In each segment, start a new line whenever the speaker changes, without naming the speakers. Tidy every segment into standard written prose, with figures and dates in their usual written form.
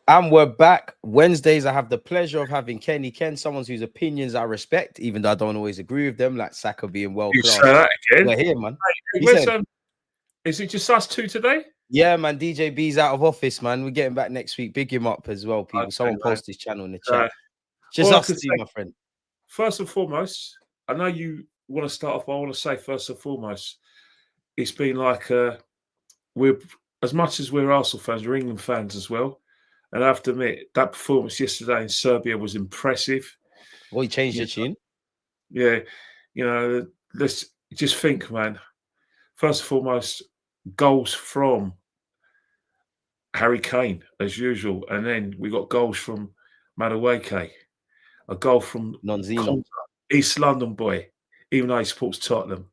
And we're back. Wednesdays, I have the pleasure of having Kenny Ken, someone whose opinions I respect, even though I don't always agree with them, like Saka being world
You
class.
say that again?
We're here, man.
Hey, is it just us two today?
Yeah, man. DJ B's out of office, man. We're getting back next week. Big him up as well, people.
Okay,
Someone
man.
post his channel in the chat. Just
Well,
us two, my friend.
First and foremost, I know you want to start off, but I want to say first and foremost, it's been like we're as much as we're Arsenal fans, we're England fans as well. And I have to admit, that performance yesterday in Serbia was impressive.
Well, he changed the tune.
Yeah, let's just think, man. First and foremost, goals from Harry Kane, as usual. And then we got goals from Madueke, a goal from
Nonzino,
East London boy, even though he supports Tottenham.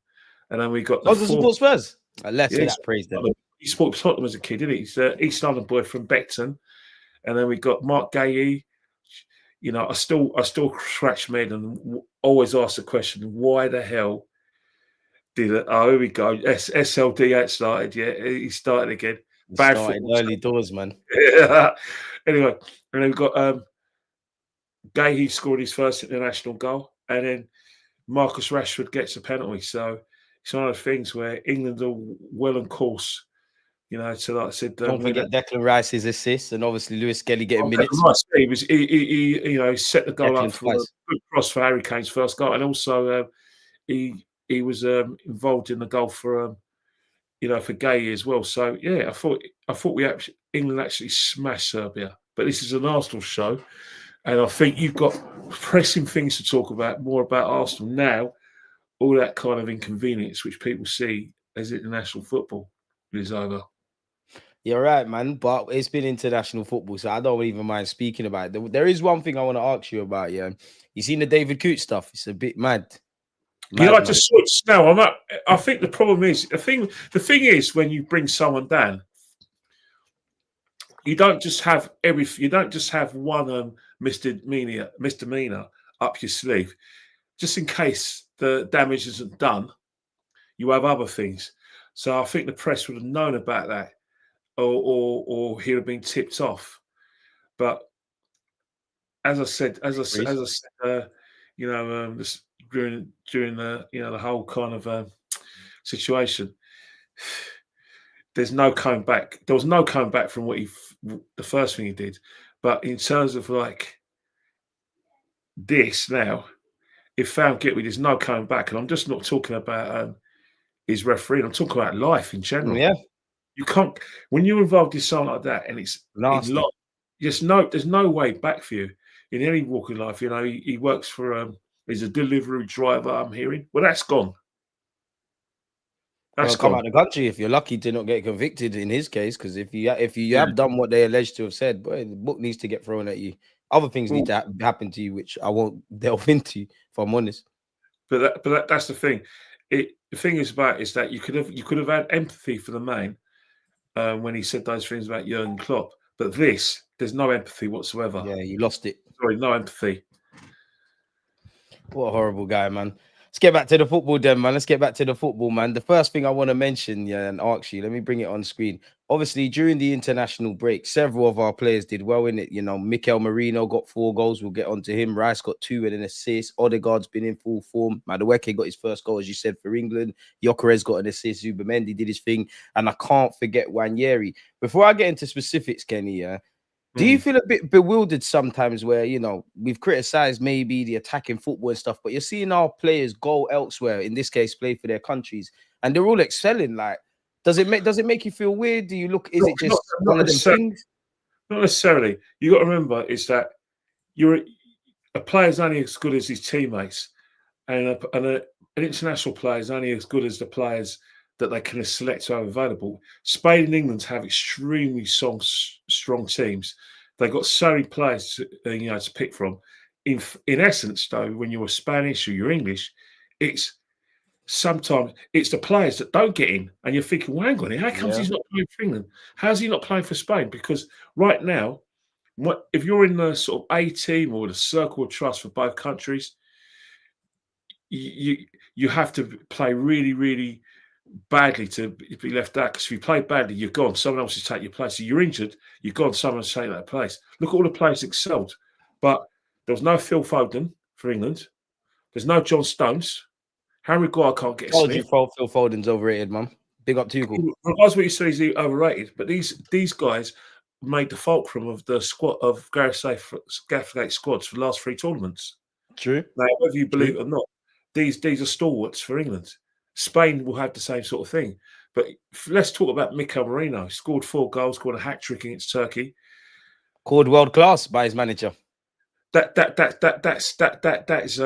And then we got
the support Spurs. Let's praise them.
He supported Tottenham as a kid, didn't he? He's the East London boy from Beckton. And then we got Mark Gahey. I still scratch my head and always ask the question: why the hell did it? Oh, here we go. SLD started. Yeah, he started again.
Bad football early doors, man.
Yeah. Anyway, and then we've got Gahey scored his first international goal, and then Marcus Rashford gets a penalty. So it's one of the things where England are well on course. So like I said,
don't forget Declan Rice's assists, and obviously lewis-skelly getting minutes.
Rice, he set the goal up for a good cross for Harry Kane's first goal, and also he was involved in the goal for for Gahey as well. So yeah, I thought England actually smashed Serbia, but this is an Arsenal show, and I think you've got pressing things to talk about, more about Arsenal now. All that kind of inconvenience which people see as international football is over.
You're right, man, but it's been international football, so I don't even mind speaking about it. There is one thing I want to ask you about, yeah. You seen the David Coote stuff? It's a bit mad.
I just saw it now. I think the problem is the thing is when you bring someone down, you don't just have one misdemeanor up your sleeve, just in case the damage isn't done. You have other things, so I think the press would have known about that. Or he'd have been tipped off, but as I said, during the the whole kind of situation, there's no coming back. There was no coming back from the first thing he did, but in terms of like this now, if found guilty, there's no coming back. And I'm just not talking about his refereeing. I'm talking about life in general.
Yeah.
You can't when you're involved in something like that, and it's
nasty.
There's no way back for you in any walk of life. He works for he's a delivery driver. I'm hearing. Well, that's gone.
That's come out of the country if you're lucky to not get convicted in his case. Because if you have done what they alleged to have said, boy, the book needs to get thrown at you. Other things need to happen to you, which I won't delve into, if I'm honest.
But that's the thing. The thing is that you could have had empathy for the man. When he said those things about Jurgen Klopp. But there's no empathy whatsoever.
Yeah, you lost it.
Sorry, no empathy.
What a horrible guy, man. Let's get back to the football then, man. The first thing I want to mention, and ask you, let me bring it on screen. Obviously, during the international break, several of our players did well in it. Mikel Merino got 4 goals. We'll get onto him. Rice got 2 and an assist. Odegaard's been in full form. Madueke got his first goal, as you said, for England. Gyokeres got an assist. Zubamendi did his thing. And I can't forget Nwaneri. Before I get into specifics, Kenny, do you feel a bit bewildered sometimes where, we've criticized maybe the attacking football and stuff, but you're seeing our players go elsewhere, in this case, play for their countries, and they're all excelling? Like, does it make you feel weird? Do you look, is it just one of them things?
Not necessarily. You got to remember is that a player's only as good as his teammates, and an international player is only as good as the players that they can select to have available. Spain and England have extremely strong teams. They've got so many players to pick from. In essence, though, when you're Spanish or you're English, it's sometimes it's the players that don't get in, and you're thinking, well, hang on, how comes he's not playing for England? How's he not playing for Spain? Because right now, if you're in the sort of A team or the circle of trust for both countries, you have to play really, really badly to be left out, because if you play badly, you're gone. Someone else is taking your place. If you're injured, you're gone. Someone's taking that place. Look at all the players excelled. But there was no Phil Foden for England. There's no John Stones. Harry Maguire can't get a
Told
sniff.
you Phil Foden's overrated, man. Big up Tuchel.
Regardless of what you say, he's overrated. But these guys made the fulcrum of the squad of Gareth Southgate's squads for the last 3 tournaments.
True.
Now, whether you believe it or not, these are stalwarts for England. Spain will have the same sort of thing. But let's talk about Mikel Merino. Scored 4 goals, scored a hat-trick against Turkey.
Called world class by his manager.
That is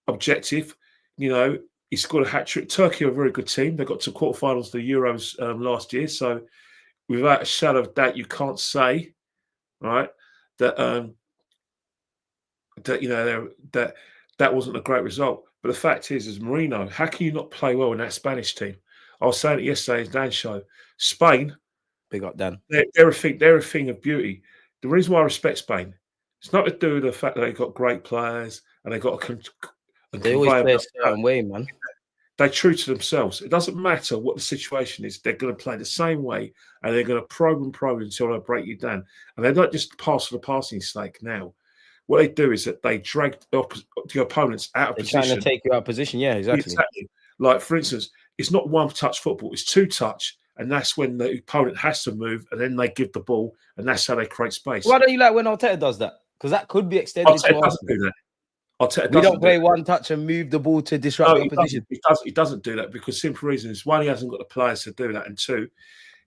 objective. You know, he scored a hat-trick. Turkey are a very good team. They got to quarterfinals of the Euros last year. So without a shadow of doubt, you can't say, right, that that wasn't a great result. But the fact is Merino, how can you not play well in that Spanish team? I was saying it yesterday in Dan's show. Spain,
big up Dan.
They're a thing of beauty. The reason why I respect Spain, it's not to do with the fact that they've got great players and they've got
they always play a certain way, man.
They're true to themselves. It doesn't matter what the situation is. They're going to play the same way, and they're going to probe until they break you down. And they're not just pass for the passing sake now. What they do is that they drag the opponents out of position.
They're trying to take you out of position. Yeah, exactly.
Like, for instance, it's not one-touch football. It's 2-touch, and that's when the opponent has to move, and then they give the ball, and that's how they create space.
Why don't you like when Arteta does that? Because that could be extended
Arteta doesn't do that.
We don't play one touch and move the ball to disrupt the opposition.
He doesn't do that because simple reason is, one, he hasn't got the players to do that, and 2,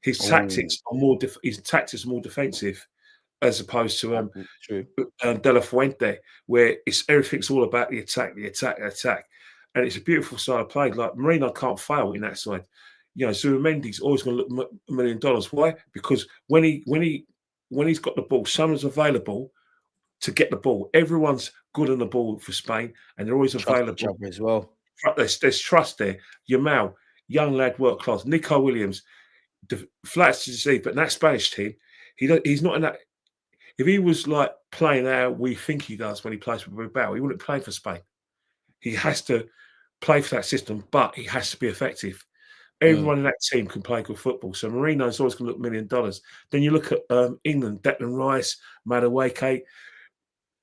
his tactics are more defensive, as opposed to De La Fuente, where everything's all about the attack, and it's a beautiful side of play. Like, Marino can't fail in that side. You know, Zubimendi's always going to look $1 million. Why? Because when he's got the ball, someone's available to get the ball. Everyone's good on the ball for Spain, and they're always available
as well.
There's trust there. Yamal, young lad, world class. Nico Williams, flats to deceive, but in that Spanish team, he's not in that. If he was like playing how we think he does when he plays for Bilbao, he wouldn't play for Spain. He has to play for that system, but he has to be effective. Everyone in that team can play good football. So Marino's always going to look $1 million. Then you look at England, Declan Rice, Madueke.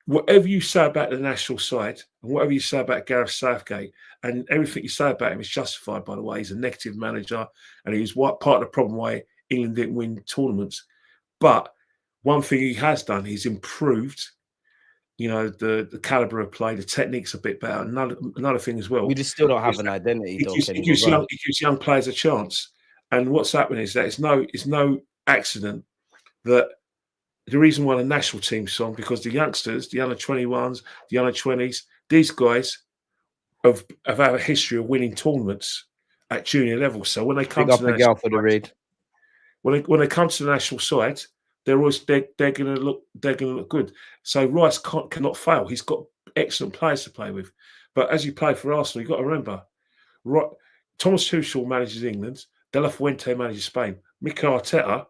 Whatever you say about the national side, and whatever you say about Gareth Southgate, and everything you say about him is justified, by the way. He's a negative manager, and he was part of the problem why England didn't win tournaments. But one thing he has done, he's improved, you know, the caliber of play, the technique's a bit better. Another thing as well.
We just still don't have an identity.
He gives young players a chance. And what's happening is that it's no accident that the reason why the national team's strong, because the youngsters, the under 21s, the under 20s, these guys have had a history of winning tournaments at junior level. So when they come to the when they come to the national side, they're going to look good. So Rice cannot fail. He's got excellent players to play with. But as you play for Arsenal, you've got to remember, Thomas Tuchel manages England, De La Fuente manages Spain. Mikel Arteta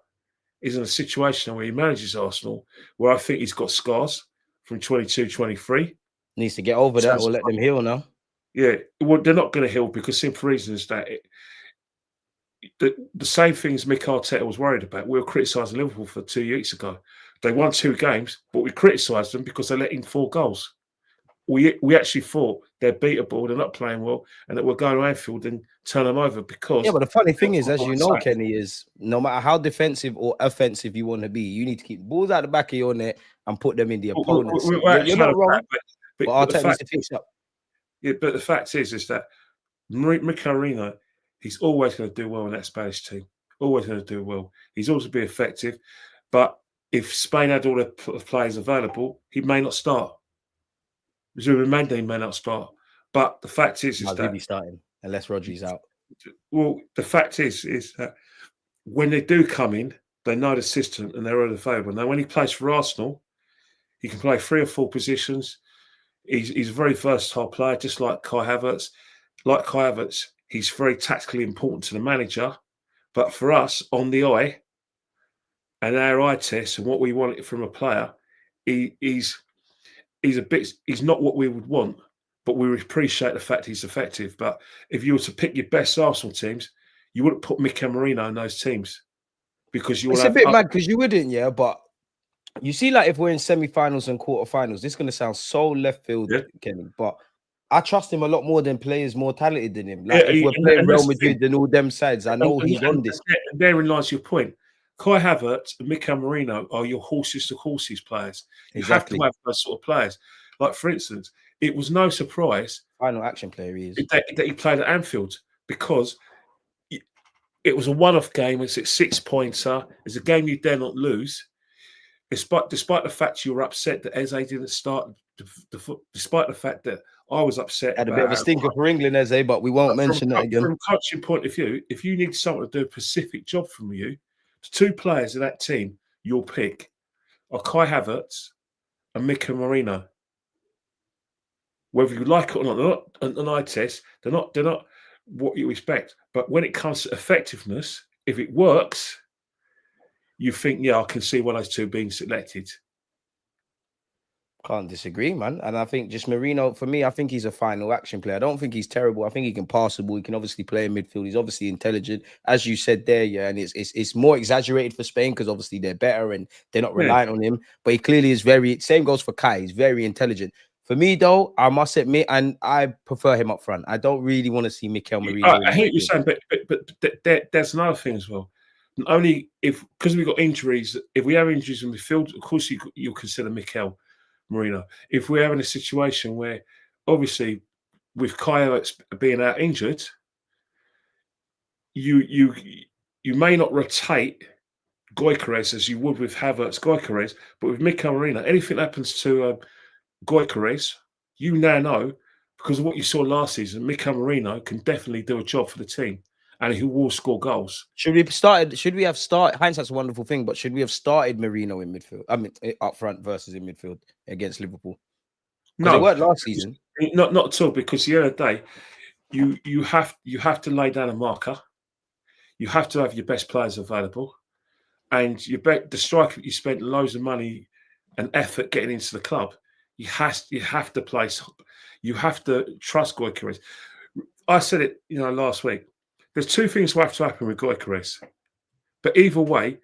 is in a situation where he manages Arsenal, where I think he's got scars from 22-23.
Needs to get over that or let them heal now.
Yeah, well, they're not going to heal because simple reason is that the same things Mikel Arteta was worried about. We were criticising Liverpool for 2 weeks ago. They won 2 games, but we criticised them because they let in 4 goals. We actually thought they're beatable, they're not playing well, and that we're going to Anfield and turn them over because...
Yeah, but the funny thing is, as you know, Kenny, is no matter how defensive or offensive you want to be, you need to keep balls out the back of your net and put them in the opponent's. You're not wrong, but Arteta needs to fix up.
Yeah, but the fact is that Mikel Merino, he's always going to do well in that Spanish team. Always going to do well. He's always be effective. But if Spain had all the players available, he may not start. Zubimendi may not start. But the fact is that
he'll be starting unless Rodri's out.
Well, the fact is that when they do come in, they know the system and they're available. Now, when he plays for Arsenal, he can play 3 or 4 positions. He's a very versatile player, just like Kai Havertz. Like Kai Havertz, he's very tactically important to the manager. But for us, on the eye and our eye test and what we want from a player, he's not what we would want, but we appreciate the fact he's effective. But if you were to pick your best Arsenal teams, you wouldn't put Mikel Merino in those teams because you would
It's a bit mad because you wouldn't, yeah. But you see, like if we're in semi-finals and quarterfinals, this is going to sound so left field, Kenny. But I trust him a lot more than players more talented than him. Like if we're playing Real Madrid and all them sides, I know he's on this.
And therein lies your point. Kai Havertz and Mikel Merino are your horses to horses players. You have to have those sort of players. Like for instance, it was no surprise.
Final action player he is.
That he played at Anfield because it was a one-off game. It's a 6-pointer. It's a game you dare not lose. Despite the fact you were upset that Eze didn't start, despite the fact that I was upset.
Had a bit of a stinker for England, Eze, but we won't mention that again.
From a coaching point of view, if you need someone to do a specific job from you, the two players in that team you'll pick are Kai Havertz and Mikel Merino. Whether you like it or not, they're not an eye test. They're not what you expect. But when it comes to effectiveness, if it works, you think, yeah, I can see why those two being selected.
Can't disagree, man. And I think just Merino, for me, I think he's a final action player. I don't think he's terrible. I think he can pass the ball. He can obviously play in midfield. He's obviously intelligent, as you said there, yeah. And it's more exaggerated for Spain because obviously they're better and they're not reliant on him. But he clearly is same goes for Kai. He's very intelligent. For me, though, I must admit, and I prefer him up front. I don't really want to see Mikel Merino.
I hear what you're saying, but there's another thing as well. Not only because we've got injuries, if we have injuries in midfield, of course you'll consider Mikel Merino. If we're having a situation where, obviously, with Kai being out injured, you may not rotate Gyokeres as you would with Havertz Gyokeres, but with Mikel Merino, anything happens to Gyokeres, you now know because of what you saw last season, Mikel Merino can definitely do a job for the team. And he will score goals.
Should we have started? Hindsight's a wonderful thing, but should we have started Merino in midfield? I mean, up front versus in midfield against Liverpool? No, it worked last season.
Not at all. Because the other day, you have to lay down a marker. You have to have your best players available, and the striker you spent loads of money and effort getting into the club. You have to place. You have to trust Gyokeres. I said it, last week. There's two things that have to happen with Gyokeres. But either way,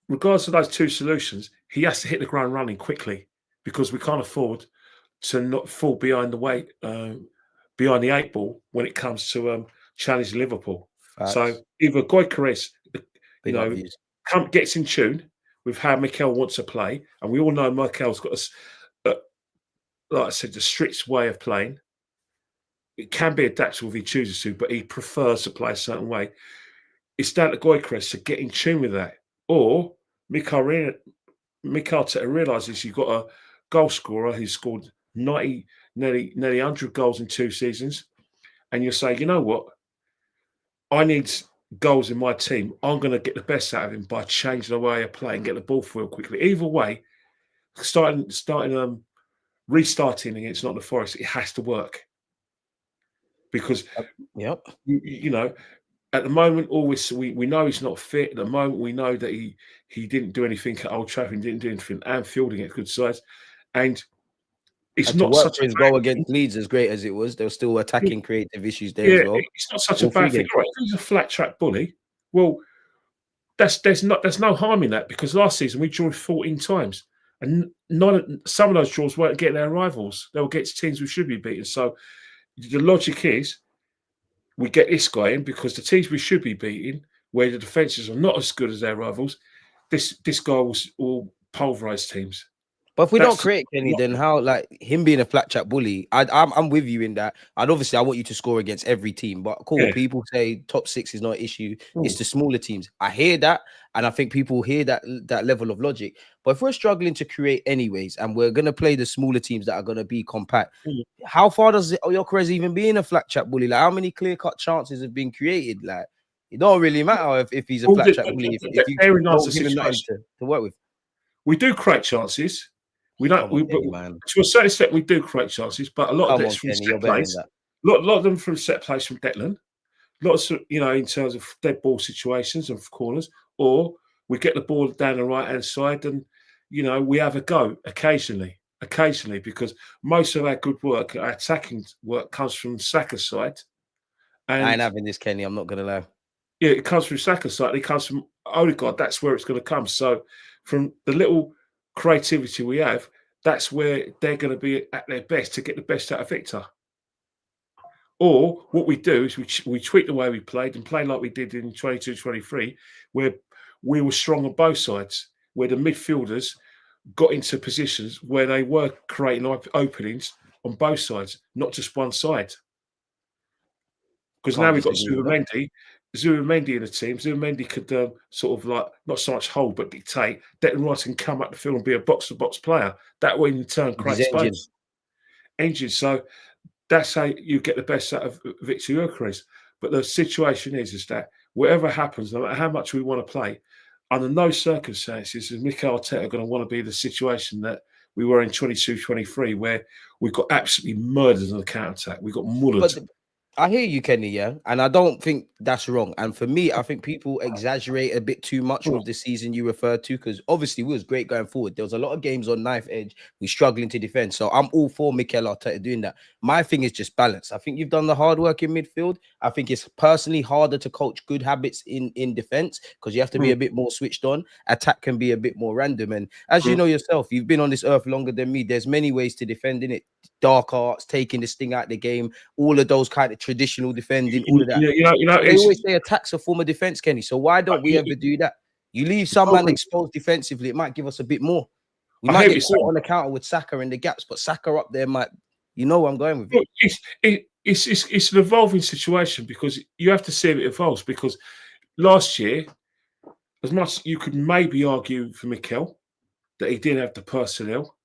regardless of those two solutions, he has to hit the ground running quickly because we can't afford to not fall behind the eight ball when it comes to challenging Liverpool. Facts. So either Gyokeres, gets in tune with how Mikel wants to play, and we all know Mikel's got like I said, the strict way of playing. It can be adaptable if he chooses to, but he prefers to play a certain way. It's down to Gyokeres to get in tune with that. Or Mikel Arteta realises you've got a goal scorer who's scored 90, nearly 100 goals in 2 seasons, and you say, you know what? I need goals in my team. I'm going to get the best out of him by changing the way I play and get the ball forward quickly. Either way, restarting against Nottingham Forest, it has to work. Because, at the moment, we know he's not fit. At the moment, we know that he didn't do anything at Old Trafford, he didn't do anything at Anfield against good sides. And it's not such
a goal against Leeds as great as it was. There were still attacking creative issues there as well.
It's not such a bad thing. Right, if he's a flat track bully, well, there's no harm in that because last season we drew 14 times. And some of those draws weren't getting our rivals. They were against teams we should be beating. So the logic is we get this guy in because the teams we should be beating, where the defences are not as good as their rivals, this guy will pulverise teams.
But if we don't create Kenny, then how, like him being a flat chat bully, I'm with you in that. I want you to score against every team. But cool, people say top 6 is not an issue. It's the smaller teams. I hear that, and I think people hear that level of logic. But if we're struggling to create anyways, and we're gonna play the smaller teams that are gonna be compact, how far does Gyokeres even be in a flat chat bully? Like how many clear-cut chances have been created? Like it don't really matter if he's a flat chat bully. If you don't give him nothing to work with,
we do create chances. We don't. To a certain extent, we do create chances, but a lot of it's from set plays. A lot of them from set plays from Declan. Lots of in terms of dead ball situations and corners, or we get the ball down the right hand side, and we have a go occasionally, because most of our good work, our attacking work, comes from Saka's side,
I ain't
And
having this, Kenny. I'm not gonna lie.
yeah, it comes from Saka's side. It comes from Odegaard. That's where it's going to come. So from the little creativity we have, that's where they're going to be at their best to get the best out of Victor. Or what we do is we tweak the way we played and play like we did in 22-23, where we were strong on both sides, where the midfielders got into positions where they were creating openings on both sides, not just one side. Because now
Can't
we've got
disagree with that.
Zubimendi in the team. Zubimendi could sort of like not so much hold but dictate. Declan Rice can come up the field and be a box-to-box player. That will in turn
With his
create
engine.
space. Engine. So that's how you get the best out of Victor Gyokeres. But the situation is that whatever happens, no matter how much we want to play, under no circumstances is Mikel Arteta going to want to be in the situation that we were in 22-23, where we got absolutely murdered on the counter-attack. We got mullered.
But I hear you, Kenny, yeah, and I don't think that's wrong. And for me, I think people exaggerate a bit too much with the season you referred to, because obviously we was great going forward. There was a lot of games on knife edge, we struggling to defend. So I'm all for Mikel Arteta doing that. My thing is just balance. I think you've done the hard work in midfield. I think it's personally harder to coach good habits in defense, because you have to be a bit more switched on. Attack can be a bit more random. And as you know yourself, you've been on this earth longer than me. There's many ways to defend in it. Dark arts, taking this thing out of the game, all of those kind of traditional defending, all of that. They always say attack's a form of defense, Kenny. So why don't we ever do that? You leave some man exposed defensively, it might give us a bit more. We might get caught on the counter with Saka in the gaps, but Saka up there might, you know where I'm going with it.
It's an evolving situation, because you have to see if it evolves. Because last year, as much you could maybe argue for Mikel that he didn't have the personnel,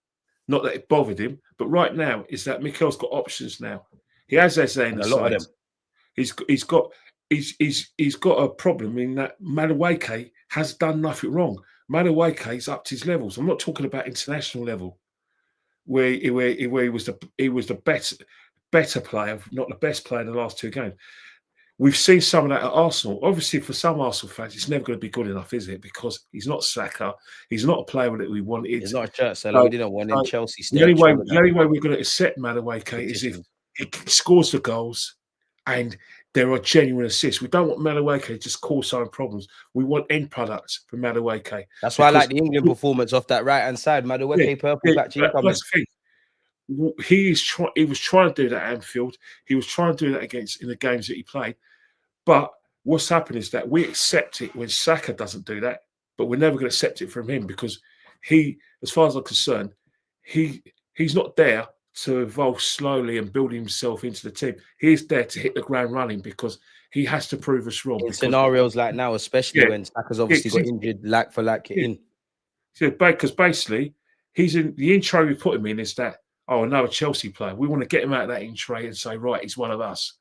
not that it bothered him, but right now is that Mikel's got options now. He has Eze in the side.
Lot of them.
He's got a problem in that Madueke has done nothing wrong. Madueke's upped his levels. I'm not talking about international level, where he was the better player, not the best player in the last two games. We've seen some of that at Arsenal. Obviously, for some Arsenal fans, it's never going to be good enough, is it? Because he's not Saka. He's not a player that we wanted.
He's not a shirt seller. We didn't want him. Chelsea.
The only way we're going to accept Madueke is if he scores the goals and there are genuine assists. We don't want Madueke to just cause some problems. We want end products from Madueke.
That's why I like the England performance off that right-hand side. Madueke, purple patch incoming.
That's the thing. He was trying to do that at Anfield. He was trying to do that in the games that he played. But what's happened is that we accept it when Saka doesn't do that, but we're never going to accept it from him, because he, as far as I'm concerned, he's not there to evolve slowly and build himself into the team. He's there to hit the ground running, because he has to prove us wrong.
In scenarios like now, especially when Saka's obviously got injured, like for like in.
So, because basically, he's in the intro we put him in is that, oh, another Chelsea player. We want to get him out of that intro and say, right, he's one of us.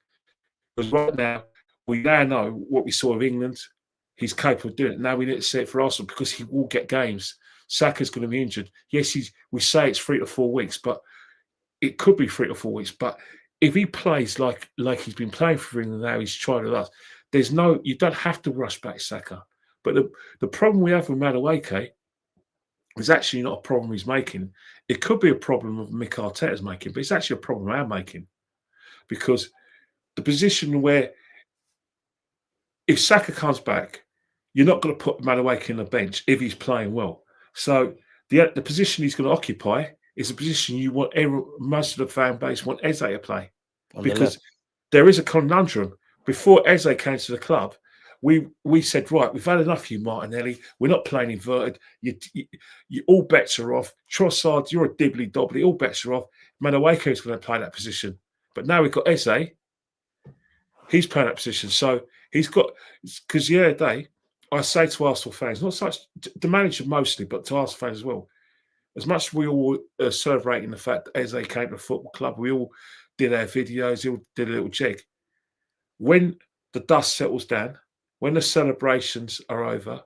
Because right now, we now know what we saw of England. He's capable of doing it. Now we need to see it for Arsenal, because he will get games. Saka's going to be injured. Yes, we say it's 3 to 4 weeks, but it could be 3 to 4 weeks. But if he plays like he's been playing for England now, he's tried with us. You don't have to rush back Saka. But the problem we have with Madueke is actually not a problem he's making. It could be a problem of Mikel Arteta's making, but it's actually a problem I'm making, because the position where if Saka comes back, you're not going to put Madueke on the bench if he's playing well. So the position he's going to occupy is a position you want most of the fan base want Eze to play, because there is a conundrum. Before Eze came to the club, we said, right, we've had enough of you, Martinelli. We're not playing inverted. You all bets are off. Trossard, you're a dibbly-dobbly. All bets are off. Madueke is going to play that position. But now we've got Eze. He's playing that position. So he's got, because the other day, I say to Arsenal fans, not such the manager mostly, but to Arsenal fans as well, as much as we all are celebrating the fact that Eze came to the football club, we all did our videos, we all did a little jig. When the dust settles down, when the celebrations are over,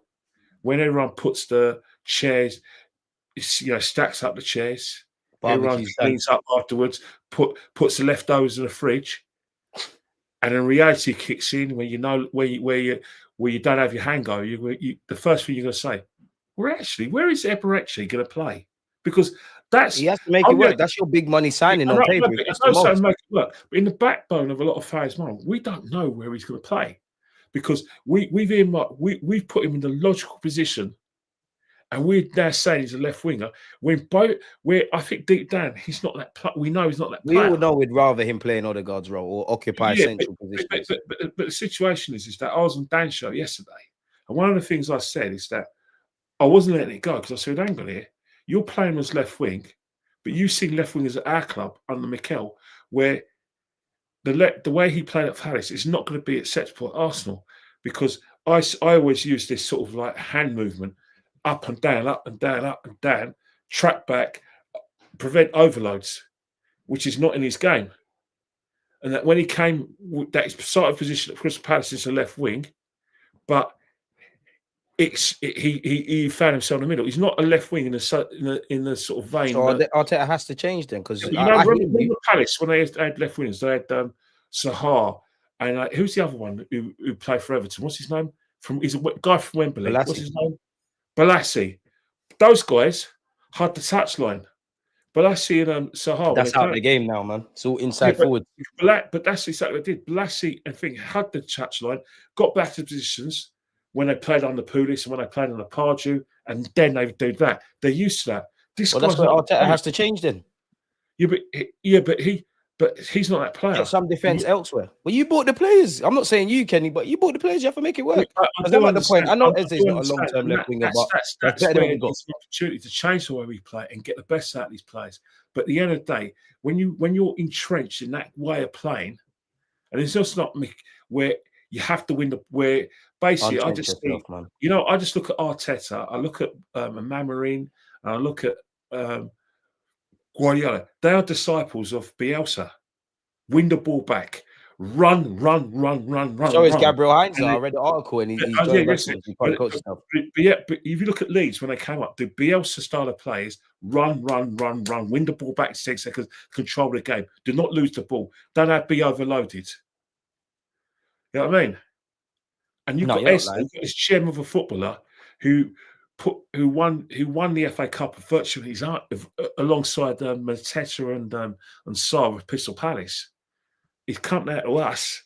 when everyone puts the chairs, stacks up the chairs, everyone cleans up afterwards, puts the leftovers in the fridge, and then reality kicks in when where you don't have your hangover. The first thing you're going to say, where is Eber actually going to play? Because That's
He has to make it work. That's your big money signing on paper.
It's also make it work. But in the backbone of a lot of fans' mind, we don't know where he's going to play because we've put him in the logical position, and we're now saying he's a left winger. I think deep down he's not that. We know he's not that.
We all know we'd rather him play in Odegaard's role or occupy central positions.
But the situation is that I was on Dan's show yesterday, and one of the things I said is that I wasn't letting it go because I said, "Hang on here, you're playing as left wing." But you see left wingers at our club under Mikel, where the way he played at Palace is not going to be acceptable at Arsenal, because I always use this sort of like hand movement, up and down, up and down, up and down, track back, prevent overloads, which is not in his game. And that when he came, that his starting position at Crystal Palace is a left wing, but he found himself in the middle. He's not a left wing in the sort of vein.
So Arteta has to change then, because
remember Palace when they had left wingers, they had Sahar and who's the other one who played for Everton? What's his name? He's a guy from Wembley.
Balassi.
What's his name? Balassi. Those guys had the touchline. Balassi and Sahar.
That's out of the game now, man. It's all inside forward.
But that's exactly what they did. Balassi and thing had the touchline, got back to positions when they played on the Pulis and when they played on the Pardew, and then they did that. They're used to that.
That's where Arteta has to change then.
But he's not that player.
Get some defense elsewhere. Well, you bought the players. I'm not saying you, Kenny, but you bought the players. You have to make it work. That's not the point. I know Eze's not a long-term left winger, but
that's where it's an opportunity to change the way we play and get the best out of these players. But at the end of the day, when you're entrenched in that way of playing, and it's just not where you have to win where basically I just think, I just look at Arteta, I look at Marino, and I look at Guardiola. They are disciples of Bielsa. Win the ball back. Run.
So is Gabriel Heinz. I read the article and he's doing
but if you look at Leeds when they came up, the Bielsa style of play is run, win the ball back 6 seconds, control the game. Do not lose the ball. Don't have to be overloaded. You know what I mean? And you've got this gem of a footballer who won the FA Cup virtually alongside Mateta and Sarr with Crystal Palace. He's come out to us.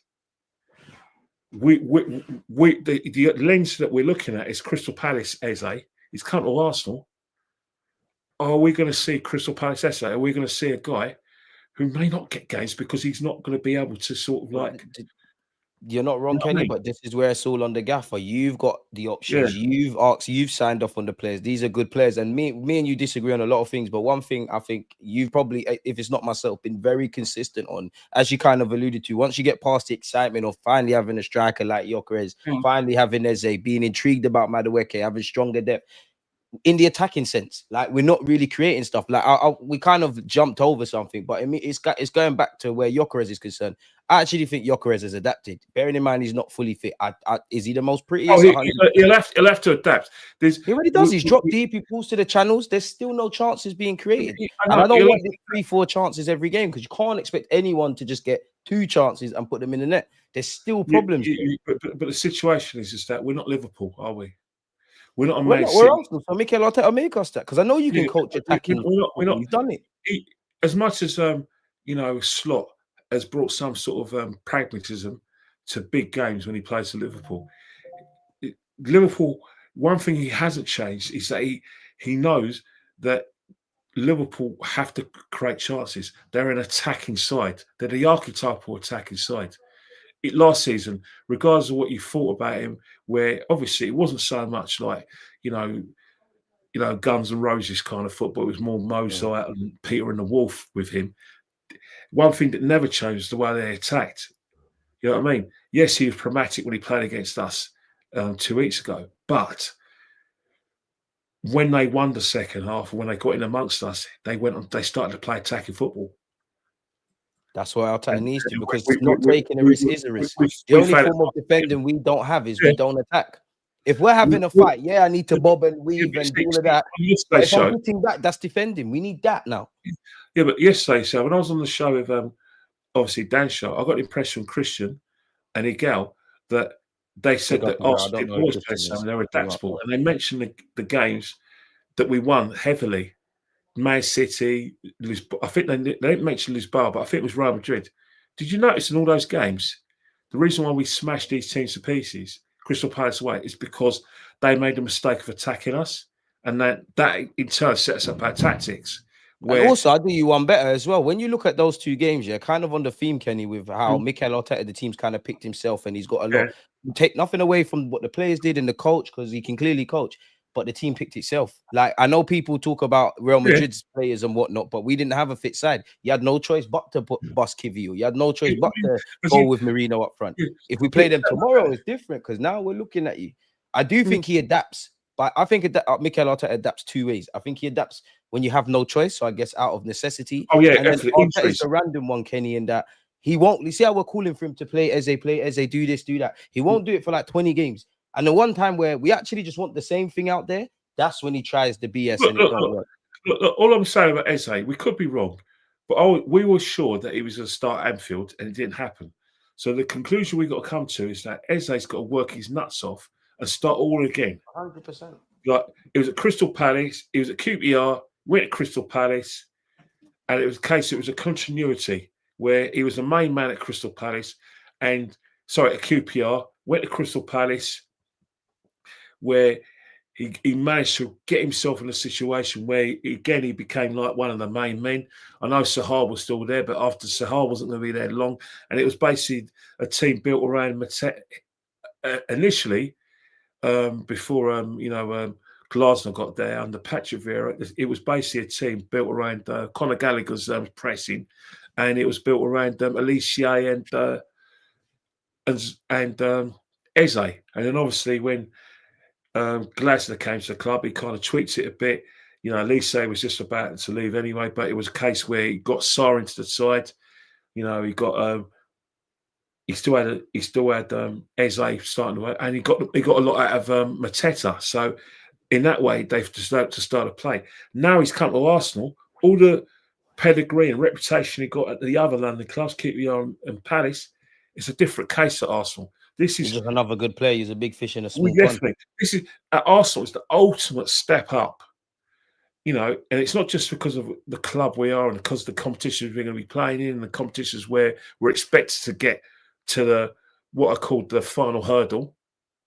The lens that we're looking at is Crystal Palace Eze. He's come to Arsenal. Are we going to see Crystal Palace Eze? Are we going to see a guy who may not get games because he's not going to be able to sort of like?
You're not wrong, Kenny, but this is where it's all on the gaffer. You've got the options. Yeah. You've signed off on the players. These are good players. And me and you disagree on a lot of things. But one thing I think you've probably, if it's not myself, been very consistent on, as you kind of alluded to, once you get past the excitement of finally having a striker like Gyokeres, finally having Eze, being intrigued about Madueke, having stronger depth, in the attacking sense, like we're not really creating stuff. Like we kind of jumped over something, but I mean, it's going back to where Gyokeres is concerned. I actually think Gyokeres has adapted. Bearing in mind he's not fully fit. Is he the most pretty?
He'll have to adapt.
He already does. He's dropped deep. He pulls to the channels. There's still no chances being created. And I don't want 3-4 chances every game because you can't expect anyone to just get 2 chances and put them in the net. There's still problems.
But the situation is just that we're not Liverpool, are we? We're not a
Man City. We're Arsenal, so Mikel Arteta make us that because I know you can coach attacking.
We're not.
You've done it.
As much as Slot has brought some sort of pragmatism to big games when he plays for Liverpool. Liverpool, one thing he hasn't changed is that he knows that Liverpool have to create chances. They're an attacking side. They're the archetypal attacking side. Last season, regardless of what you thought about him, where obviously it wasn't so much like, Guns and Roses kind of football. It was more Mozart and Peter and the Wolf with him. One thing that never changed is the way they attacked. You know what I mean? Yes, he was pragmatic when he played against us 2 weeks ago. But when they won the second half, when they got in amongst us, they started to play attacking football.
That's what Arteta needs to, because not taking a risk is a risk. The only form of defending we don't have is we don't attack. If we're having a fight, I need to bob and weave and do all of that. But if I'm hitting back, that's defending. We need that now.
Yeah, but yesterday, so when I was on the show with obviously Dan's show, I got the impression from Christian and Miguel that they said that Arsenal always play something, they're adaptable. And they mentioned the games that we won heavily Man City, I think they didn't mention Lisboa, but I think it was Real Madrid. Did you notice in all those games, the reason why we smashed these teams to pieces, Crystal Palace away, is because they made the mistake of attacking us, and that in turn sets up our tactics.
And also, I do you one better as well. When you look at those two games, yeah, kind of on the theme, Kenny, with how Mikel Arteta, the team's kind of picked himself, and he's got a lot. Take nothing away from what the players did and the coach, because he can clearly coach. But the team picked itself. Like, I know people talk about Real Madrid's players and whatnot, but we didn't have a fit side. You had no choice but to bust Kivio. You had no choice but to go with Merino up front. If we play them tomorrow, it's different, because now we're looking at you. I do think he adapts, but I think Mikel Arteta adapts two ways. I think he adapts when you have no choice, so I guess out of necessity.
Oh yeah,
and then it's a random one, Kenny, in that he won't. You see how we're calling for him to play, do this, do that. He won't do it for like 20 games. And the one time where we actually just want the same thing out there, that's when he tries the BS and it don't work.
Look, all I'm saying about Eze, we could be wrong, but we were sure that he was going to start Anfield, and it didn't happen. So the conclusion we got to come to is that Eze's got to work his nuts off and start all again.
100%.
Like, it was at Crystal Palace, it was at QPR, went to Crystal Palace, and it was a continuity where he was the main man at Crystal Palace, at QPR, went to Crystal Palace, where he managed to get himself in a situation where, again, he became like one of the main men. I know Sahar was still there, but after Sahar wasn't going to be there long, and it was basically a team built around initially, before Glasner got there under Patrick Vieira. It was basically a team built around Conor Gallagher's pressing, and it was built around Alicia and Eze. And then obviously when Glasner came to the club, he kind of tweaked it a bit. Elise was just about to leave anyway, but it was a case where he got Sarr into the side. He got he still had Eze starting to work, and he got a lot out of Mateta. So in that way, they've decided to start a play. Now he's come to Arsenal. All the pedigree and reputation he got at the other London clubs, QPR and Palace, it's a different case at Arsenal. He's just
another good player. He's a big fish in a small
pond. This is at Arsenal. It's the ultimate step up, and it's not just because of the club we are and because of the competitions we're going to be playing in, and the competitions where we're expected to get to what are called the final hurdle,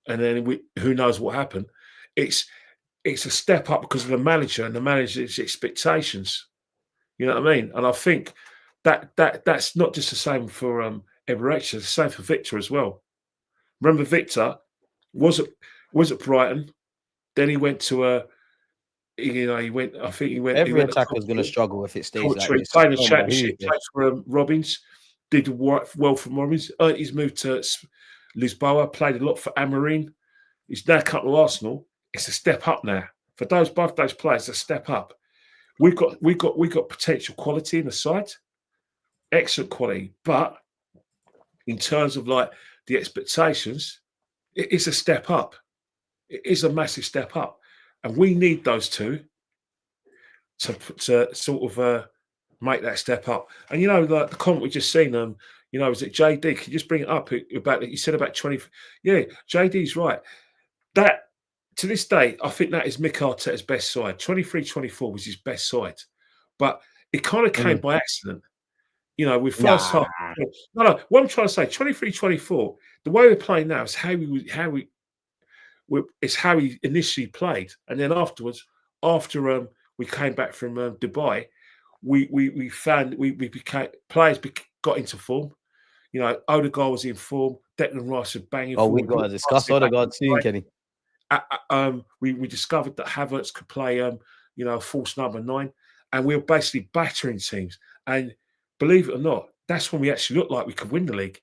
and then who knows what happened. It's a step up because of the manager and the manager's expectations. You know what I mean? And I think that's not just the same for Everett, it's the same for Victor as well. Remember, Victor was at Brighton, then he went to he went.
Every attacker is going to struggle if it stays like this.
Played the championship, played for Robbins, did well for Robbins. He's moved to Lisboa, played a lot for Amarin. He's now come to Arsenal. It's a step up now for both those players. A step up. We've got potential quality in the side, excellent quality, but in terms of like the expectations, it is a step up. It is a massive step up, and we need those two to sort of make that step up. And like the comment we just seen, is it JD? Can you just bring it up about you said about 20? Yeah, JD's right. That to this day, I think that is Mick Arteta's best side. 23-24 was his best side, but it kind of came by accident. With first half. No. What I'm trying to say, 23-24, the way we're playing now is how he initially played, and then afterwards, after we came back from Dubai, we found players got into form. Odegaard was in form. Declan Rice was banging.
Oh, we got to discuss Odegaard soon, Kenny.
We discovered that Havertz could play a false number 9, and we were basically battering teams. And believe it or not, that's when we actually looked like we could win the league.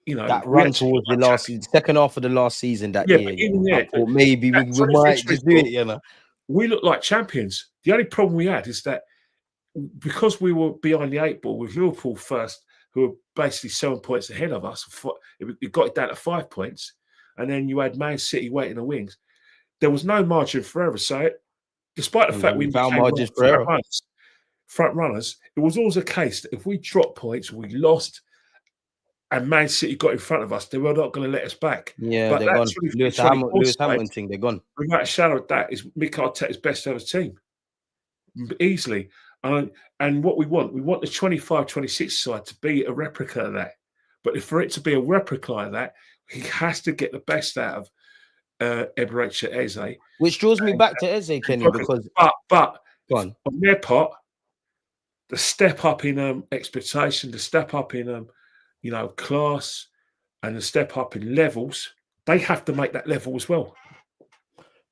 That run towards the second half of the last season that year. Or maybe we might just do it.
We looked like champions. The only problem we had is that because we were behind the 8 ball with Liverpool first, who were basically 7 points ahead of us, it got it down to 5 points, and then you had Man City waiting in the wings. There was no margin for error. So, despite the fact we
found margins for error,
front runners, it was always a case that if we dropped points, we lost, and Man City got in front of us, they were not going to let us back.
Yeah, but they're gone. Lewis Hamilton thing, they're gone.
Without a shadow of that, is Mick Arteta's best ever team. easily. And what we want the 25-26 side to be a replica of that. But for it to be a replica of that, he has to get the best out of Eberechi Eze.
Which draws me back to Eze, Kenny, because
but
go on
their part, the step up in expectation, the step up in class, and the step up in levels, they have to make that level as well.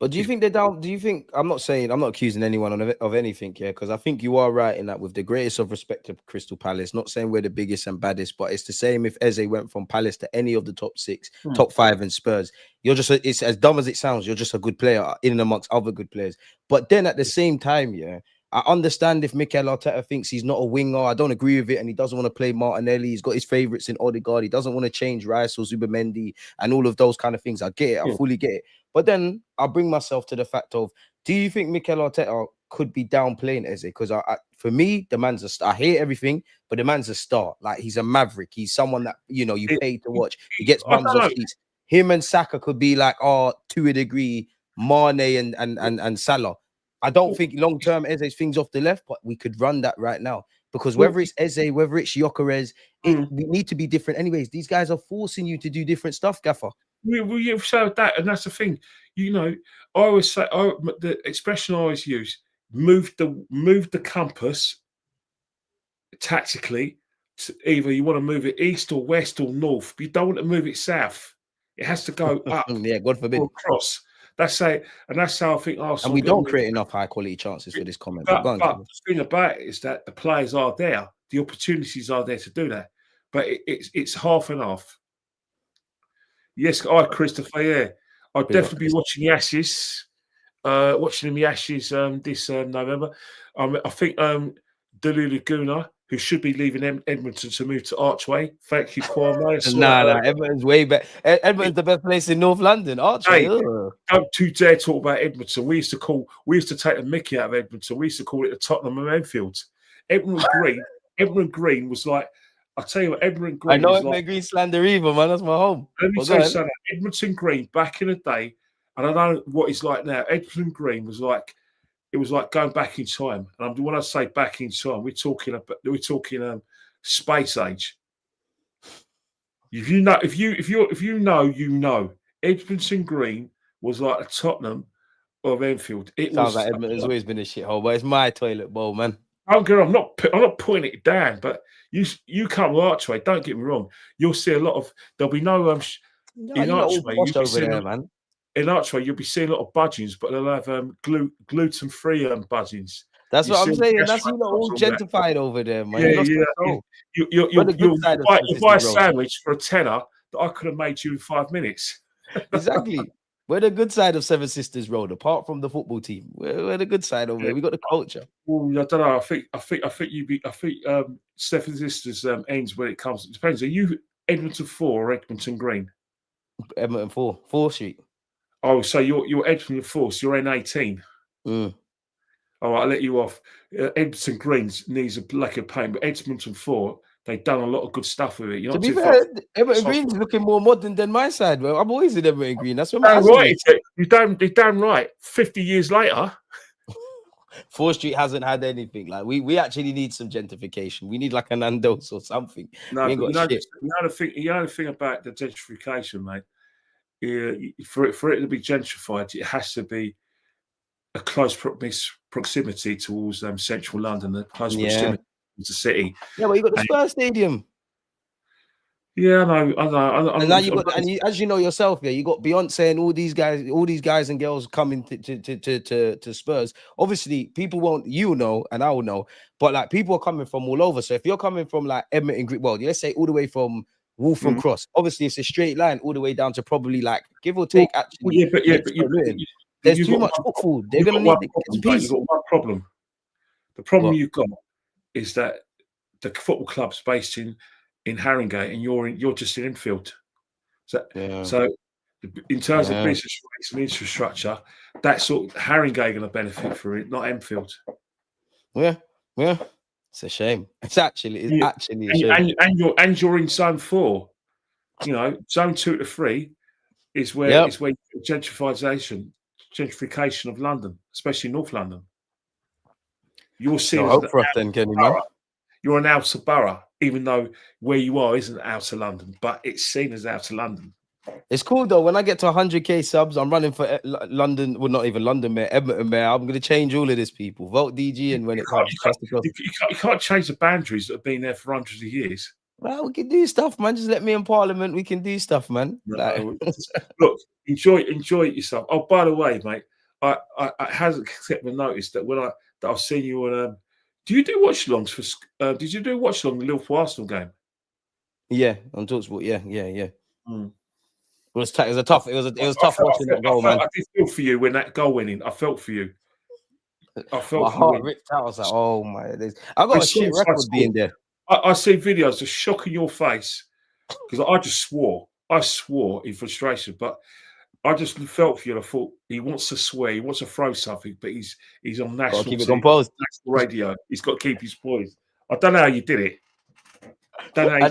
But do you think they're down? Do you think, I'm not accusing anyone of anything here, because I think you are right in that, with the greatest of respect to Crystal Palace, not saying we're the biggest and baddest, but it's the same if Eze went from Palace to any of the top 6, top 5 and Spurs. You're just, it's as dumb as it sounds, you're just a good player in and amongst other good players. But then at the same time, yeah, I understand if Mikel Arteta thinks he's not a winger. I don't agree with it, and he doesn't want to play Martinelli. He's got his favourites in Odegaard. He doesn't want to change Rice or Zubimendi and all of those kind of things. I get it. I fully get it. But then I'll bring myself to the fact of, do you think Mikel Arteta could be downplaying Eze? Because for me, the man's a star. I hear everything, but the man's a star. Like, he's a maverick. He's someone that, you pay to watch. He gets bums off seats. Him and Saka could be like, to a degree, Mane and Salah. I don't think long-term Eze's things off the left, but we could run that right now. Because whether it's Eze, whether it's Gyokeres, we need to be different anyways. These guys are forcing you to do different stuff, Gaffer.
You've showed that, and that's the thing. I always say, the expression I always use: move the compass tactically. To either you want to move it east or west or north, but you don't want to move it south. It has to go up.
Yeah, God forbid.
Or across. That's it, and that's how I think Arsenal.
And we don't create enough high-quality chances for this comment.
But the thing about it is that the players are there, the opportunities are there to do that, but it's half and half. Yes, Christopher. Yeah, I'll definitely be watching the Ashes. Watching the Ashes this November. I think Delu Laguna, who should be leaving Edmonton to move to Archway. Thank you, Kwame.
Nah, Edmonton's way better. Edmonton's the best place in North London. Archway.
Hey, don't you dare talk about Edmonton. We used to take the mickey out of Edmonton. We used to call it the Tottenham of Enfield. Edmonton Green was like, I'll tell you what, Edmonton Green.
I know Edmonton Green slander either, man. That's my home.
Let me tell you something. Edmonton Green back in the day, and I don't know what it's like now. Edmonton Green was like, it was like going back in time. And when I say back in time, we're talking space age. If you know, Edmonton Green was like a Tottenham of Enfield.
Sounds like Edmonton's always been a shithole, but it's my toilet bowl, man.
I'm not putting it down, but you come to Archway. Don't get me wrong. You'll see a lot of. There'll be no in Archway.
Man.
In Archway, you'll be seeing a lot of budgings, but they'll have gluten-free budgings.
That's what I'm saying. That's all gentrified over there, man.
You'll buy a sandwich for £10 that I could have made you in 5 minutes.
Exactly. We're the good side of Seven Sisters Road, apart from the football team. We're the good side over there. We got the culture.
Well, I don't know. I think Seven Sisters ends when it comes. It depends. Are you Edmonton 4 or Edmonton Green?
Edmonton 4, 4th Street.
Oh, so you're Edmonton 4, so you're N18.
All
right, I'll let you off. Edmonton Greens needs a black of paint, but Edmonton 4, they've done a lot of good stuff with it.
To be fair, Edmonton Green's looking more modern than my side. Well, I'm always in Edmonton Green. That's what I'm
right. You're damn right. 50 years later.
4th Street hasn't had anything. Like we actually need some gentrification. We need like a Nando's or something.
No, you know the thing about the gentrification, mate. For it to be gentrified, it has to be a close proximity towards central London, a close proximity to the city. Yeah,
but you got the Spurs Stadium.
Yeah, I know.
And now as you know yourself, you got Beyonce and all these guys and girls coming to Spurs. Obviously, people won't, and I will know, but like people are coming from all over. So if you're coming from like Edmonton Green, well, let's say all the way from Wolfram Cross, obviously it's a straight line all the way down to probably like give or take. There's too much football. They're gonna need the piece.
You've got one problem. The problem you've got is that the football club's based in Haringey, and you're just in Enfield. So in terms of business rates and infrastructure, that's sort of Haringey going to benefit from it, not Enfield.
Yeah. It's a shame. It's actually a shame.
And you're in zone 4. Zone 2 to 3 is where gentrification of London, especially North London. You're seen
No
as
hope for us then, Kenny, man.
borough. You're an outer borough, even though where you are isn't outer London, but it's seen as outer London.
It's cool though. When I get to 100k subs, I'm running for London. Well, not even London mayor, Edmonton mayor. I'm going to change all of this, people. Vote DG, and when it comes,
you can't change the boundaries that have been there for hundreds of years.
Well, we can do stuff, man. Just let me in Parliament. We can do stuff, man.
No, look, enjoy it yourself. Oh, by the way, mate, I hasn't kept me noticed that when I've seen you on. Do you do watch-alongs for? Did you do watch-along the Liverpool Arsenal game?
Yeah, on TalkSport. Yeah.
Mm.
It was tough watching that goal, man.
I did feel for you when that goal went in. I felt for you. I felt
my heart ripped out. I was like, oh my days. I got a shit record being there.
I see videos of shock in your face because I just swore. I swore in frustration, but I just felt for you. I thought he wants to swear, he wants to throw something, but he's on national
keep it
TV,
composed.
national radio. He's got to keep his poise. I don't know how you did it. I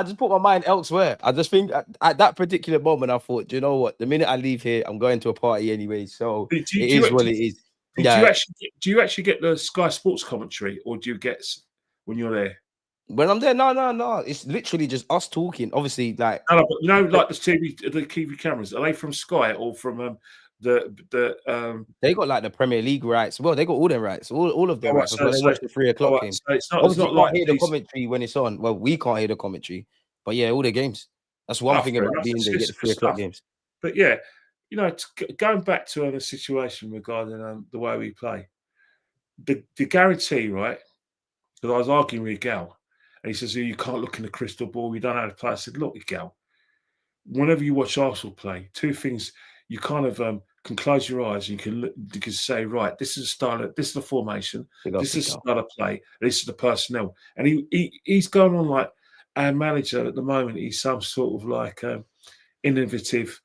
just put my mind elsewhere. I just think at that particular moment, I thought, do you know what? The minute I leave here, I'm going to a party anyway. So it is what it is.
Do you actually get the Sky Sports commentary, or do you get when you're there?
When I'm there, no. It's literally just us talking. Obviously, like
but like the TV cameras. Are they from Sky or from
They got like the Premier League rights. Well, they got all their rights, all of their rights. So they watch the 3 o'clock game.
So it's not
like hear the commentary when it's on. Well, we can't hear the commentary, but yeah, all the games. That's one thing about being there. Get the 3 o'clock games.
But yeah, going back to the situation regarding the way we play, the guarantee, right? Because I was arguing with Gal, and he says, "You can't look in the crystal ball. You don't know how to play." I said, "Look, Gal, whenever you watch Arsenal play, 2 things you kind of can close your eyes. You can say, right, this is a style. This is the formation. This is the style of play. This is the personnel." And he's going on like our manager at the moment. He's some sort of like innovative,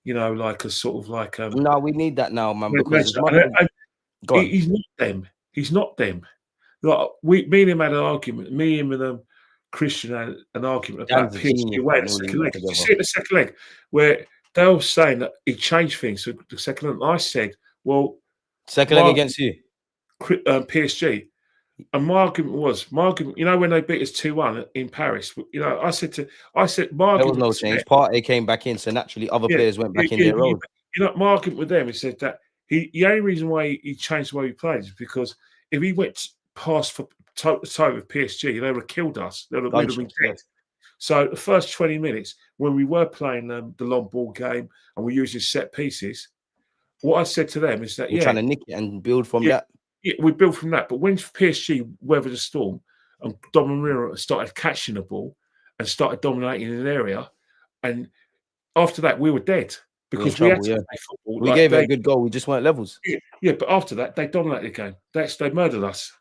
like a sort of like.
No, we need that now, man. Because
he's not them. He's not them. Like me and him had an argument. Me, him, and Christian had an argument about PSG away in the second leg. Did you see it in the second leg where they were saying that he changed things for the second leg? And I said, "Well,
second leg against you,
PSG." And my argument was, when they beat us 2-1 in Paris, I said, my argument
there was no change. Partey came back in, so naturally other players went back in their role.
My argument with them is that the only reason why he changed the way he played is because if he went past for toe with PSG, they would have killed us. They would have been dead. So the first 20 minutes, when we were playing the long ball game and we used set pieces, what I said to them is that
we're trying to nick it and build from that.
Yeah, we built from that. But when PSG weathered the storm and Marino started catching the ball and started dominating an area, and after that we were dead because we had to play football.
We gave it a good goal. We just weren't levels.
Yeah, but after that they dominated the game. They murdered us.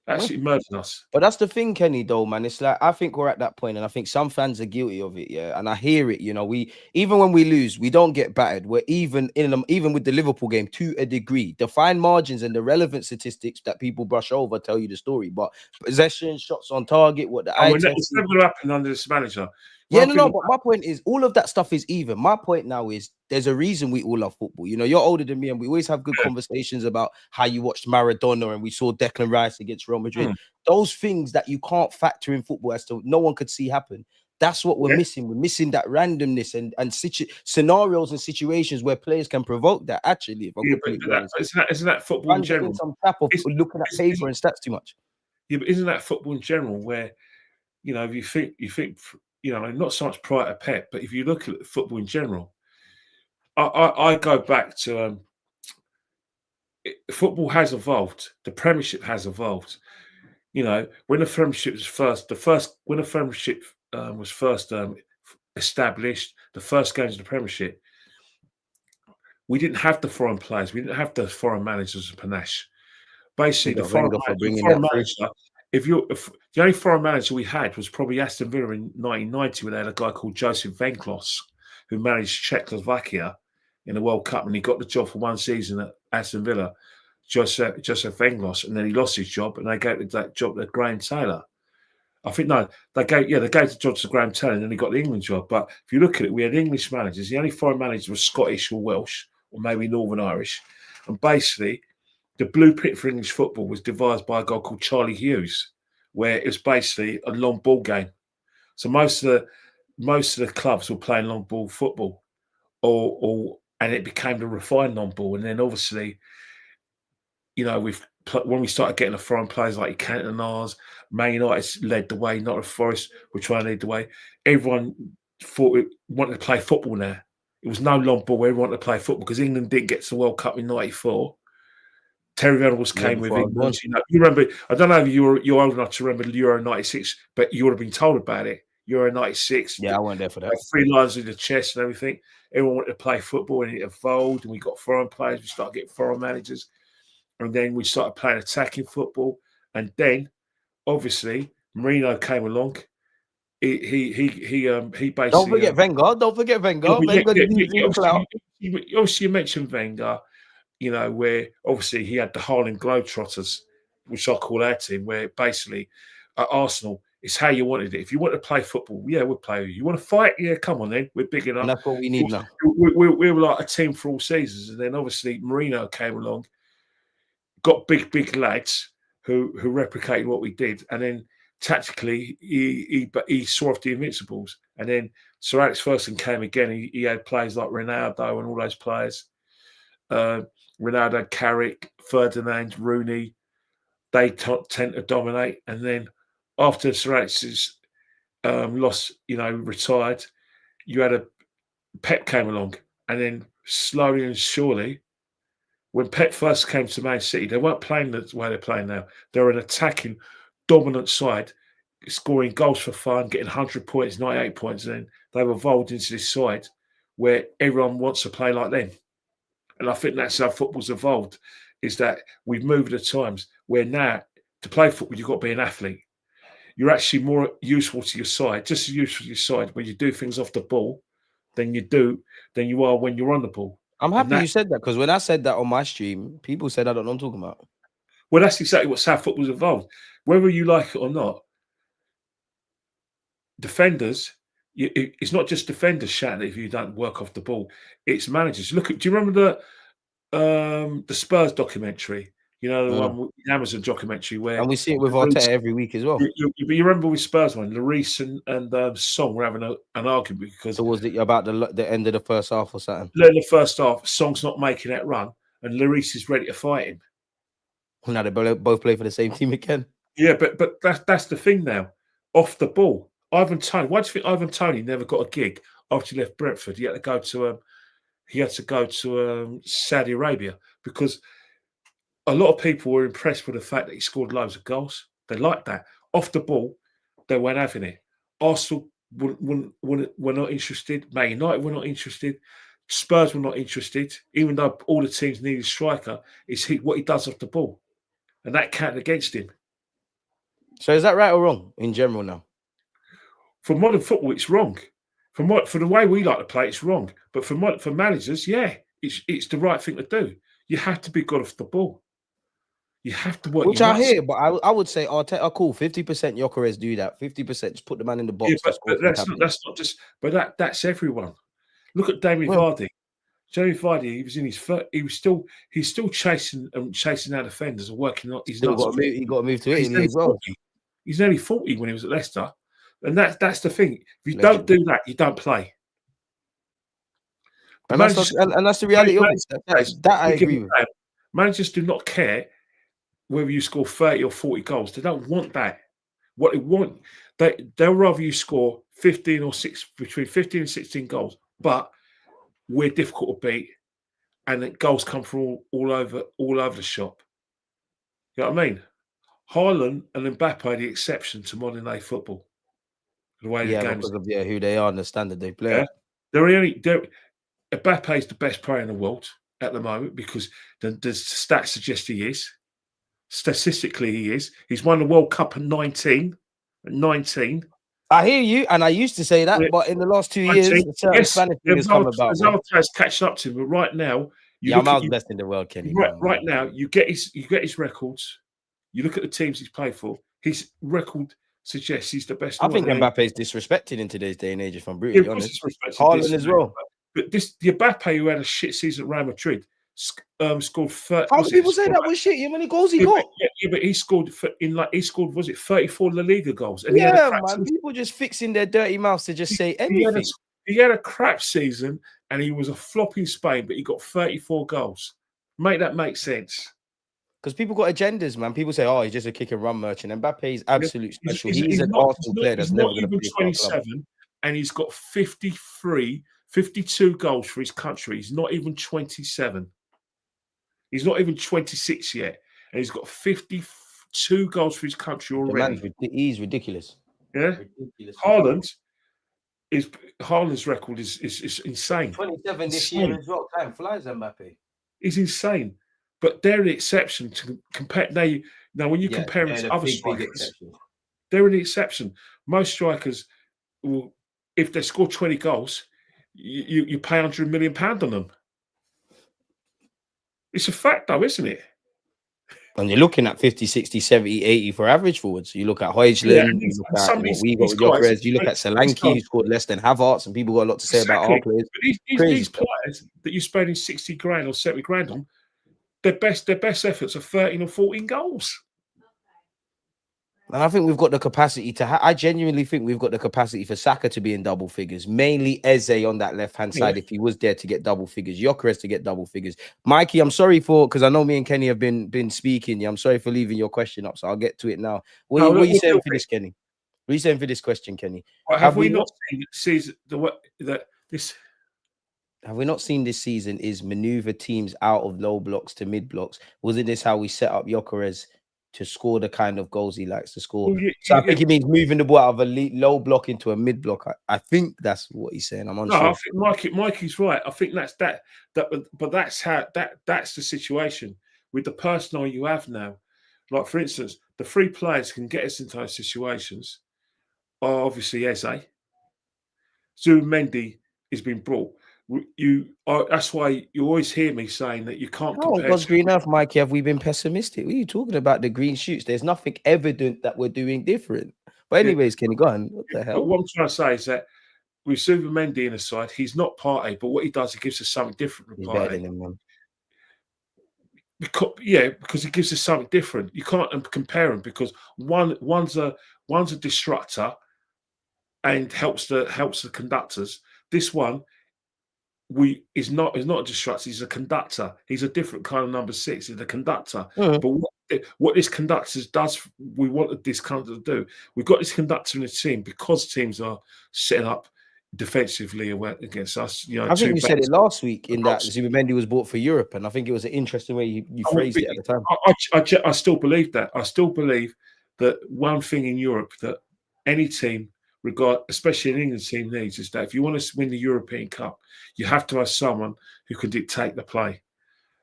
Actually murdered us.
But that's the thing, Kenny, though, man. It's like I think we're at that point, and I think some fans are guilty of it, yeah. And I hear it, we even when we lose, we don't get battered. We're even with the Liverpool game to a degree. The fine margins and the relevant statistics that people brush over tell you the story. But possession, shots on target, what the
it's never going to happen under this manager.
But my point is all of that stuff is even. My point now is there's a reason we all love football. You're older than me, and we always have good conversations about how you watched Maradona and we saw Declan Rice against Real Madrid. Those things that you can't factor in football as to no one could see happen. That's what we're missing. We're missing that randomness and scenarios and situations where players can provoke that. Actually, if I'm
isn't that football in general?
Some trap of looking at paper and stats too much.
Yeah, but isn't that football in general where if you think. Not so much prior to Pep, but if you look at football in general, I go back to football has evolved. The Premiership has evolved. When the Premiership was first established, the first games of the Premiership, we didn't have the foreign players. We didn't have the foreign managers of panache. Basically, the foreign manager. If the only foreign manager we had was probably Aston Villa in 1990, where they had a guy called Joseph Venglos, who managed Czechoslovakia in the World Cup, and he got the job for one season at Aston Villa, Joseph Venglos, and then he lost his job, and they gave that job to Graham Taylor. I think they gave the job to Graham Taylor, and then he got the England job. But if you look at it, we had English managers. The only foreign manager was Scottish or Welsh, or maybe Northern Irish, and basically the blueprint for English football was devised by a guy called Charlie Hughes, where it was basically a long ball game. So most of the clubs were playing long ball football, and it became the refined long ball. And then obviously, when we started getting the foreign players like Cantonars, Man United led the way, Nottingham Forest were trying to lead the way. Everyone wanted to play football now. It was no long ball. Everyone wanted to play football because England didn't get to the World Cup in '94. Terry Venables came with England. You remember? I don't know if you're old enough to remember Euro '96, but you would have been told about it. Euro '96.
Yeah, I went there for that.
3 lines in the chest and everything. Everyone wanted to play football, and it evolved. And we got foreign players. We started getting foreign managers, and then we started playing attacking football. And then, obviously, Marino came along. He basically.
Don't forget Wenger. Don't forget Wenger.
Obviously, you mentioned Wenger. Where obviously he had the Harlem Globetrotters, which I call our team, where basically at Arsenal, it's how you wanted it. If you want to play football, yeah, we'll play. You want to fight? Yeah, come on then. We're big enough.
And that's what we need now.
We were like a team for all seasons. And then obviously Marino came along, got big lads who replicated what we did. And then tactically, he saw off the Invincibles. And then Sir Alex Ferguson came again. He had players like Ronaldo and all those players. Ronaldo, Carrick, Ferdinand, Rooney, they tend to dominate. And then after Sir Alex's retired, you had Pep came along. And then slowly and surely, when Pep first came to Man City, they weren't playing the way they're playing now. They're an attacking, dominant side, scoring goals for fun, getting 100 points, 98 points. And then they've evolved into this side where everyone wants to play like them. And I think that's how football's evolved, is that we've moved at times where now to play football, you've got to be an athlete. You're actually more useful to your side, just as useful to your side when you do things off the ball than you are when you're on the ball.
I'm happy you said that, because when I said that on my stream, people said I don't know what I'm talking about.
Well, that's exactly how football's evolved. Whether you like it or not, defenders, it's not just defenders shouting if you don't work off the ball. It's managers. Do you remember the Spurs documentary? The one, the Amazon documentary, where
and we see it with Arteta every week as well.
You remember with Spurs one, Lloris and Song were having an argument because
towards about the end of the first half or something.
In the first half, Song's not making that run, and Lloris is ready to fight him.
Now they both play for the same team again.
Yeah, but that's the thing now. Off the ball, Ivan Toney. Why do you think Ivan Toney never got a gig after he left Brentford? He had to go to Saudi Arabia because a lot of people were impressed with the fact that he scored loads of goals. They liked that. Off the ball, they weren't having it. Arsenal were not interested. Man United were not interested. Spurs were not interested, even though all the teams needed a striker. It's what he does off the ball, and that counted against him.
So is that right or wrong in general now?
For modern football, it's wrong. For the way we like to play, it's wrong. But for managers, yeah, it's the right thing to do. You have to be good off the ball. You have to work.
Which I hear, but I would say Arteta, cool, 50% Gyokeres do that. 50% just put the man in the box.
Yeah, but that's not just. But that's everyone. Look at Damien Vardy. Jamie Vardy, he was in his first. He's still chasing our defenders and working on. He got
to move to Italy as well.
He's nearly 40 when he was at Leicester, and that's the thing. If you don't do that, you don't play.
And that's the reality of it. That I agree with.
Managers do not care whether you score 30 or 40 goals. They don't want that. What they want, they'll rather you score 15 or 6, between 15 and 16 goals, but we're difficult to beat, and the goals come from all over the shop. You know what I mean? Haaland and Mbappe are the exception to modern day football. The way the game's
because of who they are and the standard they play.
Yeah? Mbappe is the best player in the world at the moment because the stats suggest he is. Statistically, he is. He's won the World Cup at 19.
I hear you, and I used to say that, but in the last 2 years, the Spanish thing has come about.
There's other players catching up to him, but right now,
Yamal's best in the world, Kenny.
Right now, you get his records. You look at the teams he's played for. His record suggests he's the best.
I think Mbappe is disrespected in today's day and age, if I'm brutally honest. Haaland as well.
But the Mbappe who had a shit season at Real Madrid, scored 30.
How do people say that was shit? How many goals he
Yeah,
got?
but he scored was it 34 La Liga goals? And
Yeah, man. People just fixing their dirty mouths to just say anything.
He had a crap season and he was a flop in Spain, but he got 34 goals. Make that make sense.
Because people got agendas, man. People say, oh, he's just a kick and run merchant. Mbappe is absolute special. He's an Arsenal player that's never going to play
27, and he's got 52 goals for his country. He's not even 27. He's not even 26 yet. And he's got 52 goals for his country already.
He's ridiculous.
Yeah. Ridiculous. Haaland's record is insane.
27 this year as well. Time flies, Mbappe.
He's insane. But they're the exception to compare. Now, when you compare them to other strikers, they're an exception. Most strikers, will, if they score 20 goals, you pay £100 million on them. It's a fact, though, isn't it?
And you're looking at 50, 60, 70, 80 for average forwards. You look at Højlund, you look at what we got with Gyokeres, you look at Solanke, who scored less than Havertz, and people got a lot to say about our players.
But these players that you're spending 60 grand or 70 grand on, their best efforts are 13 or 14 goals.
And I think we've got the capacity to. I genuinely think we've got the capacity for Saka to be in double figures. Mainly Eze on that left-hand side, if he was there to get double figures. Gyökeres to get double figures. Mikey, I'm sorry because I know me and Kenny have been speaking. Yeah, I'm sorry for leaving your question up, so I'll get to it now. What are you saying for this, Kenny? What are you saying for this question, Kenny?
Have we not seen this?
Have we not seen this season is maneuver teams out of low blocks to mid blocks? Wasn't this how we set up Gyokeres to score the kind of goals he likes to score? So I think he means moving the ball out of a low block into a mid block. I think that's what he's saying. I'm unsure.
No, I think Mikey's right. I think that's but that's the situation with the personnel you have now. Like, for instance, the three players can get us into those situations are obviously Eze. Zubimendi has been brought. That's why you always hear me saying that you can't compare.
God's green earth, Mikey, have we been pessimistic? What are you talking about? The green shoots. There's nothing evident that we're doing different. But anyways, Kenny, go on. What the hell?
But what I'm trying to say is that with Zubimendi in the side, he's not Partey, but what he does, he gives us something different from Partey. Because it gives us something different. You can't compare them because one's a disruptor and helps the conductors. This one is not a disruptor. He's a conductor. He's a different kind of number 6. He's a conductor. But what this conductor does, we wanted this conductor to do. We've got this conductor in the team because teams are setting up defensively against us. You know,
I think you said it last week in that Zubimendi was bought for Europe, and I think it was an interesting way you phrased it at the time.
I still believe that. I still believe that one thing in Europe that any team, especially an England team, needs is that if you want to win the European Cup, you have to have someone who can dictate the play.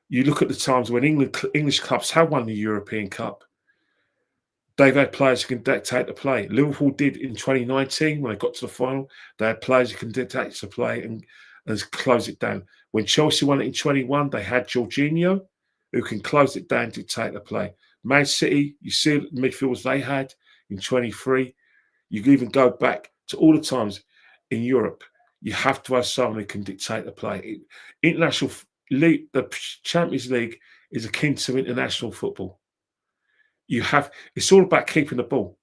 You look at the times when English clubs have won the European Cup. They've had players who can dictate the play. Liverpool did in 2019 when they got to the final. They had players who can dictate the play and close it down. When Chelsea won it in 21, they had Jorginho who can close it down, dictate the play. Man City, you see the midfielders they had in 23. You can even go back to all the times in Europe. You have to have someone who can dictate the play. International league, the Champions League is akin to international football. It's all about keeping the ball.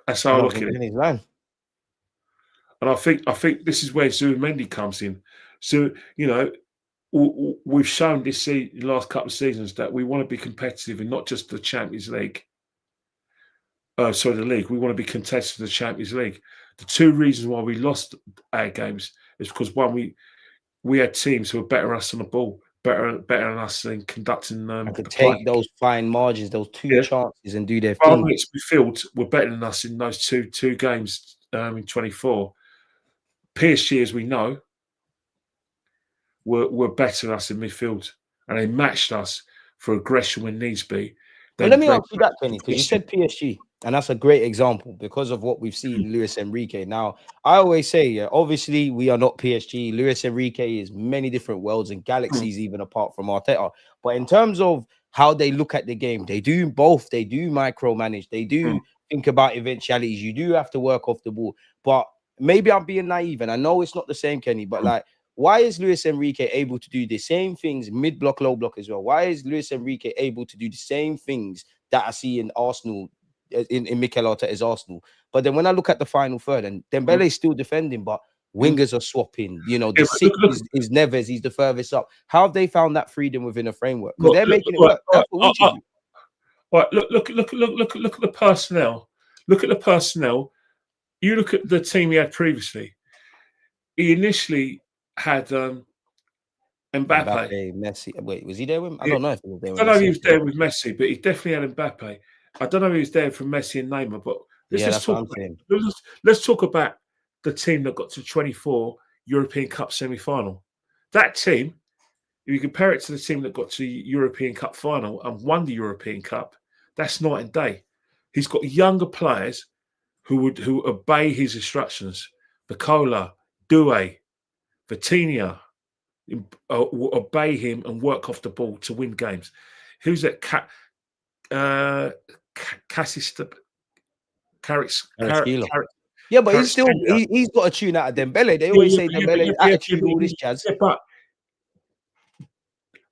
That's how I look at it. And I think this is where Zubimendi comes in. So, you know, we've shown this last couple of seasons that we want to be competitive in not just the Champions League. The league. We want to be contested in the Champions League. The two reasons why we lost our games is because one, we had teams who were better than us on the ball, better than us in conducting them.
And could take those fine margins, those two chances, and do their thing.
Midfield were better than us in those two games in 24. PSG, as we know, were better than us in midfield, and they matched us for aggression when needs be.
Well, let me ask you that, Kenny, because you said PSG, and that's a great example because of what we've seen Luis Enrique. Now, I always say, obviously, we are not PSG. Luis Enrique is many different worlds and galaxies, even apart from Arteta. But in terms of how they look at the game, they do both. They do micromanage. They do think about eventualities. You do have to work off the ball. But maybe I'm being naive, and I know it's not the same, Kenny, but like, Why is Luis Enrique able to do the same things mid-block, low block as well? Why is Luis Enrique able to do the same things that I see in Arsenal, in Mikel Arteta's Arsenal? But then when I look at the final third, and Dembele is still defending, but wingers are swapping. You know, the six is Neves. He's the furthest up. How have they found that freedom within a framework? Because they're making it work. That's what we should do.
Right, look at the personnel. Look at the personnel. You look at the team he had previously. He initially had Mbappe,
Messi. Wait, was he there with? I don't know if he was there.
I don't know if he was there with Messi, but he definitely had Mbappe. I don't know if he was there for Messi and Neymar, but let's talk about the team that got to 24 European Cup semi-final. That team, if you compare it to the team that got to European Cup final and won the European Cup, that's night and day. He's got younger players who obey his instructions. Bacola, Doué, Vitinha, obey him and work off the ball to win games. Who's that?
Yeah, but he's got a tune out of Dembele. They always say Dembele attitude, all this jazz.
But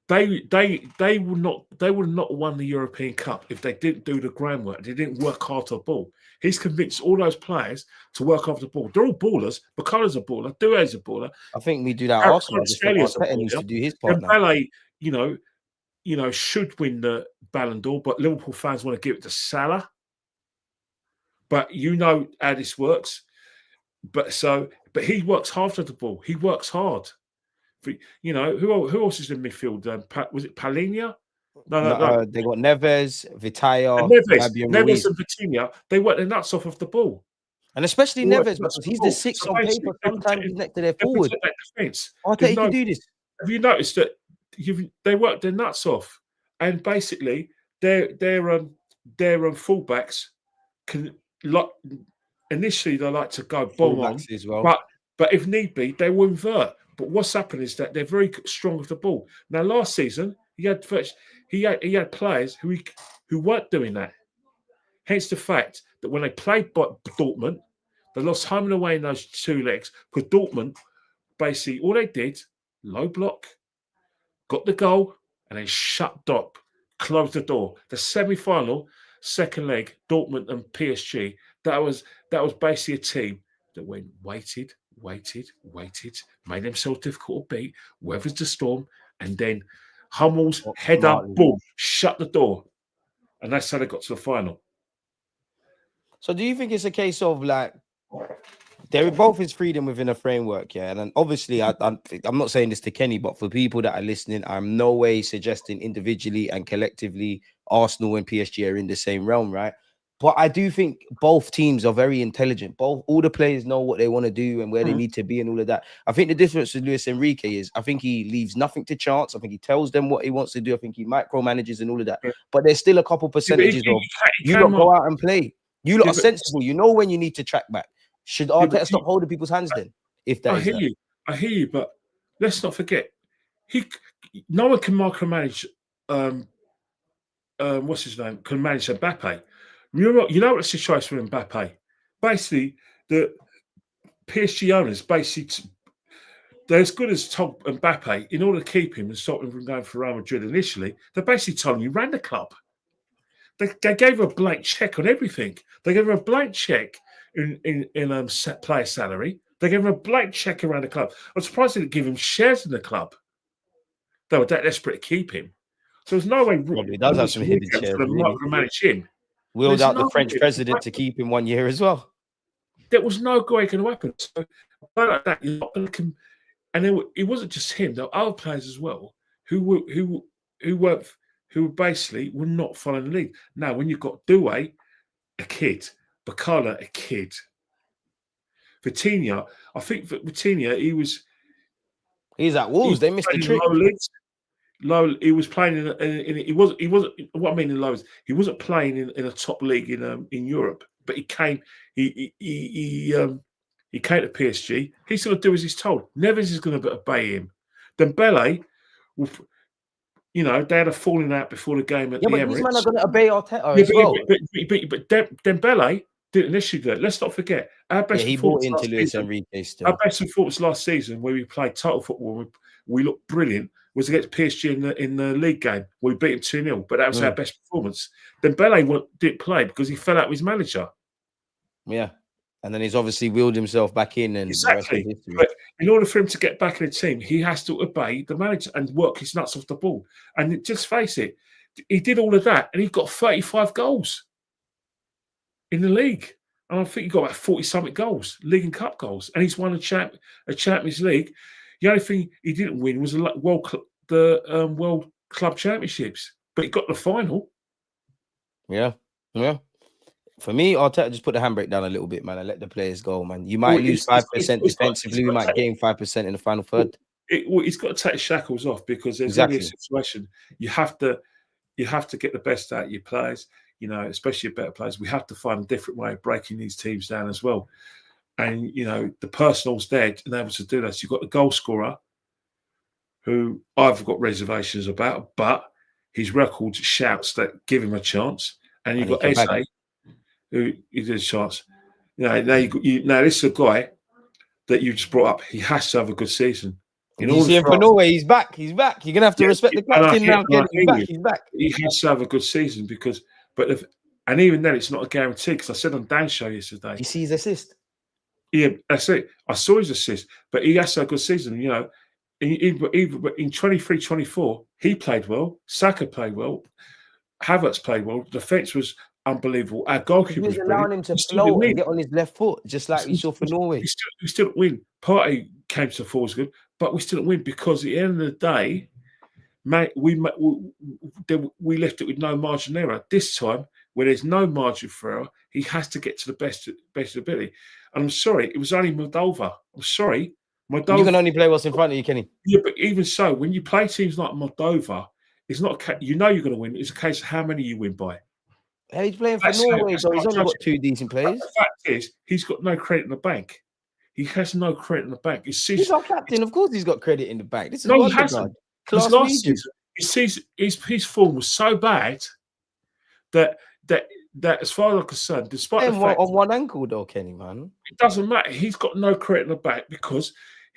they would not won the European Cup if they didn't do the groundwork. They didn't work hard to the ball. He's convinced all those players to work off the ball. They're all ballers. Bacola's a baller. Doué's a baller.
I think we do that. Arsenal needs to do his part now.
Dembele, you know, should win the Ballon d'Or, but Liverpool fans want to give it to Salah. But you know how this works. But he works hard for the ball. He works hard. You know, who else is in midfield? Was it Palhinha? No.
They got Neves, Vitinha,
Neves and Vitinha. They work their nuts off the ball.
And especially Neves, because he's the sixth on paper. Sometimes he's next to their forward. Arteta can do this.
Have you noticed that they work their nuts off? And basically, their fullbacks can initially they like to go bomb on
as well.
But if need be, they will invert. But what's happened is that they're very strong with the ball. Now, last season, he had players who weren't doing that. Hence the fact that when they played Dortmund, they lost home and away in those two legs because Dortmund, basically, all they did, low block, got the goal, and then shut up, closed the door. The semi-final, second leg, Dortmund and PSG, that was basically a team that waited, made themselves difficult to beat, weathers the storm, and then Hummels, head up, boom, shut the door. And that's how they got to the final.
So do you think it's a case of like, there both is freedom within a framework, yeah? And then obviously, I'm not saying this to Kenny, but for people that are listening, I'm no way suggesting individually and collectively Arsenal and PSG are in the same realm, right? But I do think both teams are very intelligent. All the players know what they want to do and where they need to be and all of that. I think the difference with Luis Enrique is I think he leaves nothing to chance. I think he tells them what he wants to do. I think he micromanages and all of that. But there's still a couple percentages of you lot go out and play. You lot are sensible. You know when you need to track back. Should Arteta stop holding people's hands then? If that
I hear you, but let's not forget no one can micromanage. What's his name? Can manage Mbappe. You know what the situation with Mbappe? Basically, the PSG owners they're as good as told Mbappe in order to keep him and stop him from going for Real Madrid initially. They basically told him he ran the club. They gave him a blank check on everything. They gave him a blank check in player salary. They gave him a blank check around the club. I'm surprised they didn't give him shares in the club. They were that desperate to keep him. So there's no way.
Probably does have some hidden shares.
Manage him.
Wheeled out the French president to keep him 1 year as well.
There was no way going to happen. So like that, you're not going to and it wasn't just him. There were other players as well who basically were not following the lead. Now, when you've got Doué, a kid, Bacola, a kid, Vitinha, I think that Vitinha,
he's at Wolves. They missed the trick.
He was playing he wasn't. What I mean in lows, he wasn't playing in a top league in Europe. But he came. He came to PSG. He's going to do as he's told. Neves is going to obey him. Dembele, they had a falling out before the game at the Emirates.
These men are going to obey Arteta as well.
But Dembele didn't initially do it. Let's not forget our best
he bought
performance
into
last
Luis
season.
Enrique still.
Our best performance last season, where we played total football, we looked brilliant, was against PSG in the league game. We beat him 2-0, but that was our best performance. Then Bele didn't play because he fell out with his manager.
Yeah. And then he's obviously wheeled himself back in, and
exactly.
The rest is history.
But in order for him to get back in the team, he has to obey the manager and work his nuts off the ball. And just face it, he did all of that, and he got 35 goals in the league. And I think he got about 40-something goals, league and cup goals, and he's won a Champions League. The only thing he didn't win was the World Club Championships, but he got the final.
Yeah. For me, Arteta just put the handbrake down a little bit, man, and let the players go, man. You might lose 5% defensively. You might gain 5% in the final third.
He's got to take the shackles off, because there's only a situation. You have to get the best out of your players, especially your better players. We have to find a different way of breaking these teams down as well. And, the personal's there and able to do that. So you've got the goal scorer, who I've got reservations about, but his record shouts that give him a chance. And you've got Eze, who gives a chance. Now this is a guy that you just brought up. He has to have a good season.
You see him for Norway. He's back. You're going to have to respect the captain now. He's back.
He has to have a good season and even then, it's not a guarantee, because I said on Dan's show yesterday.
You see his assist?
Yeah, that's it. I saw his assist, but he has to have a good season. In 23-24, he played well. Saka played well. Havertz played well. The defense was unbelievable. Our goalkeeper was
allowing him to flow and get on his left foot, just like we saw for Norway.
We still didn't win. Partey came to the fore was good, but we still didn't win, because at the end of the day, we left it with no margin of error. This time, where there's no margin for error, he has to get to the best ability. And I'm sorry, it was only Moldova. I'm sorry. Moldova.
You can only play what's in front of you, Kenny.
Yeah, but even so, when you play teams like Moldova, it's not you're going to win. It's a case of how many you win by.
He's playing for Norway, so he's only got 2 decent players.
The fact is, he's got no credit in the bank. He has no credit in the bank.
He's our captain. Of course, he's got credit in the bank. This is
he hasn't. Because last season, his form was so bad that as far as I'm concerned, despite the fact
on one ankle though, Kenny, man,
it doesn't matter. He's got no credit in the bank, because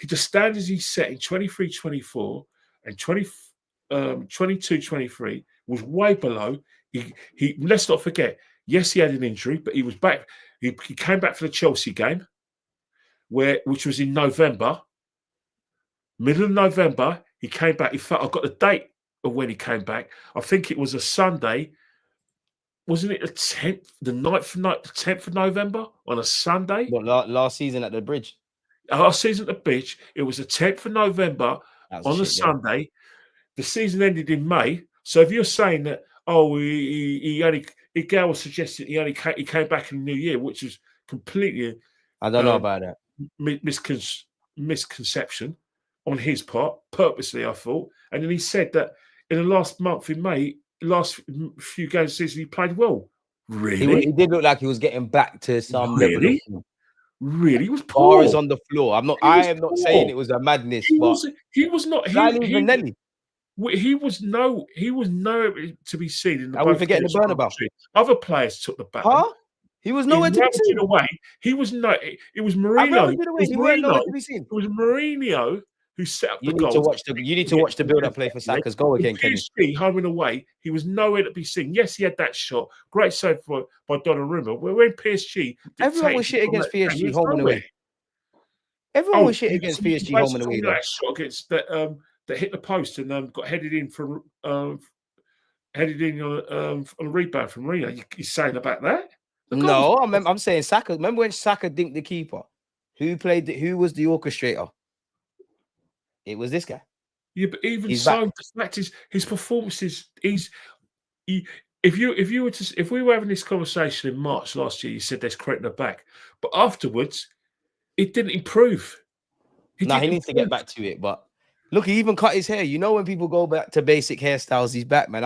the standards he set in 23-24 and 22-23 was way below. He let's not forget. Yes, he had an injury, but he was back. He came back for the Chelsea game, which was in November, middle of November. He came back. In fact, I've got the date of when he came back. I think it was a Sunday. Wasn't it the 10th, the 10th of November on a Sunday?
What, last season at the Bridge?
Last season at the Bridge, it was the 10th of November on a Sunday. Yeah. The season ended in May. So if you're saying that, Gal was suggesting he came back in the new year, which is completely,
I don't know about that,
misconception on his part, purposely, I thought. And then he said that in the last month in May, last few games of the season, he played well. Really?
He did look like he was getting back to some level.
Really? He was poor.
Bars on the floor. I am not saying it was a madness,
he was not. He was nowhere to be seen in the.
Are we forgetting the Bernabeu?
Other players took the baton.
Huh? He was nowhere to be seen.
Away. He was no. It was Marino.
He was nowhere to be seen.
It was Marino who set up the goal.
You need to watch the build-up play for Saka's goal again, Kenny.
Home and away, he was nowhere to be seen. Yes, he had that shot. Great save by Donnarumma. When PSG,
everyone was shit against PSG home and away. Everyone was shit against PSG home and away.
That shot against that hit the post and got headed in on a rebound from Marino. You're saying about that?
No, I'm saying Saka. Remember when Saka dinked the keeper? Who was the orchestrator? It was this guy.
Yeah, but even so, the fact is, his performances. If we were having this conversation in March last year, you said there's credit in the back, but afterwards, it didn't improve.
He needs to get back to it. But look, he even cut his hair. You know, when people go back to basic hairstyles, he's back, man.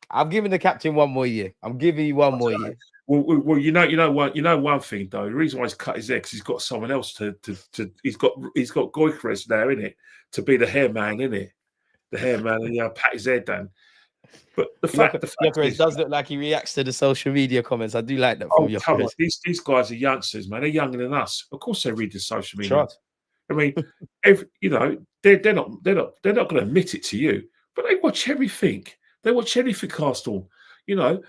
I'm giving the captain one more year. I'm giving you one more year.
Well, you know one thing though. The reason why he's cut his hair because he's got someone else to he's got Gyokeres there, in it, to be the hair man, in it, the hair man, and pat his hair down. But the fact
Gyokeres
is,
does look like he reacts to the social media comments. I do like that
oh,
from
come on,
Gyokeres.
these guys are youngsters, man. They're younger than us. Of course, they read the social media.
Trust.
I mean, you know, they're not going to admit it to you, but they watch everything. They watch anything cast on. You know,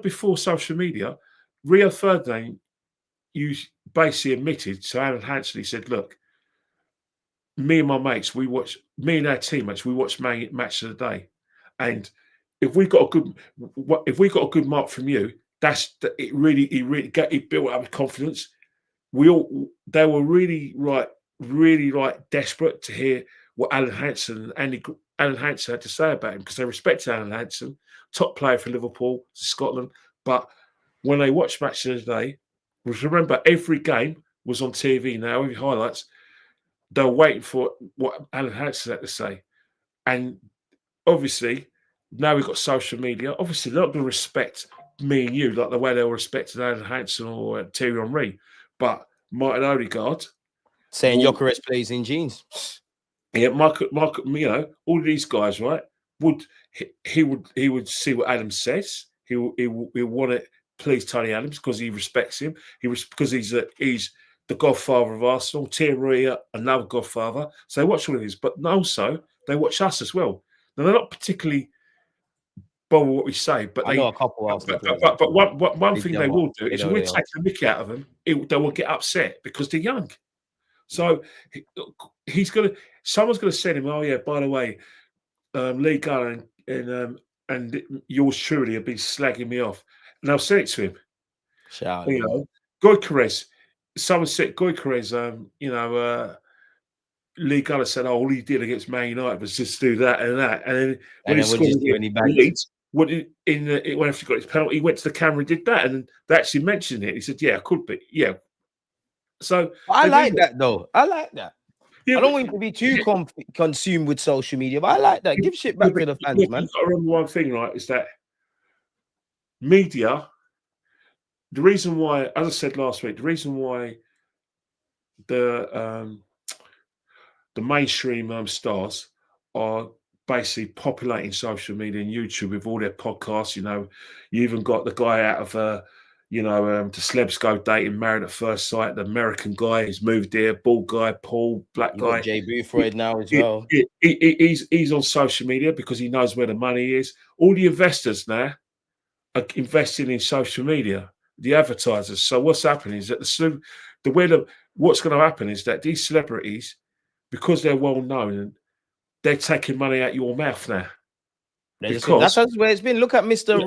before social media, Rio Ferdinand, you basically admitted to Alan Hansen. He said, "Look, me and my mates, me and our teammates, we watch match of the day, and if we got a good mark from you, it built up confidence. They were really desperate to hear what Alan Hansen had to say about him, because they respected Alan Hansen, top player for Liverpool, Scotland. But when they watched match of the day, remember every game was on TV now, every highlights. They were waiting for what Alan Hansen had to say, and obviously now we've got social media. Obviously, they're not going to respect me and you like the way they'll respect Alan Hansen or Thierry Henry, but Martin Odegaard
saying Gyokeres plays in jeans.
Yeah, Mark, you know, all of these guys, right? He would see what Adam says. He want to please Tony Adams because he respects him. Because he's the godfather of Arsenal. Thierry, another godfather. So they watch all of these, but also they watch us as well. Now they're not particularly bothered what we say, but
I know a couple Arsenal players.
But one thing they will do is
if
we take the mickey out of them, they will get upset because they're young. So someone's gonna send him, oh yeah, by the way, Lee Gunn and yours truly have been slagging me off. And I'll send it to him.
Shout
you know, Gyokeres. Someone said Gyokeres, Lee Gunn said, oh, all he did against Man United was just do that and that. And then when he scored Leeds, when he got his penalty, he went to the camera and did that. And they actually mentioned it. He said, yeah, it could be. Yeah. So
I like that though. I like that.
Yeah,
I don't want you to be too consumed with social media, but I like that. Give shit back to the fans, man.
You've got to remember one thing, right? Is that media, the reason why, as I said last week, the reason why the mainstream stars are basically populating social media and YouTube with all their podcasts. You know, you even got the guy out of the celebs go dating, Married at First Sight, the American guy who's moved here, bald guy, Paul, black guy.
Jay Boothroyd now as well.
He's on social media because he knows where the money is. All the investors now are investing in social media, the advertisers. So what's happening is that what's going to happen is that these celebrities, because they're well known, they're taking money out your mouth now.
That's where it's been. Look at Mr.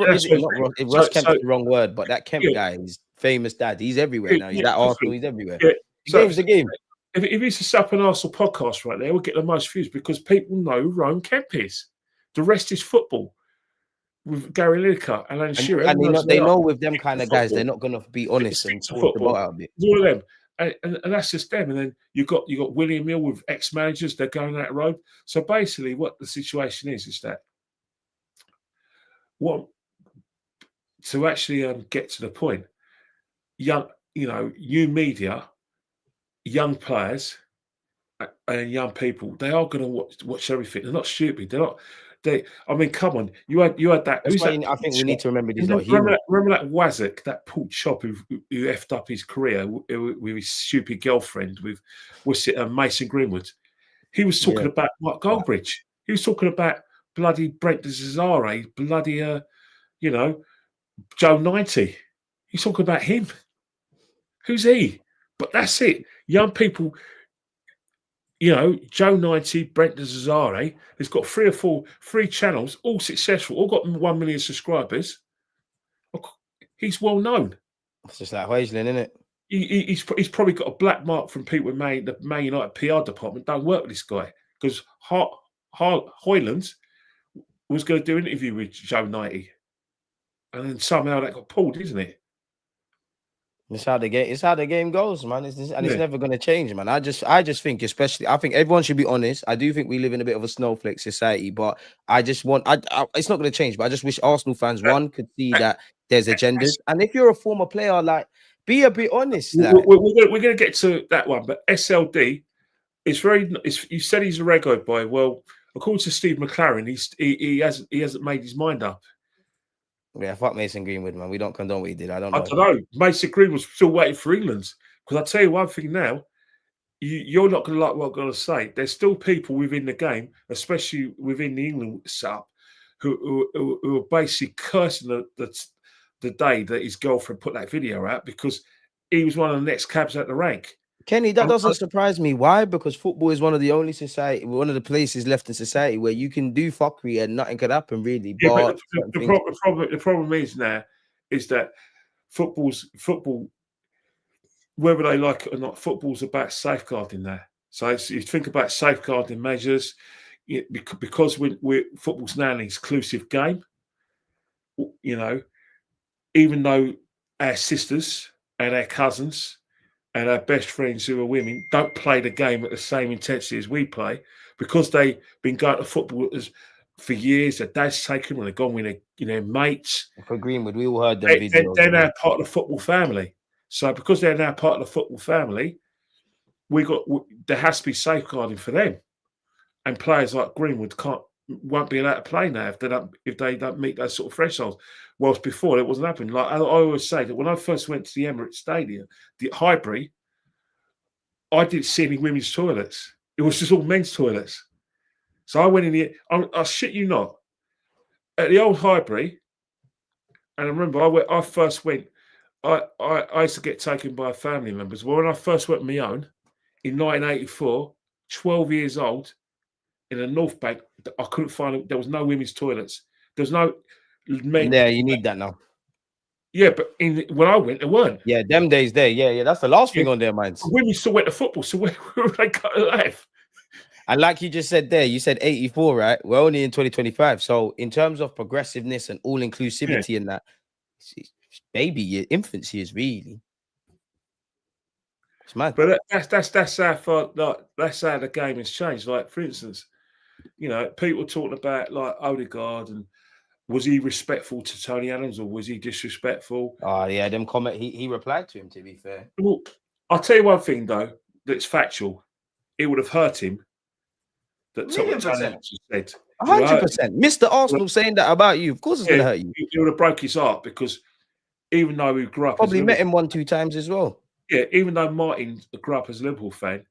Ross Kemp's the wrong word, but that Kemp guy, his famous dad, he's everywhere now. He's at Arsenal, he's everywhere. Yeah. Game's the game.
If he's a Sap and Arsenal podcast right there, we'll get the most views because people know who Rowan Kemp is. The rest is football. With Gary Lineker, Alan Shearer.
And they know with them kind of guys, they're not going to be honest and talk about out of it.
All of them. And that's just them. And then you got William Hill with ex-managers. They're going that road. So basically, what the situation is that to actually get to the point, new media, young players, and young people, they are going to watch everything. They're not stupid. They're not. I mean, come on. You had that.
I think we need to remember this.
Remember that Wazek, that Paul Chop who effed up his career with his stupid girlfriend with Mason Greenwood. He was talking about Mark Goldbridge. He was talking about bloody Brent de Cesare, bloody Joe 90. He's talking about him. Who's he? But that's it. Young people. Joe 90, Brent de Cesare, has got 3 or 4 channels, all successful, all got 1 million subscribers. He's well known.
It's just like Hoisling, isn't it?
He's probably got a black mark from people in the Man United PR department. Don't work with this guy because Hoyland was going to do an interview with Joe 90, and then somehow that got pulled, isn't it?
It's how the game goes, man. It's never going to change, man. I just think, I think everyone should be honest. I do think we live in a bit of a snowflake society, but it's not going to change. But I just wish Arsenal fans could see that there's agendas, and if you're a former player, like, be a bit honest.
We're going to get to that one, but SLD is very. You said he's a rego boy. Well, according to Steve McLaren, he hasn't made his mind up.
Yeah, fuck Mason Greenwood, man. We don't condone what he did. I don't
I don't know. Mason Greenwood's still waiting for England. Because I tell you one thing now, you're not going to like what I'm going to say. There's still people within the game, especially within the England setup, who are basically cursing the day that his girlfriend put that video out because he was one of the next cabs at the rank.
Kenny, that doesn't surprise me. Why? Because football is one of the only one of the places left in society where you can do fuckery and nothing could happen, really.
Yeah, but the problem is now is that football, whether they like it or not, football's about safeguarding there. So you think about safeguarding measures, because football's now an exclusive game. You know, even though our sisters and our cousins and our best friends who are women don't play the game at the same intensity as we play, because they've been going to football for years. Their dad's taken when they've gone with their mates.
For Greenwood, we all heard them videos.
They're now part of the football family. So because they're now part of the football family, there has to be safeguarding for them. And players like Greenwood won't be allowed to play now if they don't meet those sort of thresholds. Whilst before it wasn't happening. Like I always say that when I first went to the Emirates Stadium, the Highbury, I didn't see any women's toilets. It was just all men's toilets. So I went in the. I shit you not, at the old Highbury, and I remember I first went. I used to get taken by family members. Well, when I first went on my own in 1984, 12 years old, in the North Bank, I couldn't find. There was no women's toilets. There was no.
Yeah, you need that now.
Yeah, but when I went, there weren't.
Yeah, them days there. Yeah, that's the last thing on their minds.
Women still went to football, so where would they go to life?
And like you just said there, you said 84, right? We're only in 2025. So in terms of progressiveness and all inclusivity in that, baby, your infancy is really. It's mad.
But that's how far. Like, that's how the game has changed. Like for instance, people talking about like Odegaard and. Was he respectful to Tony Adams or was he disrespectful?
Oh, yeah, them comment. He replied to him, to be fair.
Well, I'll tell you one thing, though, that's factual. It would have hurt him that Tony Adams said.
100%. Mr. Arsenal saying that about you. Of course it's going to hurt you.
It would have broke his heart because even though we grew up...
Probably met him 1-2 times as well.
Yeah, even though Martin grew up as a Liverpool fan,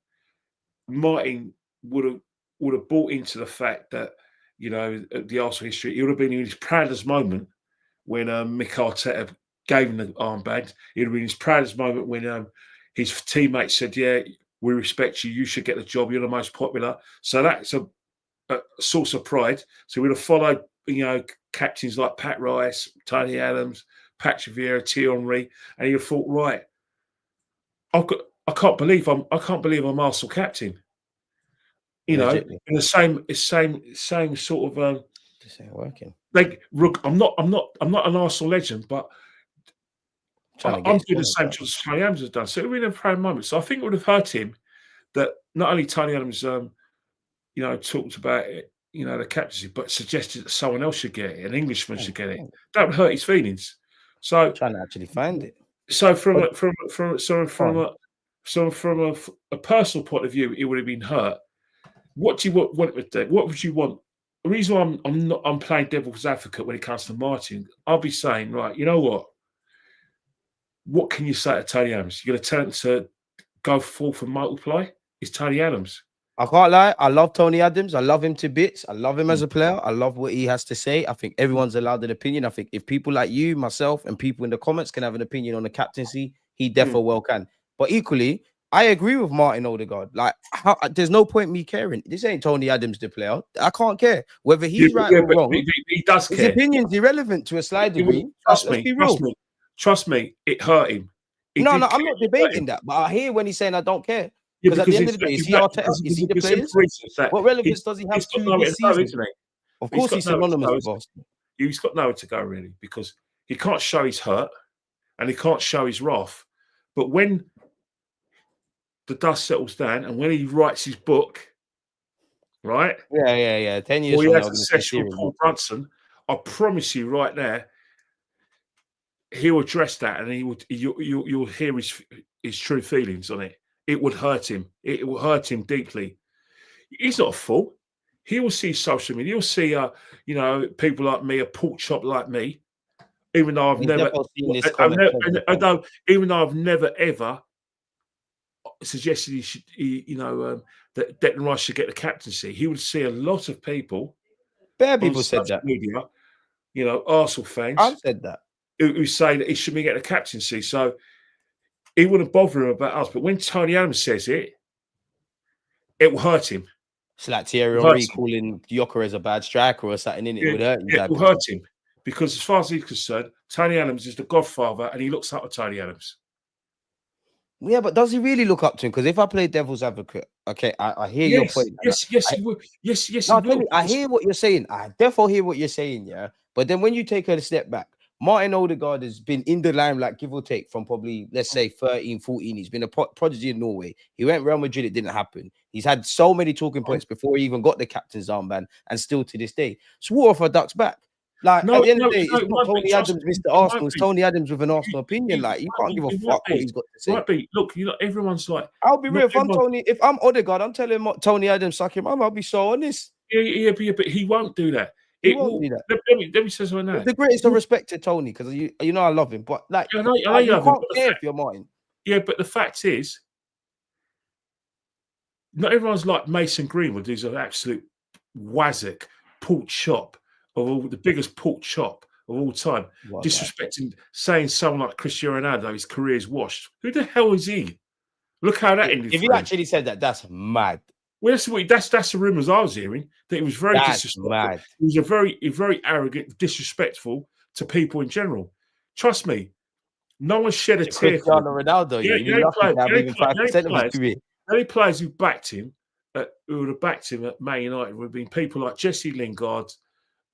Martin would have bought into the fact that the Arsenal history, he would have been in his proudest moment when Mick Arteta gave him the armband. It would have been his proudest moment when his teammates said, yeah, we respect you, you should get the job, you're the most popular. So that's a source of pride. So we'd have followed, captains like Pat Rice, Tony Adams, Patrick Vieira, Thierry Henry, and you'd have thought, right, I can't believe I'm Arsenal captain. In the same sort of
this ain't working.
Like, look, I'm not an Arsenal legend, but I'm doing the same as Tony Adams has done. So it would have been a proud moment. So I think it would have hurt him that not only Tony Adams, talked about it, the captaincy, but suggested that someone else should get it, an Englishman should get it. That would hurt his feelings. So
I'm trying to actually find it.
So from a personal point of view, it would have been hurt. What do you want with that? What would you want? The reason why I'm playing devil's advocate when it comes to Martin, I'll be saying, right, you know what? What can you say to Tony Adams? You're going to tell him to go forth and multiply? It's Tony Adams.
I can't lie. I love Tony Adams. I love him to bits. I love him as a player. I love what he has to say. I think everyone's allowed an opinion. I think if people like you, myself, and people in the comments can have an opinion on the captaincy, he definitely well can. But equally, I agree with Martin Odegaard. Like, there's no point me caring. This ain't Tony Adams, the player. I can't care whether he's right or wrong.
He does care.
His opinion's irrelevant to a slight degree.
Trust me. It hurt him.
No, I'm not debating that. But I hear when he's saying I don't care. Because at the end of the day, is he Arteta? Is he the players? What relevance does he have to this season? Of course, he's synonymous with Arsenal.
He's got nowhere to go, really, because he can't show his hurt and he can't show his wrath. But when the dust settles down and when he writes his book, right?
Yeah. 10 years
or
from
he
now,
has a session with Paul Brunson, I promise you right there, he'll address that and you'll hear his true feelings on it. It would hurt him. It will hurt him deeply. He's not a fool. he will see social media. He'll see, people like me, a pork chop like me, even though I've never,
seen this
I've
comment.
never, even though I've never ever suggested he should, that Declan Rice should get the captaincy. He would see a lot of people.
Bare people said that.
Media, Arsenal fans.
I've said that.
Who say that he should be getting the captaincy. So he wouldn't bother him about us. But when Tony Adams says it, it will hurt him.
It's like Thierry Henry calling Gyokeres a bad striker or something, in it would hurt him.
It will hurt him. Because as far as he's concerned, Tony Adams is the godfather and he looks up to Tony Adams.
Yeah, but does he really look up to him? Because if I play devil's advocate, okay, I hear your point.
Yes, he will. Yes, he will.
I hear what you're saying. I definitely hear what you're saying, yeah. But then when you take a step back, Martin Odegaard has been in the limelight, give or take, from probably, let's say, 13, 14. He's been a prodigy in Norway. He went Real Madrid, it didn't happen. He's had so many talking points before he even got the captain's armband, and still to this day. So what if I ducks back? Like, at the end of the day, it's not Tony Adams, Mr. Arsenal. It's Tony Adams with an Arsenal opinion. Like, you can't give a fuck what he's got to say.
Might be. Look, everyone's like...
I'll be real. If I'm Odegaard, I'm telling Tony Adams, suck him up. I'll be so honest.
Yeah, but he won't do that.
He won't do that.
Let me say something now.
The greatest of respect to Tony, because you know I love him. But, like,
I know you
can't care if you're Martin.
Yeah, but the fact is, not everyone's like Mason Greenwood, who's an absolute wazzock, pork chop, the biggest pork chop of all time, disrespecting, saying someone like Cristiano Ronaldo, his career's washed. Who the hell is he? Look how that ended.
If he actually said that, that's mad.
Well, that's the rumours I was hearing, that he was very disrespectful. Mad. He was a very arrogant, disrespectful to people in general. Trust me, no one shed a tear.
Cristiano Ronaldo,
the only players who backed him, who would have backed him at Man United, would have been people like Jesse Lingard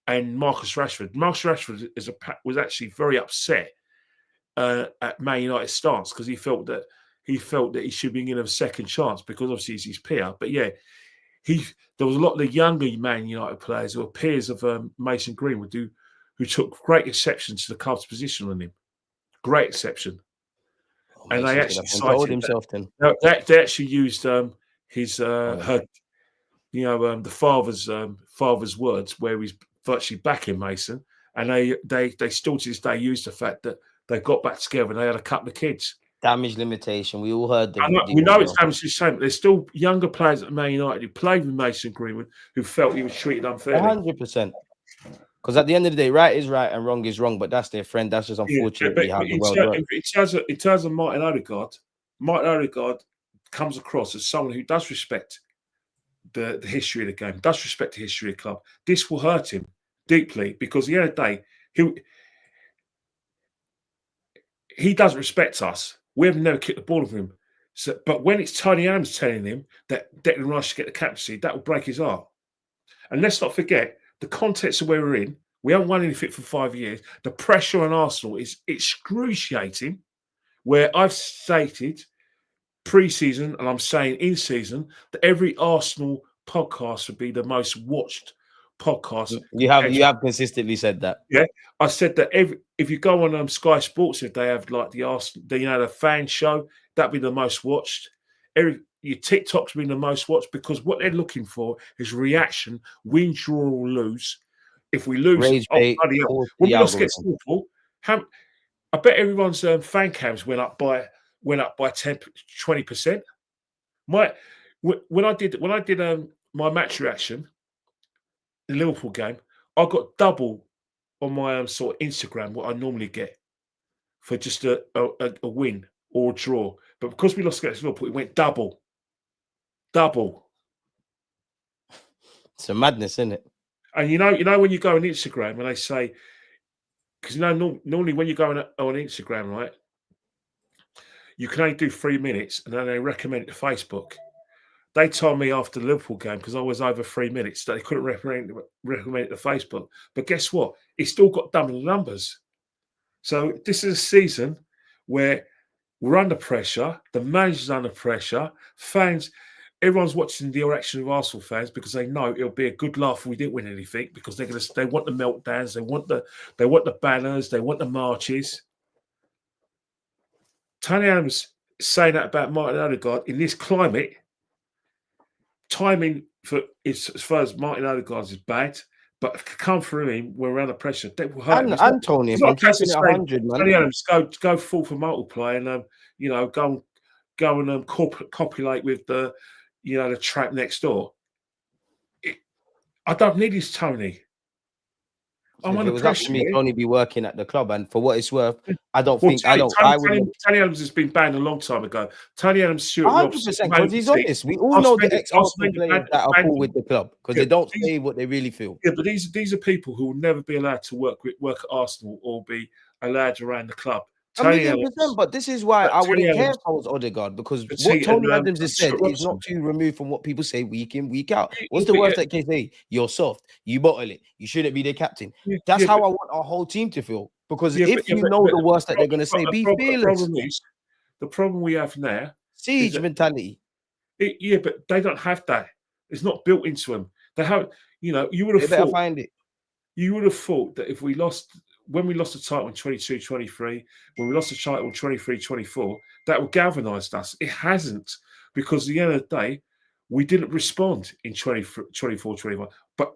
and Marcus Rashford. Marcus Rashford was actually very upset at Man United's stance, because he felt that he should be given a second chance, because obviously he's his peer. But yeah, there was a lot of the younger Man United players who were peers of Mason Greenwood who took great exception to the club's position on him. Great exception. And they actually cited himself. Then they actually used his the father's words, where he's virtually backing Mason, and they still to this day use the fact that they got back together and they had a couple of kids.
Damage limitation. We all heard them.
We know it's damage limitation, but there's still younger players at Man United who played with Mason Greenwood who felt he was treated unfairly.
100%. Because at the end of the day, right is right and wrong is wrong, but that's their friend. That's just unfortunately how the world works.
In terms of Martin Odegaard comes across as someone who does respect the history of the game, does respect the history of the club. This will hurt him deeply, because at the end of the day, he doesn't respect us. We have never kicked the ball of him. So, but when it's Tony Adams telling him that Declan Rice should get the captaincy, that will break his heart. And let's not forget the context of where we're in. We haven't won anything for 5 years. The pressure on Arsenal is excruciating, where I've stated pre-season, and I'm saying in season, that every Arsenal podcast would be the most watched podcast.
You have consistently said that.
Yeah, I said that if you go on Sky Sports, if they have like the Arsenal, the fan show, that'd be the most watched. Your TikTok's been the most watched, because what they're looking for is reaction, win, draw, or lose. If we lose, when we lost against Liverpool, I bet everyone's fan cams went up by 10-20%. When I did my match reaction, the Liverpool game, I got double on my sort of Instagram what I normally get for just a win or a draw. But because we lost against Liverpool, it went double.
It's a madness, isn't it?
And you know when you go on Instagram and they say, because normally when you go on Instagram, right, you can only do 3 minutes, and then they recommend it to Facebook. They told me after the Liverpool game, because I was over 3 minutes, that they couldn't recommend it to Facebook. But guess what? It still got double the numbers. So this is a season where we're under pressure. The manager's under pressure. Fans, everyone's watching the reaction of Arsenal fans, because they know it'll be a good laugh if we didn't win anything, because they want the meltdowns, they want the banners, they want the marches. Tony Adams saying that about Martin Odegaard in this climate, timing as far as Martin Odegaard is bad, but if it come through him, we're under pressure. That will hurt him.
And Tony, if I'm keeping it 100, man.
Tony Adams, go full for multiply and go and copulate with the the trap next door. I don't need his Tony.
So if it was up to me, Tony be working at the club, and for what it's worth, I don't think
Tony
Adams
has been banned a long time ago. Tony Adams,
100%, because he's honest. We all know the ex-Arsenal players that are cool with the club because they don't say what they really feel.
Yeah, but these are people who will never be allowed to work at Arsenal or be allowed around the club.
But this is why I wouldn't care if I was Odegaard, because what Tony Adams has said is not too removed from what people say week in, week out. What's the worst that can say? You're soft. You bottle it. You shouldn't be the captain. That's how I want our whole team to feel. Because if you know the worst that they're going to say, be fearless.
The problem we have now,
siege mentality.
But they don't have that. It's not built into them. They have, you would have thought.
Find it.
You would have thought that if when we lost the title in 22-23, when we lost the title in 23-24, that would galvanise us. It hasn't, because at the end of the day, we didn't respond in 24-25. But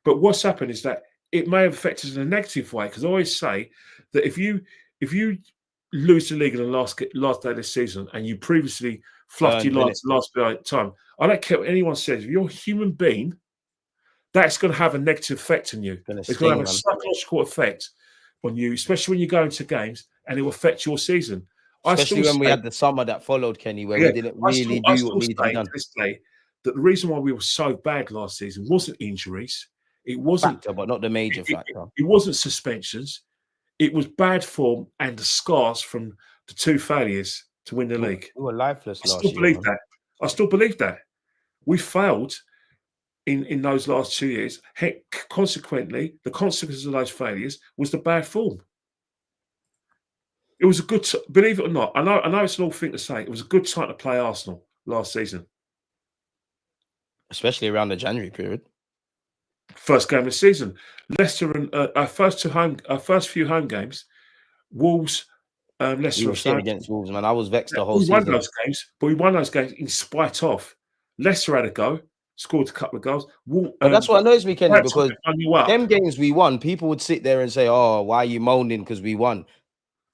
what's happened is that it may have affected us in a negative way, because I always say that if you lose the league in the last day of the season and you previously fluffed your last time, I don't care what anyone says. If you're a human being, that's going to have a negative effect on you. It's going to have a psychological effect on you, especially when you go into games, and it will affect your season.
Especially when we had the summer that followed, Kenny, where we didn't really do what needed to be done.
That the reason why we were so bad last season wasn't injuries. It wasn't,
but not the major factor.
It wasn't suspensions. It was bad form and the scars from the 2 failures to win the league.
We were lifeless last
year. I still believe that. We failed in those last 2 years. Consequently, the consequences of those failures was the bad form. It was a good, believe it or not, I know it's an old thing to say, it was a good time to play Arsenal last season.
Especially around the January period.
First game of the season. Leicester and our first few home games, Wolves, Leicester.
We were against Wolves, man. I was vexed the whole season.
We won those games, but we won those games in spite of. Leicester had a go, scored a couple of goals.
But that's what annoys me, Kenny, because them games we won, people would sit there and say, "Oh, why are you moaning because we won?"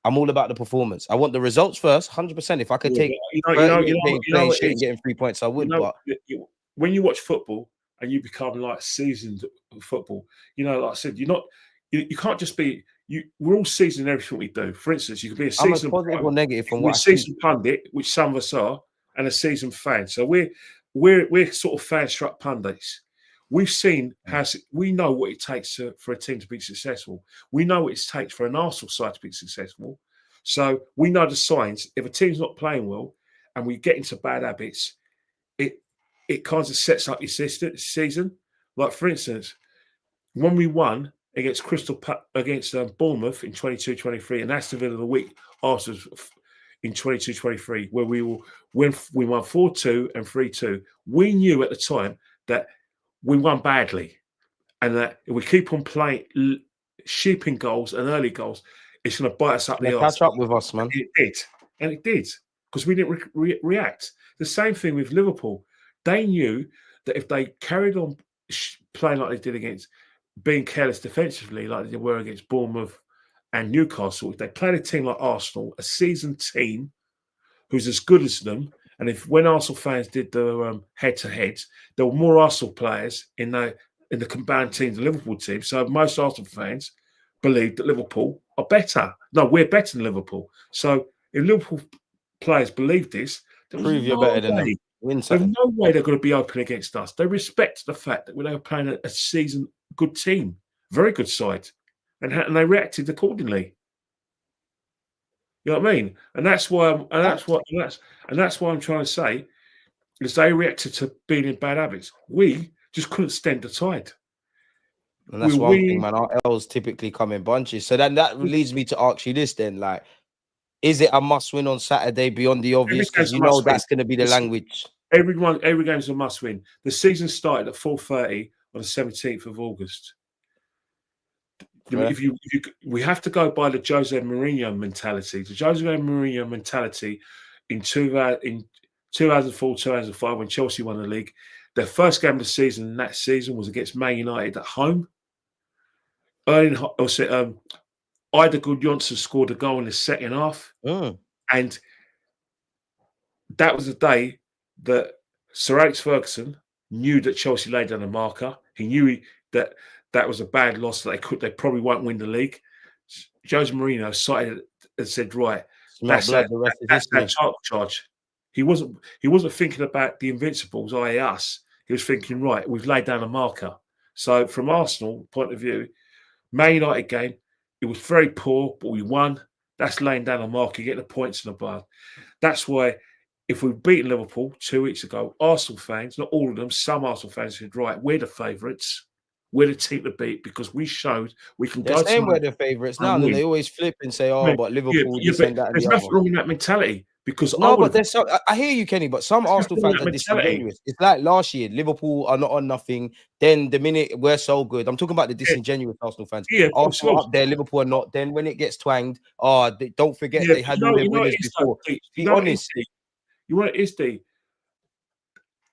I'm all about the performance. I want the results first, 100%. If I could take playing shit and getting 3 points, I would. But
when you watch football and you become like seasoned football, like I said, you can't just be. We're all seasoned in everything we do. For instance, you could be a seasoned
positive or negative from what
seasoned pundit, which some of us are, and a seasoned fan. So we're sort of fan-struck pundits. We've seen we know what it takes for a team to be successful. We know what it takes for an Arsenal side to be successful. So we know the signs. If a team's not playing well and we get into bad habits, it kind of sets up your season. Like, for instance, when we won against Bournemouth in 22-23 and Aston Villa the week after in 22-23, where we won 4-2 and 3-2, we knew at the time that we won badly, and that if we keep on playing sheeping goals and early goals, it's going to bite us up the arse.
Catch up with us, man.
It did, because we didn't react. The same thing with Liverpool. They knew that if they carried on playing like they did against, being careless defensively like they were against Bournemouth and Newcastle, if they played a team like Arsenal, a seasoned team who's as good as them, and when Arsenal fans did the head-to-heads, there were more Arsenal players in the combined teams, the Liverpool team. So most Arsenal fans believed that Liverpool are better. No, we're better than Liverpool. So if Liverpool players believe this,
prove you're better than them.
There's no way they're going to be open against us. They respect the fact that they were playing a seasoned good team, very good side, and they reacted accordingly. You know what I mean? And that's why I'm trying to say is they reacted to being in bad habits. We just couldn't stand the tide.
And that's one thing, man. Our L's typically come in bunches. So then that leads me to ask you this then, like, is it a must-win on Saturday beyond the obvious? Because you know that's going to be the language.
Every game's a must-win. The season started at 4:30 on the 17th of August. Right. We have to go by the Jose Mourinho mentality. The Jose Mourinho mentality in 2004, 2005, when Chelsea won the league, Their first game of the season that season was against Man United at home. Odegaard Johnson scored a goal in the second half, and that was the day that Sir Alex Ferguson knew that Chelsea laid down a marker. He knew that was a bad loss. That they probably won't win the league. Jose Marino cited and said, "Right, that's our charge." He wasn't thinking about the Invincibles, i.e. us. He was thinking, right, we've laid down a marker. So from Arsenal point of view, Man United game, it was very poor, but we won. That's laying down a marker, getting the points in the bar. That's why if we'd beaten Liverpool 2 weeks ago, Arsenal fans, not all of them, some Arsenal fans said, right, we're the favourites. We're the team to beat because we showed we can
They're
go
saying we're the favourites now. And they always flip and say, oh, but Liverpool,
there's nothing wrong in that mentality. Because
I hear you, Kenny, but some Arsenal fans are disingenuous. It's like last year, Liverpool are not on nothing. Then the minute we're so good, I'm talking about the disingenuous Arsenal fans. Arsenal up there, Liverpool are not. Then when it gets twanged, don't forget they had all their winners before. Be honest.
You want it is the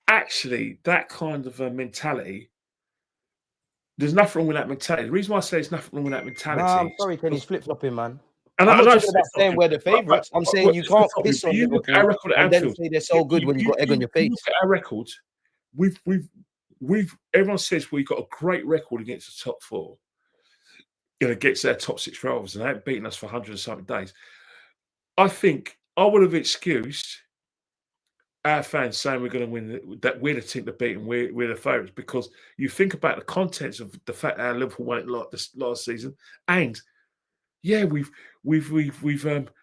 actually that kind of a mentality. There's nothing wrong with that mentality. The reason why I say there's nothing wrong with that mentality.
I'm sorry, Kenny's flip-flopping, man.
And
I'm not saying we're the favourites. I'm saying you can't piss on Liverpool and then say they're so good when you've got egg on your face.
Look at our records. Everyone says we've got a great record against the top four. Against their top six rivals, and they haven't beaten us for 100 and something days. I think I would have excused our fans saying we're going to win, that we're the team to beat and we're the favourites, because you think about the contents of the fact that Liverpool won it like this last season, and we've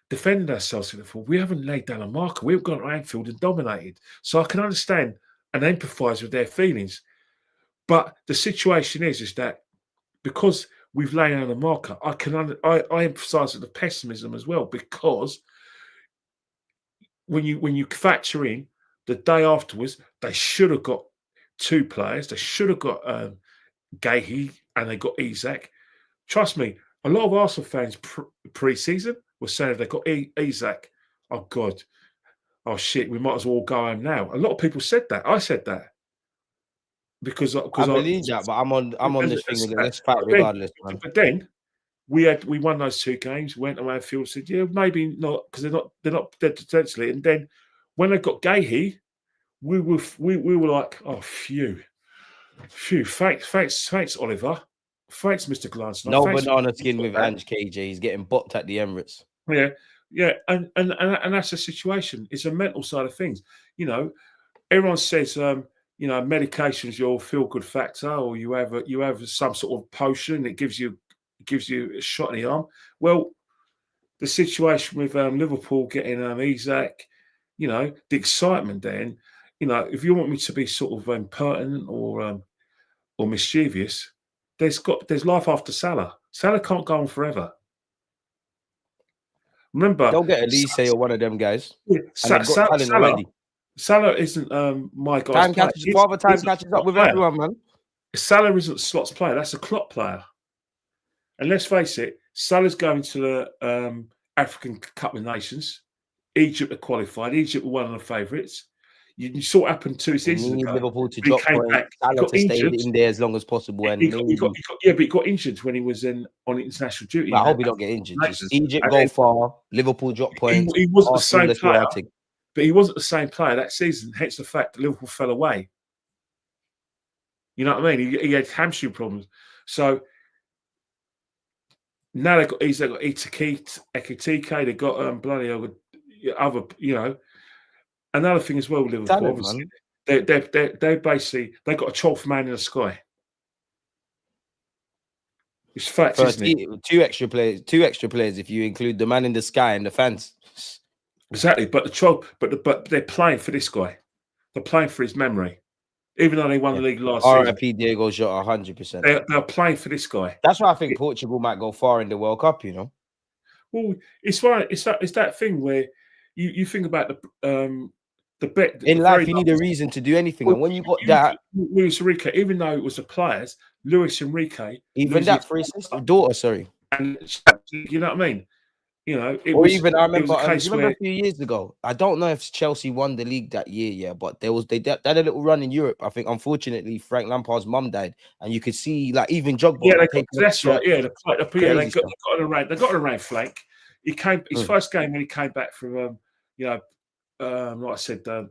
defended ourselves in the fall. We haven't laid down a marker. We've gone to Anfield and dominated. So I can understand and empathise with their feelings. But the situation is that because we've laid down a marker, I empathise with the pessimism as well, because when you factor in the day afterwards, they should have got two players. They should have got Gahey and they got Isak. Trust me, a lot of Arsenal fans pre-season were saying if they got Isak, oh God, oh shit, we might as well go home now. A lot of people said that. I said that because I
believe that, but I'm on this thing with let's fight regardless, man.
But then we won those two games. Went to Anfield, said yeah, maybe not, because they're not dead potentially. And then when they got Gahey, we were like, oh phew, thanks Oliver. Thanks, Mr. Glanson.
No banana skin with Ange KJ. He's getting bopped at the Emirates.
Yeah, and that's the situation. It's a mental side of things. Everyone says, medication's your feel-good factor, or you have some sort of potion that gives you a shot in the arm. Well, the situation with Liverpool getting Isak, the excitement then, if you want me to be sort of impertinent or mischievous, there's life after Salah. Salah can't go on forever. Remember,
they'll get Elise or one of them guys. Yeah,
Salah isn't my guy.
Father time catches up with everyone, man.
Salah isn't Slot's player. That's a Klopp player. And let's face it, Salah's going to the African Cup of Nations. Egypt are qualified. Egypt were one of the favourites. You saw what happened 2 seasons ago.
Liverpool to drop points, Salah to stay in there as long as possible. And
but he got injured when he was on international duty.
I hope he don't get injured. Egypt go far, Liverpool drop points.
He wasn't the same player, but he wasn't the same player that season. Hence the fact that Liverpool fell away. You know what I mean? He had hamstring problems. So now they've got Ekitike, they've got bloody other, Another thing as well, Liverpool, obviously, they basically got a 12th man in the sky. It's fact, isn't it?
Two extra players if you include the man in the sky and the fans.
Exactly, but but they're playing for this guy. They're playing for his memory, even though they won the league last season.
RIP Diego Jota, 100%.
They're playing for this guy.
That's why I think Portugal might go far in the World Cup.
Well, it's that thing where you think about the bet
in life. You need a reason to do anything, and when you got that,
Luis Enrique, even though it was the players, Luis Enrique,
even that for his daughter, sorry,
and you know what I mean. You know,
I remember, do you remember a few years ago? I don't know if Chelsea won the league that year, yeah, but they had a little run in Europe. I think, unfortunately, Frank Lampard's mum died, and you could see, like, even Jogba taking
that's right. Yeah, they got an array flank. He came his first game when he came back from, like I said, like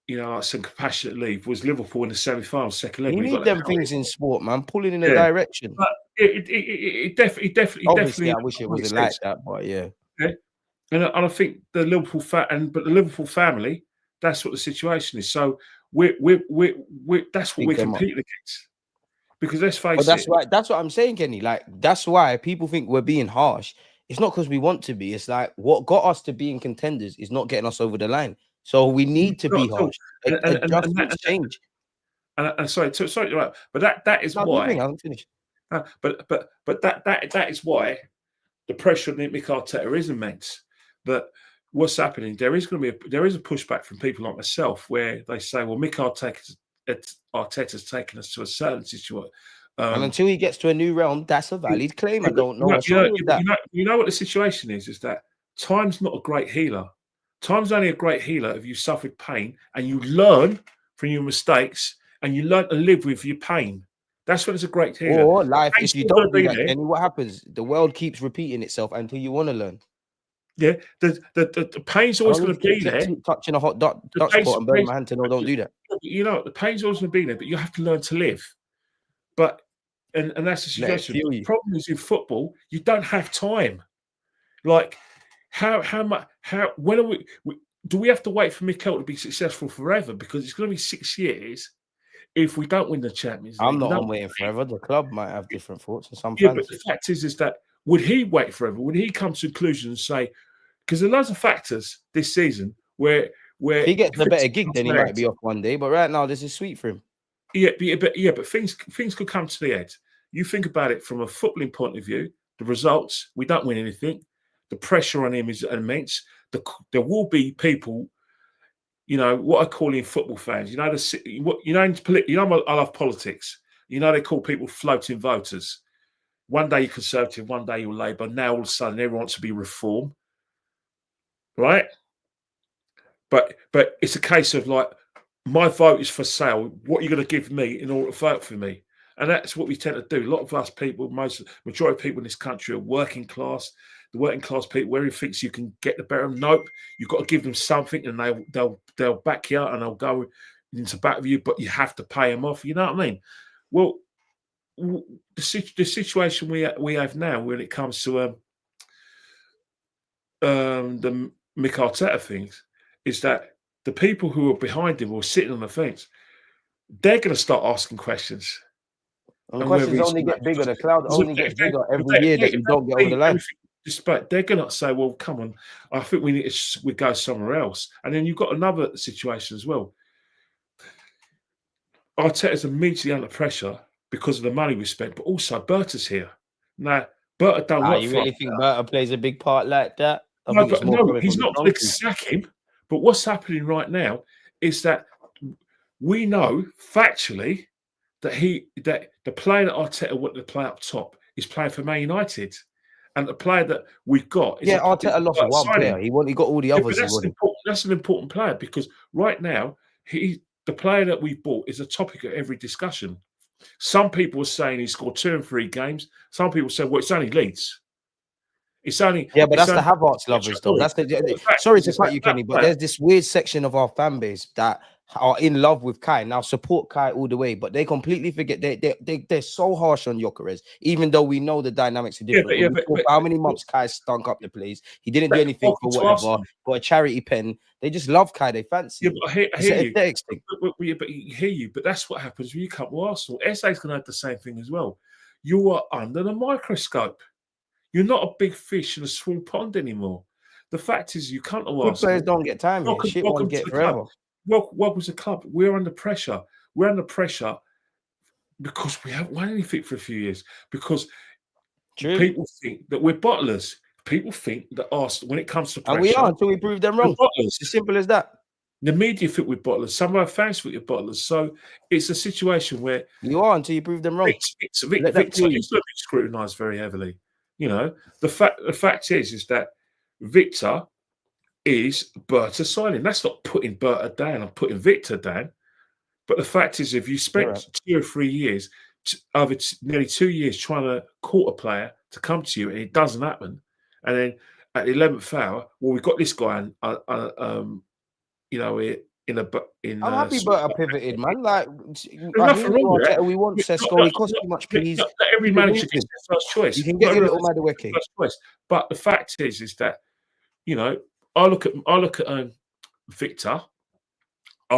I said, compassionate leave was Liverpool in the semi-final, second leg.
You need them things in sport, man, pulling in a direction.
But it definitely.
Obviously, I wish it wasn't like that, but yeah.
And I think the Liverpool the Liverpool family, that's what the situation is. So that's what we're competing against. Because let's face it.
Right. That's what I'm saying, Kenny. Like, that's why people think we're being harsh. It's not because we want to be. It's like what got us to being contenders is not getting us over the line. So we need to be harsh. Adjustments change.
And sorry, right. But that is why. I haven't finished. But that is why the pressure on Mikel Arteta is immense. But what's happening? There is a pushback from people like myself where they say, "Well, Mikel Arteta's taken us to a certain situation."
And until he gets to a new realm, that's a valid claim. I don't know what's wrong with that.
You know what the situation is that time's not a great healer. Time's only a great healer if you suffered pain and you learn from your mistakes and you learn to live with your pain. That's when it's a great healer.
Or life, if you don't do that, then what happens? The world keeps repeating itself until you want to learn.
Yeah, the pain's always going to be there.
Touching a hot Dutch spot and burning my hand to know, don't do that.
You know, the pain's always going to be there, but you have to learn to live. But and that's the situation. The problem is in football, you don't have time. Like, when are do we have to wait for Mikel to be successful forever? Because it's going to be 6 years if we don't win the Champions League.
I'm not on waiting forever. The club might have different thoughts and some fans.
But the fact is that would he wait forever? Would he come to conclusion and say, because there are loads of factors this season where
if he gets a better gig, then he might be off one day. But right now, this is sweet for him.
But things could come to the head. You think about it from a footballing point of view. The results, we don't win anything. The pressure on him is immense. There will be people, what I call in football fans. I love politics. They call people floating voters. One day you're Conservative, one day you're Labour. Now all of a sudden everyone wants to be Reform, right? But it's a case of like, my vote is for sale. What are you going to give me in order to vote for me? And that's what we tend to do. A lot of us people, majority of people in this country are working class. The working class people, where he thinks you can get the better. Nope, you've got to give them something, and they'll back you out, and they'll go into bat with you. But you have to pay them off. You know what I mean? Well, the situation we have now when it comes to the Mikel Arteta things is that the people who are behind him or sitting on the fence, they're going to start asking questions.
And the questions only get bigger. The cloud only gets bigger every year that you don't get over the line.
Despite they're going to say, "Well, come on, I think we need to go somewhere else." And then you've got another situation as well. Arteta's immediately under pressure because of the money we spent, but also Berta's here. Now, Berta done what?
You really think Berta plays a big part like that?
No, he's not going to sack him. But what's happening right now is that we know factually that the player that Arteta wanted to play up top is playing for Man United. And the player that we've got is
Arteta lost one player. He got all the others.
That's an important player because right now the player that we bought is a topic of every discussion. Some people are saying he scored 2 and 3 games. Some people say, well, it's only Leeds. It's only
but that's the Havertz lovers, though. That's sorry to cut you, Kenny, but there's this weird section of our fan base that are in love with Kai. Now support Kai all the way, but they completely forget they're so harsh on Gyokeres, even though we know the dynamics are different. But how many months Kai stunk up the place? He didn't do anything for whatever. Got a charity pen. They just love Kai. They fancy.
But I hear you. But that's what happens when you come to Arsenal. SA's going to have the same thing as well. You are under the microscope. You're not a big fish in a small pond anymore. The fact is, you can't.
Good players don't get time here. Shit won't get forever.
Welcome to the club. We're under pressure. We're under pressure because we haven't won anything for a few years. Because people think that we're bottlers. People think that Arsenal, when it comes to pressure,
and we are until we prove them wrong. It's as simple as that.
The media think we're bottlers. Some of our fans think we're bottlers. So it's a situation where
you are until you prove them wrong.
Victor is scrutinised very heavily. You know, the fact is that Victor is Berta signing. That's not putting Berta down. I'm putting Victor down. But the fact is, if you spent 2 or 3 years, over nearly 2 years, trying to court a player to come to you, and it doesn't happen, and then at the 11th hour, well, we've got this guy, you know,
I'm happy Berta pivoted, man. Like,
there's nothing wrong with that.
We want Sesko. He costs too much, please.
Not every manager gets their first choice.
You can get your little Madueke.
First choice. But the fact is that, you know, I look at Victor. I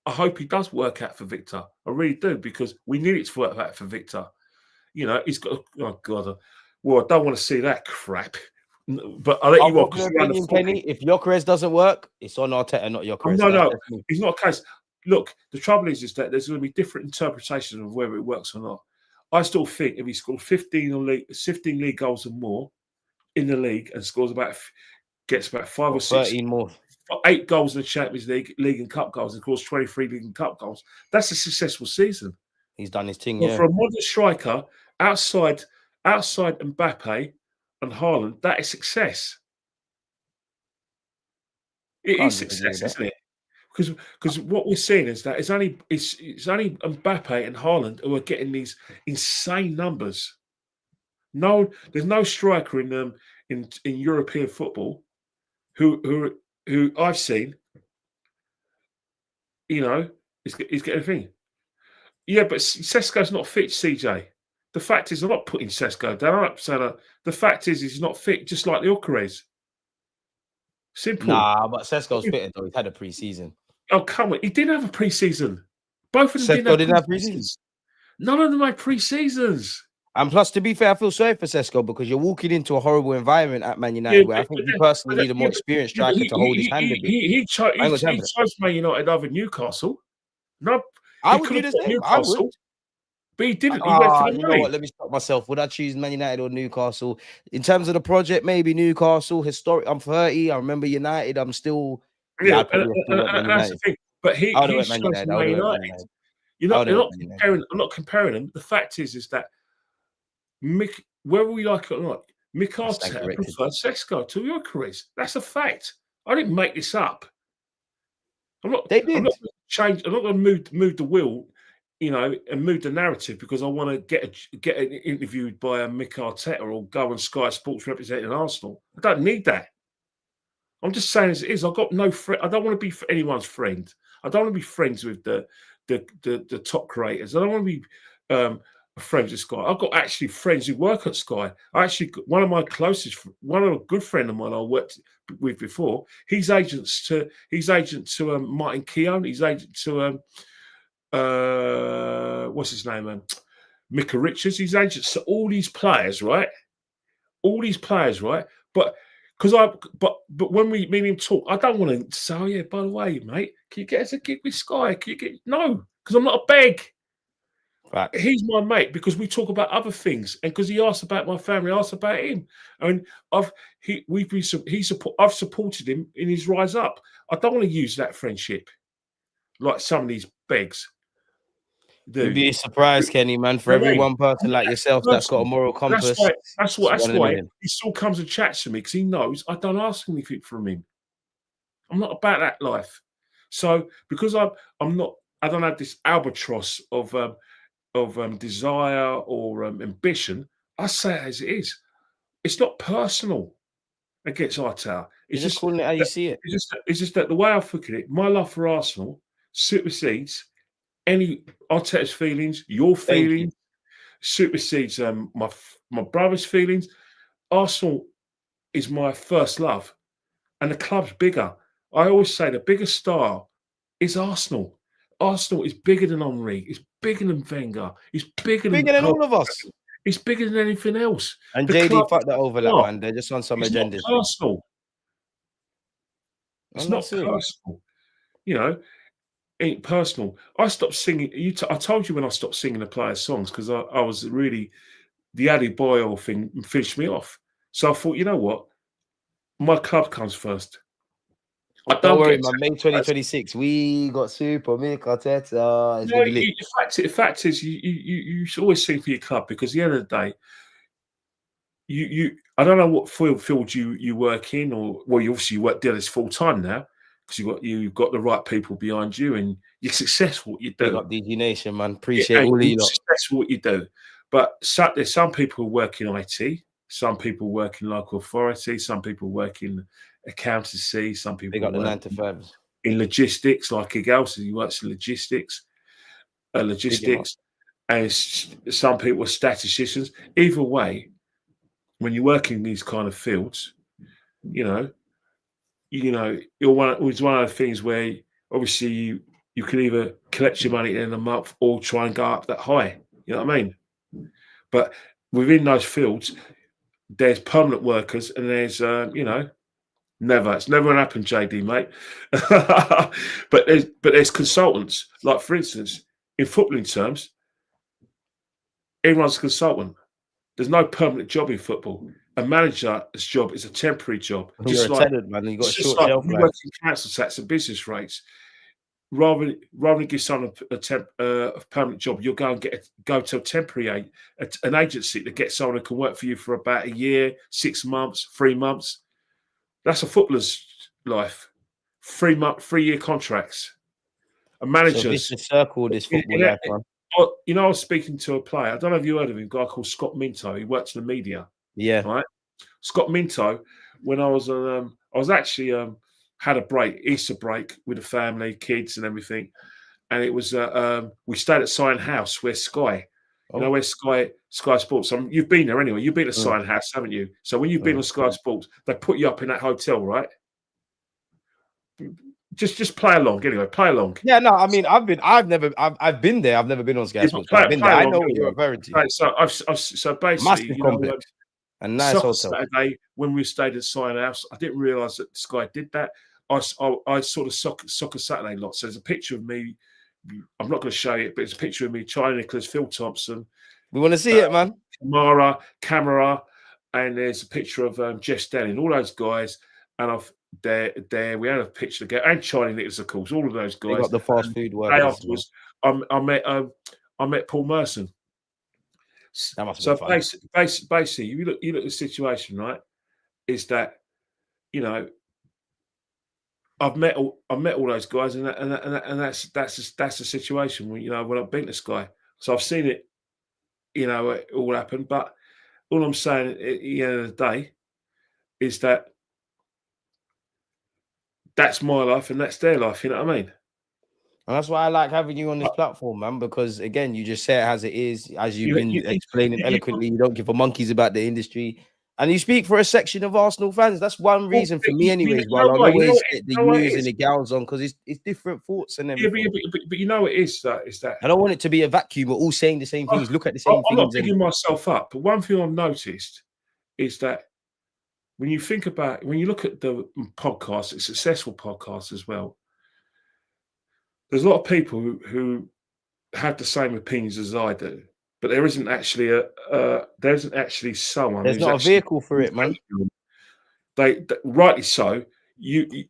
hope he does work out for Victor. I really do, because we need it to work out for Victor. You know, he's got. Oh God, well, I don't want to see that crap. But I'll let you off.
Kenny, if Gyokeres doesn't work, it's on Arteta, not Gyokeres.
No, it's not a case. Look, the trouble is that there's going to be different interpretations of whether it works or not. I still think if he scored 15 league goals and more in the league and gets about 5 or 6,
13 more,
8 goals in the Champions League and Cup goals, and scores 23 league and Cup goals, that's a successful season.
He's done his thing.
For a modern striker, outside Mbappe and Haaland, that is success. It is success, isn't it? Because what we're seeing is that it's only Mbappe and Haaland who are getting these insane numbers. No, there's no striker in European football who I've seen, you know, is getting a thing. Yeah, but Sesko's not fit, CJ. The fact is, I'm not putting Sesko down. I'm not saying that. The fact is, he's not fit, just like the Gyokeres. Simple.
Nah, but Sesko's fitted though. He's had a pre-season.
Oh, come on. He didn't have a pre-season. Both of them didn't have pre-seasons. None of them had pre-seasons.
And plus, to be fair, I feel sorry for Sesko because you're walking into a horrible environment at Man United where I think you personally need a more experienced striker to hold his hand a bit.
He chose Man United over Newcastle. No,
I would do the same. I would.
But he didn't. He went for the
you know what? Let me stop myself. Would I choose Man United or Newcastle? In terms of the project, maybe Newcastle. Historic. I'm 30. I remember United. I'm still.
Yeah, that's the thing. But he chose Man United. I'm not comparing them. The fact is that whether we like it or not, Mikel Arteta prefers Sesko to Gyokeres. That's a fact. I didn't make this up.
They did.
I'm not going to move the wheel, you know, and move the narrative because I want to get interviewed by a Mikel Arteta or go on Sky Sports representing Arsenal. I don't need that. I'm just saying as it is. I've got no friend. I don't want to be anyone's friend. I don't want to be friends with the top creators. I don't want to be friends with Sky. I've got actually friends who work at Sky. One of a good friend of mine I worked with before. He's agent to Martin Keown. He's agent to what's his name? Micah Richards. He's agent to all these players, right? But when me and him talk, I don't want to say, oh yeah, by the way, mate, can you get us a gig with Sky? No, because I'm not a beg. Right. He's my mate because we talk about other things, and because he asked about my family, I asked about him. I mean, I've supported him in his rise up. I don't want to use that friendship like some of these begs.
You'd be surprised, Kenny, man. For every one person like yourself that's got a moral compass.
That's why he still comes and chats to me because he knows I don't ask anything from him. I'm not about that life. So because I don't have this albatross of desire or ambition, I say it as it is. It's not personal against Arteta.
It's just calling it how you see it.
It's just that the way I look at it, my love for Arsenal supersedes any Arteta's feelings, your feelings, supersedes my brother's feelings. Arsenal is my first love, and the club's bigger. I always say the biggest star is Arsenal. Arsenal is bigger than Henry. It's bigger than Wenger. It's bigger than
all of us.
It's bigger than anything else.
And JD fucked that overlap, man. They're just on some agendas.
Not personal. It's not personal. You know, it ain't personal. I stopped singing. I told you when I stopped singing the players' songs because I was really the Addy Boyle thing finished me off. So I thought, you know what? My club comes first.
Don't worry, man. May 2026, we got Super Mikel Arteta.
The fact is, you should always sing for your club because at the end of the day, I don't know what field you work in, or well, you obviously work there this full time now because you've got the right people behind you and you're successful. What you do.
Big up DG Nation, man. Appreciate all of you lot.
Successful what you do, but there's some people who work in IT, some people work in local authority, some people work in accountancy, some people
Big up the
work
9 to 5s.
in logistics, like Gyokeres, he works in logistics, and some people are statisticians. Either way, when you work in these kind of fields, it's one of the things where obviously you can either collect your money at the end of the month or try and go up that high. You know what I mean? But within those fields, there's permanent workers and there's never. It's never going to happen, JD, mate. but there's consultants. Like, for instance, in footballing terms, everyone's a consultant. There's no permanent job in football. A manager's job is a temporary job.
You're a tenant, man. You got a short shelf life.
You work in council tax and business rates. Rather than give someone a permanent job, you'll go and go to a temporary an agency to get someone who can work for you for about a year, 6 months, 3 months. That's a footballer's life. 3-year contracts. A manager's
circle this football life, man.
I was speaking to a player. I don't know if you heard of him. A guy called Scott Minto. He works in the media.
Yeah.
Right. Scott Minto. When I was actually had a break, Easter break with the family, kids, and everything, and it was we stayed at Cyan House, where Sky. You know where Sky Sports. You've been there anyway. You've been at Cyan House, haven't you? So when you've been on Sky Sports, they put you up in that hotel, right? Just play along, anyway. Play along.
Yeah, no, I mean, I've been there. I've never been on Sky Sports. But I've been there. I know what you're referring to.
So basically,
and nice hotel.
Saturday when we stayed at Cyan House, I didn't realise that Sky did that. I sort of soccer Saturday lot. So there's a picture of me. I'm not going to show it, but it's a picture of me, Charlie Nicholas, Phil Thompson.
We want to see it, man.
Camera, and there's a picture of Jeff Stelling, all those guys, and there we had a picture together, and Charlie Nicholas, of course, all of those guys.
They got the fast food workers.
Afterwards, I met Paul Merson.
That must have been fun.
Basically, you look at the situation, right? Is that I've met all those guys, and that's the situation when I've been to Sky. So I've seen it, it all happen. But all I'm saying at the end of the day is that that's my life and that's their life. You know what I mean?
And that's why I like having you on this platform, man, because again, you just say it as it is, as you've been explaining eloquently. You don't give a monkeys about the industry. And you speak for a section of Arsenal fans. That's one reason for me, anyways. Why I always get the news and the gals on, because it's different thoughts and everything.
But you know it is that.
I don't want it to be a vacuum. We're all saying the same things. Look at the same things.
I'm not picking myself up, but one thing I've noticed is that when you look at the podcasts, it's successful podcasts as well. There's a lot of people who have the same opinions as I do. But there isn't actually someone.
There's not a vehicle for it, man.
They rightly so. New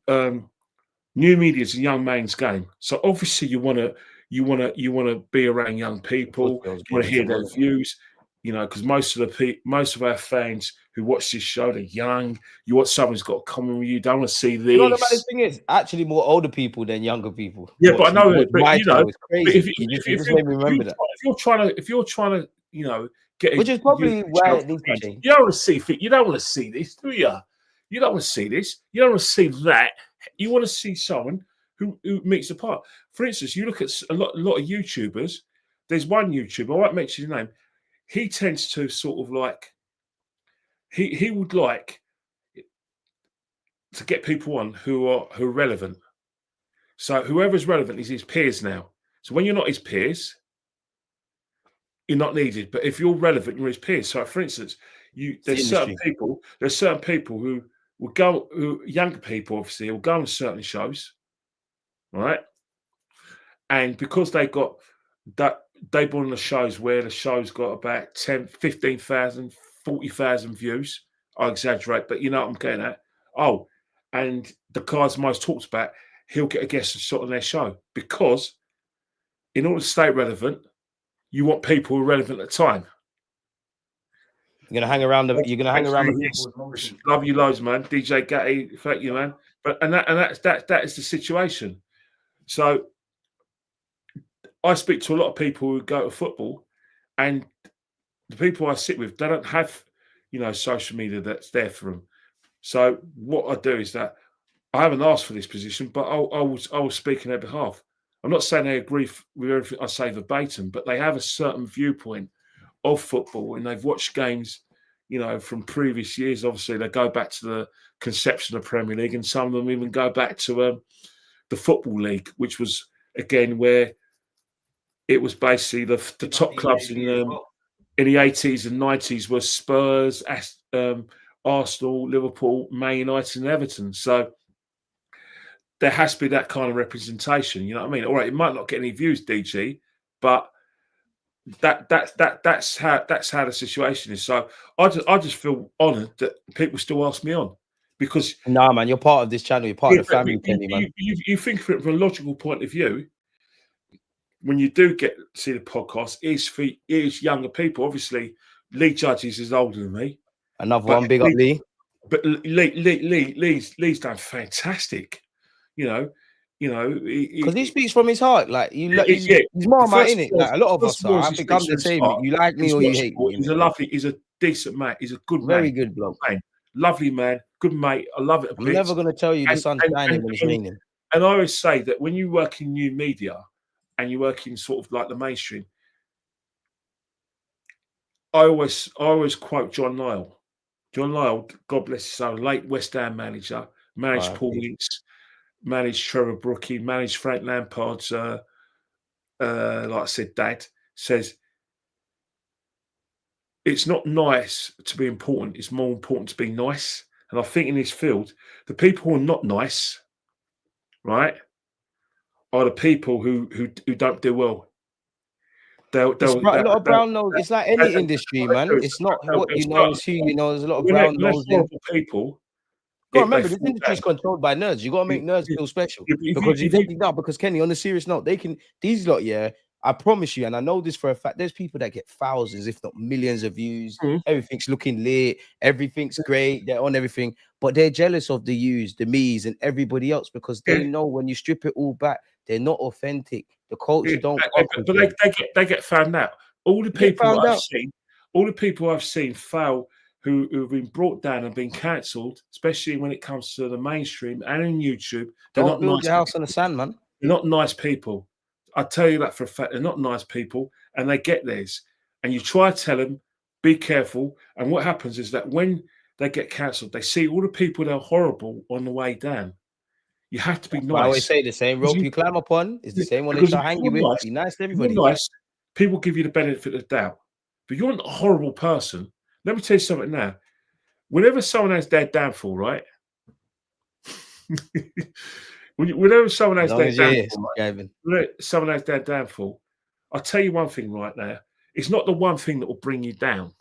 media is a young man's game. So obviously you want to be around young people. You want to hear their views. Because most of our fans who watch this show, they're young. You want someone who's got a common with you. Don't want to see this.
The thing is, actually, more older people than younger people.
Yeah, but I know that.
It's crazy. If
you're trying to, get,
which is probably why it needs to change.
You don't want to see. You don't want to see this, do you? You don't want to see this. You don't want to see that. You want to see someone who meets the part. For instance, you look at a lot of YouTubers. There's one YouTuber. I won't mention his name. He tends to sort of like, he would like to get people on who are relevant. So whoever's relevant is his peers now. So when you're not his peers, you're not needed. But if you're relevant, you're his peers. So for instance, there's certain people who will go, younger people obviously will go on certain shows, right? And because they got that, they've been on the shows where the show's got about 10, 15,000, 40,000 views. I exaggerate, but you know what I'm getting at. Oh, and the guys most talked about, he'll get a guest shot on their show because in order to stay relevant, you want people who are relevant at the time.
You're gonna hang around the. You're gonna hang around the
Yes.
football.
Love you loads, man. DJ Gatty, thank you, man. But that is the situation. So I speak to a lot of people who go to football, and the people I sit with, they don't have, social media that's there for them. So what I do is that I haven't asked for this position, but I will speak on their behalf. I'm not saying they agree with everything I say verbatim, but they have a certain viewpoint of football, and they've watched games, from previous years. Obviously, they go back to the conception of Premier League, and some of them even go back to the Football League, which was, again, where it was basically the top clubs in the 80s and 90s were Spurs, Arsenal, Liverpool, Man United, and Everton. So there has to be that kind of representation. You know what I mean? All right, it might not get any views, DG, but that's how the situation is. So I just feel honoured that people still ask me on, because
nah, man, you're part of this channel. You're part of the family, Kenny, man.
You think of it from a logical point of view. When you do get to see the podcast, it is younger people. Obviously, Lee Judges is older than me.
Another one, big up Lee.
But Lee's done fantastic. Because
he speaks from his heart. Like he's more about in it. Like a lot of us are. I think I'm the same. You like me or you hate me.
He's a decent man. He's a good
very good bloke.
Lovely man, good mate. I love it.
I'm never going to tell you the sun's shining when it's raining.
And I always say that when you work in new media, and you work in sort of like the mainstream, I always quote John Lyall. John Lyall, God bless his soul, late West Ham manager, managed Paul Ince, managed Trevor Brookie, managed Frank Lampard's, like I said, dad, says, it's not nice to be important, it's more important to be nice. And I think in this field, the people who are not nice, right, are the people who don't do well. A lot
of brown nose. It's like any industry, man. It's not what you know, it's who you know. There's a lot of brown nose
people.
You gotta remember, this industry is controlled by nerds. You gotta make nerds feel special. Because Kenny, on a serious note, these lot, I promise you, and I know this for a fact, there's people that get thousands, if not millions of views. Everything's looking lit, everything's great, they're on everything, but they're jealous of the yous, the me's, and everybody else, because they know when you strip it all back, they're not authentic. The culture don't.
But they get found out. All the people I've seen fail, who've been brought down and been cancelled, especially when it comes to the mainstream and in YouTube. They're not
build
nice
your house on the sand, man.
They're not nice people. I tell you that for a fact. They're not nice people, and they get theirs. And you try to tell them, be careful. And what happens is that when they get cancelled, they see all the people that are horrible on the way down. You have to be nice.
I always say the same rope you climb upon is the same one they try hang you with. Be nice to everybody.
Nice. People give you the benefit of the doubt. But you're not a horrible person. Let me tell you something now. Whenever someone has their downfall, right? Whenever someone has their downfall, I'll tell you one thing right now. It's not the one thing that will bring you down.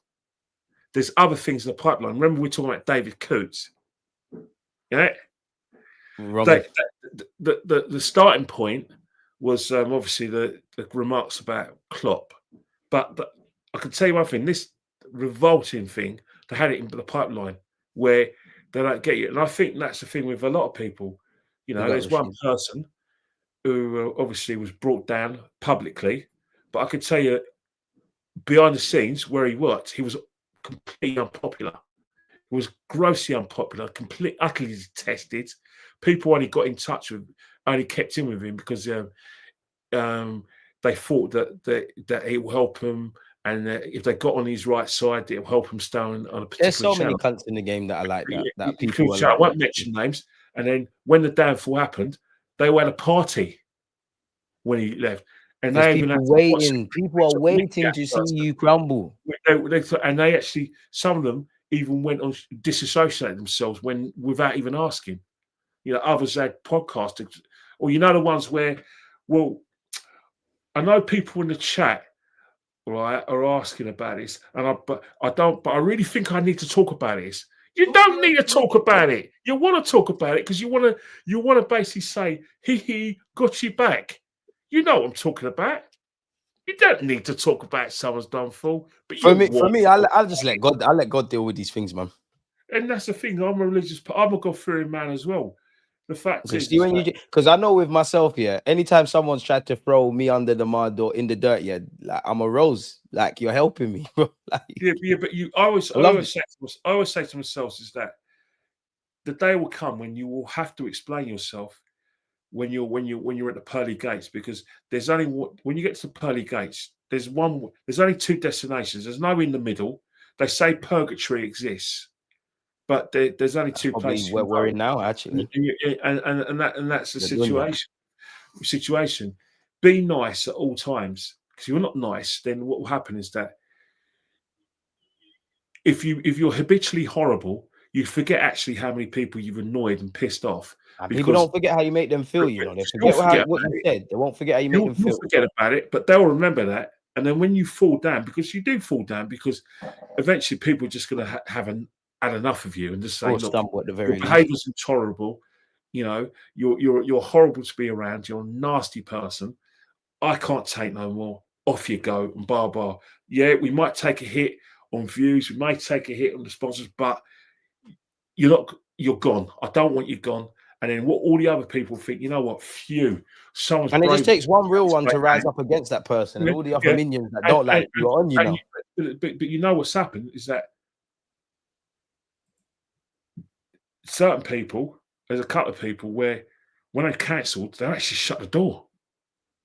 There's other things in the pipeline. Remember, we're talking about David Coote. Yeah? The starting point was obviously the remarks about Klopp. But I can tell you one thing. This revolting thing, they had it in the pipeline where they don't get you. And I think that's the thing with a lot of people. There's one person who obviously was brought down publicly, but I could tell you behind the scenes where he worked, he was completely unpopular. He was grossly unpopular, utterly detested. People only got in touch with, only kept in with him because they thought that it will help him, and if they got on his right side, it will help him stay on a particular
There's so
channel.
many cunts in the game that I like that people
I won't mention names. And then when the downfall happened, they were at a party when he left. And
people are waiting to see you crumble.
And they actually, some of them even went on disassociated themselves without even asking. Others had podcasts, or the ones where, well, I know people in the chat, right, are asking about this, but I really think I need to talk about this. You don't need to talk about it. You want to talk about it because you want to basically say, he got you back. You know what I'm talking about. You don't need to talk about someone's downfall. But
For me, I'll just let God. I'll let God deal with these things, man.
And that's the thing. I'm a God-fearing man as well. The fact is,
because I know with myself, yeah, anytime someone's tried to throw me under the mud or in the dirt, yeah, like I'm a rose. Like you're helping me, bro. Like,
yeah, but I always say to myself is that the day will come when you will have to explain yourself when you're at the pearly gates, because there's only when you get to the pearly gates, there's only two destinations. There's no in the middle. They say purgatory exists, but there's only two places
where we're in now, actually,
and that's the situation. Be nice at all times, because if you're not nice, then what will happen is that if you're habitually horrible, you forget actually how many people you've annoyed and pissed off.
People don't forget how you make them feel, you know. They forget what you said. They won't forget how you make them feel.
You'll forget about it, but they'll remember that. And then when you fall down, because you do fall down, because eventually people are just going to have had enough of you and just say, look, your behaviour's intolerable. You know, you're horrible to be around. You're a nasty person. I can't take no more. Off you go, and blah, blah. Yeah, we might take a hit on views. We may take a hit on the sponsors, but you're gone. I don't want you gone. And then what all the other people think, you know what? Phew, someone's.
And it just takes one real one to rise up against that person, and all the other minions that don't like you are on you now.
But you know what's happened is that certain people, there's a couple of people where when they cancelled, they actually shut the door.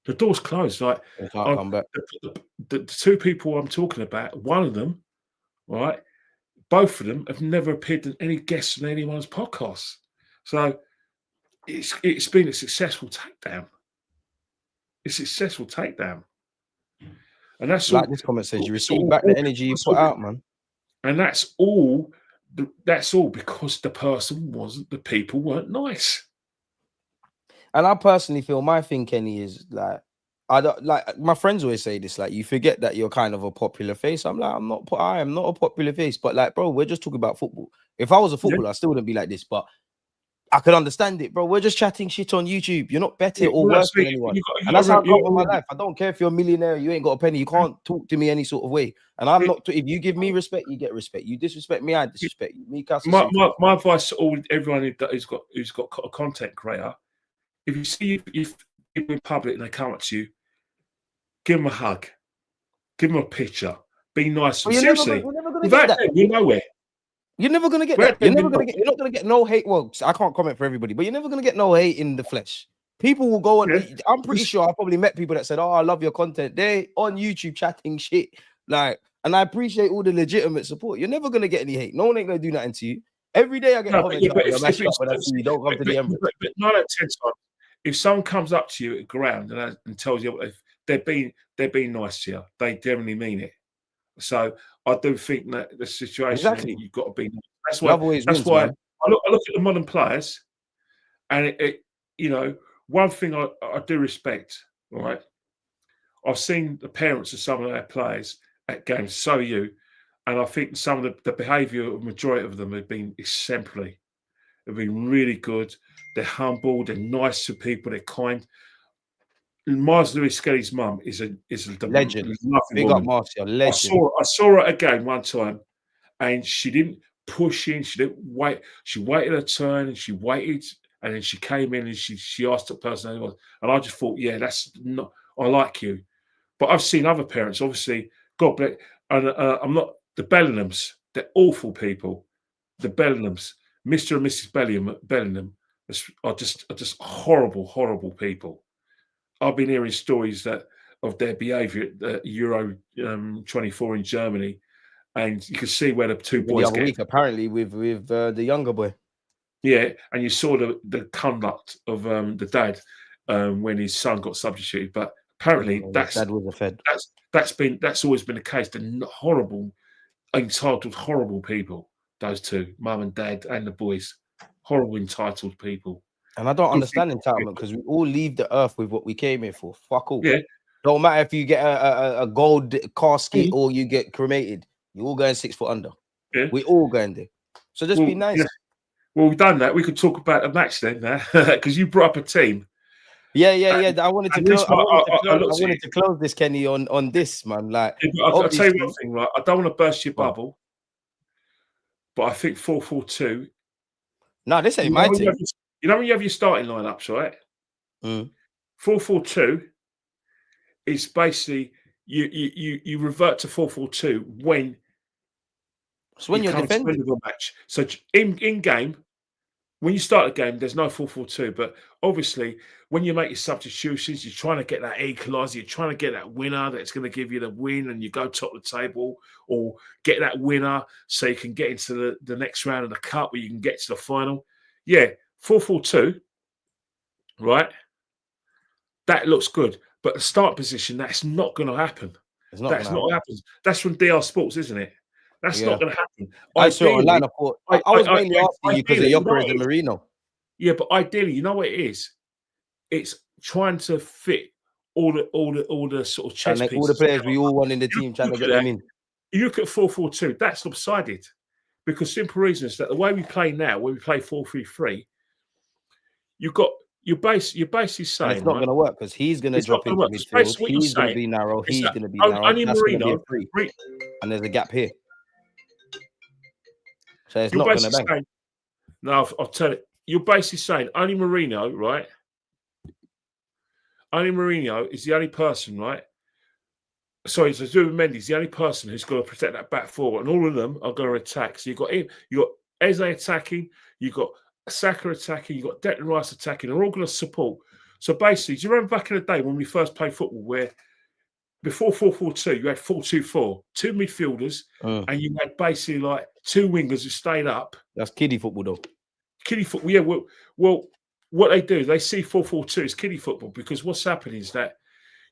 The door's closed. Like the two people I'm talking about, one of them, right, both of them have never appeared in any guests on anyone's podcast. So it's been a successful takedown. It's a successful takedown. And that's
like this comment says, you receive back the energy you put out, man.
And that's all because the people weren't nice.
And I personally feel my thing, Kenny, is like, I don't like my friends always say this, like you forget that you're kind of a popular face. I'm like, I am not a popular face, but like, bro, we're just talking about football. If I was a footballer, I still wouldn't be like this, but I could understand it, bro. We're just chatting shit on YouTube. You're not better or worse than anyone. And that's how I go with my life. I don't care if you're a millionaire, you ain't got a penny. You can't talk to me any sort of way. And I'm not. If you give me respect, you get respect. You disrespect me, I disrespect you.
My advice to everyone who's got a content creator: if you see if in public and they come up to you, give them a hug, give them a picture, be nice. Seriously, you're nowhere.
You're never gonna get that. You're not gonna get no hate. Well, I can't comment for everybody, but you're never gonna get no hate in the flesh. People will go on. Yeah. I'm pretty sure I probably met people that said, "Oh, I love your content." They on YouTube chatting shit, like, and I appreciate all the legitimate support. You're never gonna get any hate. No one ain't gonna do nothing to you. Every day I get comments. Don't come to the Emirates.
But 9 out of 10 times, if someone comes up to you at the ground and tells you they're being nice to you, they generally mean it. So I do think that the situation you've got to be. That's why I look at the modern players, and you know, one thing I do respect. All right, I've seen the parents of some of their players at games. So you, and I think some of the behaviour of the majority of them have been exemplary. They've been really good. They're humble. They're nice to people. They're kind. Lewis-Skelly's mum is a
legend. Big up Marcia, legend.
I saw her again one time, and she didn't push in. She didn't wait. She waited her turn, and she waited, and then she came in and she asked the person who it was, and I just thought, yeah, that's not. I like you, but I've seen other parents. Obviously, God bless. And I'm not the Bellinghams. They're awful people. The Bellinghams, Mr. and Mrs. Bellingham, are just horrible people. I've been hearing stories of their behaviour at Euro 24 in Germany, and you can see where the two boys
get. Apparently, with the younger boy.
Yeah, and you saw the conduct of the dad when his son got substituted. But apparently,
dad was a fed.
That's always been the case. They're horrible, entitled, horrible people. Those two, mum and dad, and the boys, horrible, entitled people.
And I don't understand entitlement, because we all leave the earth with what we came here for. Fuck all.
Yeah.
Don't matter if you get a gold casket or you get cremated. You all going 6 foot under.
Yeah.
We all going there. So just be nice. Yeah.
Well, we've done that. We could talk about a match then, because you brought up a team.
Yeah. I wanted to
And
close.
this one, I
I
looked at
wanted
it.
to close this, Kenny, on this, man. Like,
I'll tell you one
obviously,
thing, right? I don't want to burst your
oh,
bubble, but I think 4-4-2.
no, this ain't
You know
my
when you have
team.
when you have your starting lineups, right?
Mm.
4-4-2 is basically you revert to 4-4-2 when
So when
you
you're
come to the end
defending,
of a match. So in game, when you start a game, there's no 4-4-2. But obviously, when you make your substitutions, you're trying to get that equaliser, you're trying to get that winner that's going to give you the win and you go top of the table, or get that winner so you can get into the next round of the cup where you can get to the final. Yeah, 4-4-2, right? That looks good. But the start position, that's not going to happen.
it's not
That's
gonna
not
happen.
what happens. That's from DR Sports, isn't it? That's
Yeah,
not going to happen.
I saw it online.
Ideally,
I thought I was mainly asking you because of
ideally, you know what
Gyokeres and
it is?
Marino.
Yeah, but ideally, you know what it is? It's trying to fit all the sort of
And
chess
like all the
pieces
players
together.
we all want in the
You
team, trying to
look at
get them
that.
in.
You look at 4-4-2. That's lopsided because simple reasons that the way we play now, when we play 4-3-3, you're basically
And it's
saying,
not
right?
going to work because he's going to
It's not
drop
going to
into
work. Because
midfield.
basically what you're
He's going to
saying
be narrow.
is
He's
that
going to be narrow.
only
That's going to be a
Marino.
free. And there's a gap here. So it's
You're
not going to
basically
bang.
saying, no, I'll tell it. You're basically saying only Marino, right? Only Marino is the only person, right? Sorry, so Zubimendi's the only person who's going to protect that back four, and all of them are going to attack. So you've got him, you've got Eze attacking, you've got Saka attacking, you've got Declan Rice attacking. They're all going to support. So basically, do you remember back in the day when we first played football, where before 4-4-2, you had 4-2-4, two midfielders, and you had basically like two wingers who stayed up.
That's kiddie football, though.
Kiddie football, yeah. Well, what they do, they see 4-4-2 as kiddie football because what's happening is that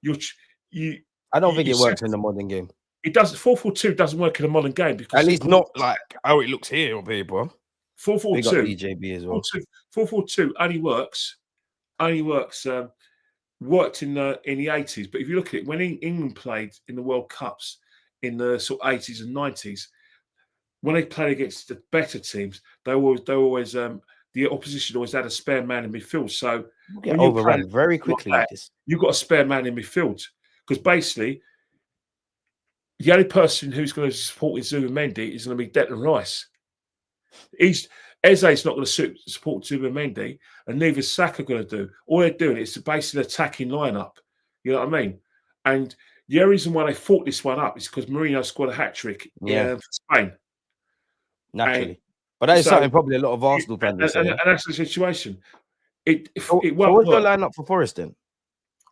I don't think it works in the modern game.
It does. 4-4-2 doesn't work in a modern game because
At least not like how it looks here on paper.
4-4-2
DJB as well.
4-4-2 only works. Worked in the 80s, but if you look at it, when England played in the World Cups in the sort of 80s and 90s, when they played against the better teams, they always the opposition always had a spare man in midfield. So
get overrun very quickly with this.
You've got a spare man in midfield because basically the only person who's going to support Zubimendi is going to be Declan Rice. Eze's not going to support Zubimendi, and neither is Saka going to do. All they're doing is basically attacking lineup. You know what I mean? And the only reason why they fought this one up is because Marino scored a hat trick for Spain.
Naturally. But that is something probably a lot of Arsenal fans are saying.
And that's the situation. It
so
won't
what's
work.
your lineup for Forest then?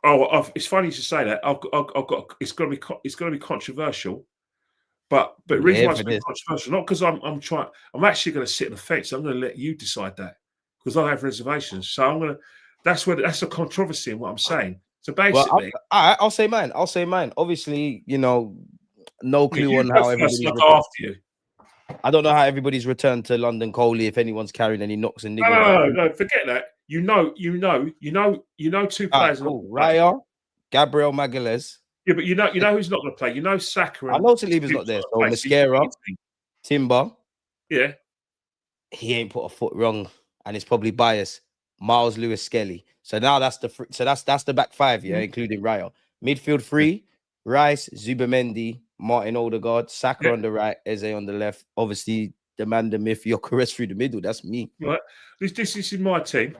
Oh, it's funny you should say that. I've got. It's going to be controversial, but the reason why it's been controversial, not because I'm actually going to sit on the fence. I'm going to let you decide that because I have reservations. So I'm going to. That's a controversy in what I'm saying. So basically,
I'll say mine. Obviously, no clue on how everybody's
after you.
I don't know how everybody's returned to London Coley, if anyone's carrying any knocks and
niggles. No, forget that. You know two players.
Cool. Raya, Gabriel Magalhaes.
Yeah, but you know who's not going to play. You know Saka.
I know Saliba's not there. So Mascara, Timber.
Yeah.
He ain't put a foot wrong, and it's probably biased. Miles Lewis-Skelly. So now that's the back five, including Raya. Midfield three, Rice, Zubimendi, Martin Odegaard, Saka on the right, Eze on the left. Obviously, the man, the myth, Gyokeres through the middle. That's me.
Right. This is my team.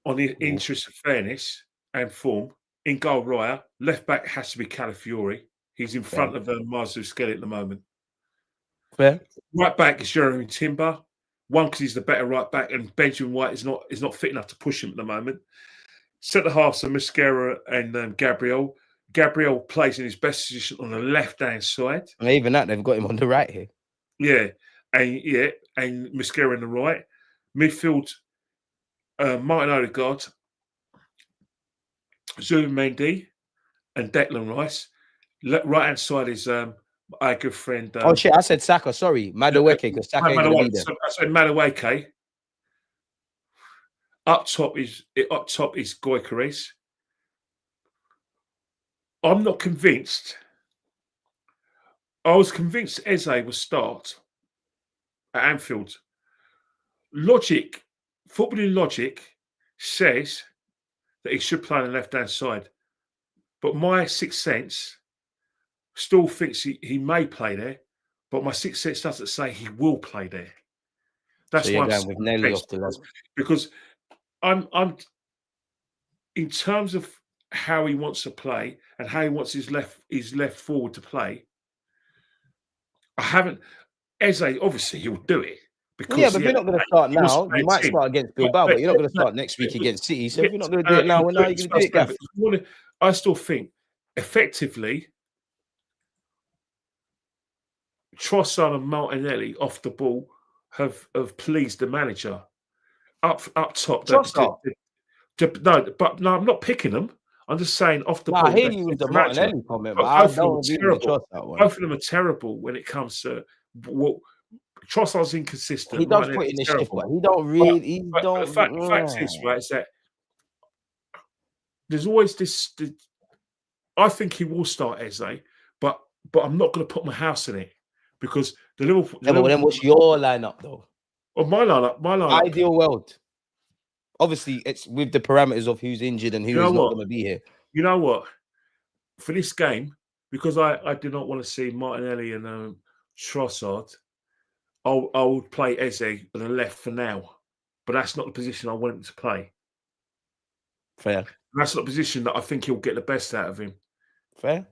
On the interest of fairness and form, in goal, Raya. Left back has to be Calafiori. He's in front of Miles Lewis-Skelly at the moment.
Fair.
Right back is Jeremy Timber. One, because he's the better right back, and Benjamin White is not fit enough to push him at the moment. Centre halves are Mascara and Gabriel. Gabriel plays in his best position on the left-hand side.
And even that, they've got him on the right here.
Yeah, and Mascara on the right. Midfield, Martin Odegaard, Zubimendi, and Declan Rice. Right-hand side is our good friend.
Oh shit! I said Saka. Sorry, Madueke, because Saka ain't gonna be there.
I said Madueke. Up top is Gyokeres. I'm not convinced. I was convinced Eze would start at Anfield. Footballing logic says that he should play on the left-hand side. But my sixth sense still thinks he may play there, but my sixth sense doesn't say he will play there. That's
so
why
you're going with Nelly off the left.
Because I'm in terms of how he wants to play and how he wants his left forward to play. I haven't. Eze, obviously, he'll do it. Because,
yeah, but if you're not going to start now, you might start against Bilbao, but you're not going to start next week against City. So if you're not going to do it now, when are you going to do it, Gaff?
I still think, effectively, Trossard and Martinelli off the ball have pleased the manager. Up top, no, I'm not picking them. I'm just saying off the ball.
I hear you with the Martinelli comment, but I don't agree with the Trossard one.
Both of them are terrible when it comes to what Trossard's inconsistent.
He does put in the shift, but he don't really.
The fact is, right, is that there's always this. I think he will start Eze, but I'm not going to put my house in it because the Liverpool.
Well, then what's your lineup though?
Oh, my lineup.
Ideal world. Obviously, it's with the parameters of who's injured and who is not going to be here.
You know what? For this game, because I did not want to see Martinelli and Trossard, I would play Eze on the left for now. But that's not the position I want him to play.
Fair.
That's not the position that I think he'll get the best out of him.
Fair.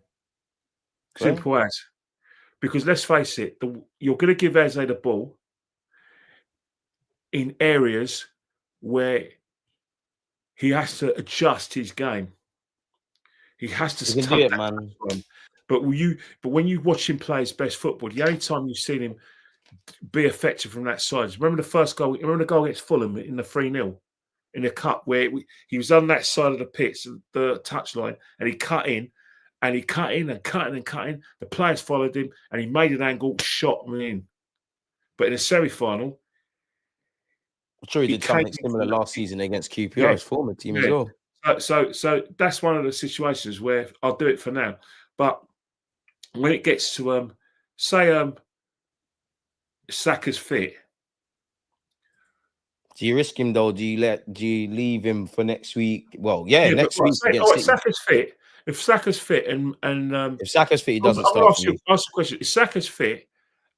Simple as. Because let's face it, you're going to give Eze the ball in areas where he has to adjust his game. He has to
do it, man.
But when you watch him play his best football, the only time you've seen him be effective from that side. Remember the first goal? Remember the goal against Fulham in the 3-0 in the cup where he was on that side of the pitch, the touchline, and he cut in, and he cut in and cut in and cut in. The players followed him, and he made an angle, shot him in. But in the semi-final,
I'm sure he did something similar last season against QPR's former team as well.
So that's one of the situations where I'll do it for now. But when it gets to say Saka's fit,
do you risk him though? Do you leave him for next week? Well, next week.
Saka's fit. If Saka's fit and
if Saka's fit, he doesn't start.
Ask the question: if Saka's fit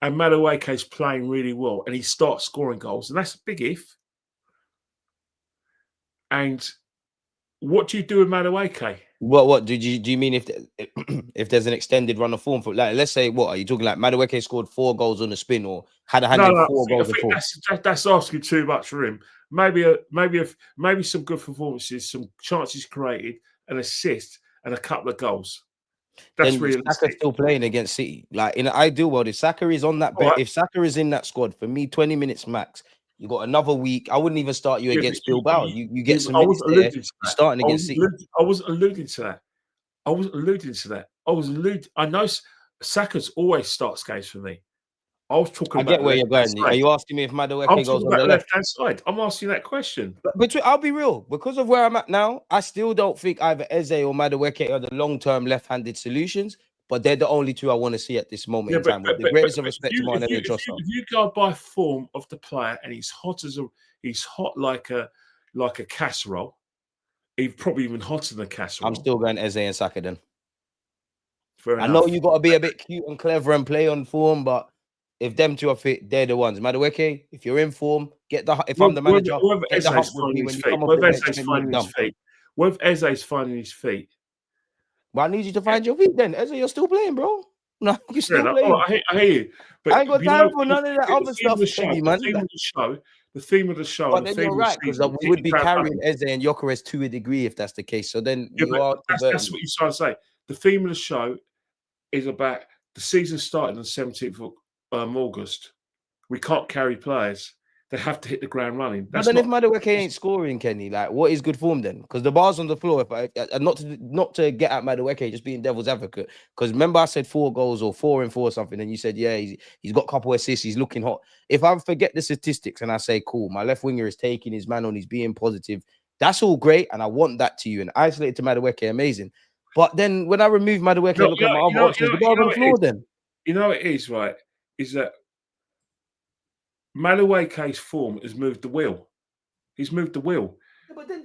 and Madueke's playing really well, and he starts scoring goals, and that's a big if. And what do you do with Madueke?
What do you mean if there's an extended run of form for, like, let's say, what are you talking, like Madueke scored 4 goals on the spin or had a hand in 4 goals before?
That's asking too much for him. Maybe some good performances, some chances created, an assist, and a couple of goals. That's realistic.
Saka's still playing against City. Like in an ideal world, if Saka is on that if Saka is in that squad, for me, 20 minutes max. You got another week. I wouldn't even start you against Bilbao. You get some minutes there. Starting against City.
I wasn't alluding to that. I know Saka's always starts games for me. I was talking.
I get where you're going. Are you asking me if Madueke goes on the
left-hand side? I'm asking that question.
But I'll be real. Because of where I'm at now, I still don't think either Eze or Madueke are the long-term left-handed solutions. But they're the only two I want to see at this moment in time. With the greatest of respect to Marino and Trossard.
If you go by form of the player and he's hot like a casserole, he's probably even hotter than a casserole.
I'm still going Eze and Saka then. I know you got to be a bit cute and clever and play on form, but if them two are fit, they're the ones. Madueke, if you're in form, I'm the manager, get the hop with me when you come off the bench.
Whether Eze's finding his feet.
Well, I need you to find your feet then. Eze, you're still playing, bro. No, you're still playing.
I hear you. But
I ain't got time for none of that other stuff, man.
The theme of the show.
But then you're right, because we would be carrying Eze and Gyokeres to a degree if that's the case. So then
that's what you're trying to say. The theme of the show is about the season starting on the 17th of August. We can't carry players. They have to hit the ground running.
But then if Madueke ain't scoring, Kenny, like, what is good form then? Because the bar's on the floor. Not to get at Madueke, just being devil's advocate. Because remember I said 4 goals or 4 and 4 or something, and you said, yeah, he's got a couple of assists, he's looking hot. If I forget the statistics and I say, cool, my left winger is taking his man on, he's being positive, that's all great, and I want that to you. And isolated to Madueke, amazing. But then when I remove Madueke and look at my other options, the bar's on the floor then.
You know what it is, right? Is that Madueke's form has moved the wheel. He's moved the wheel.
But then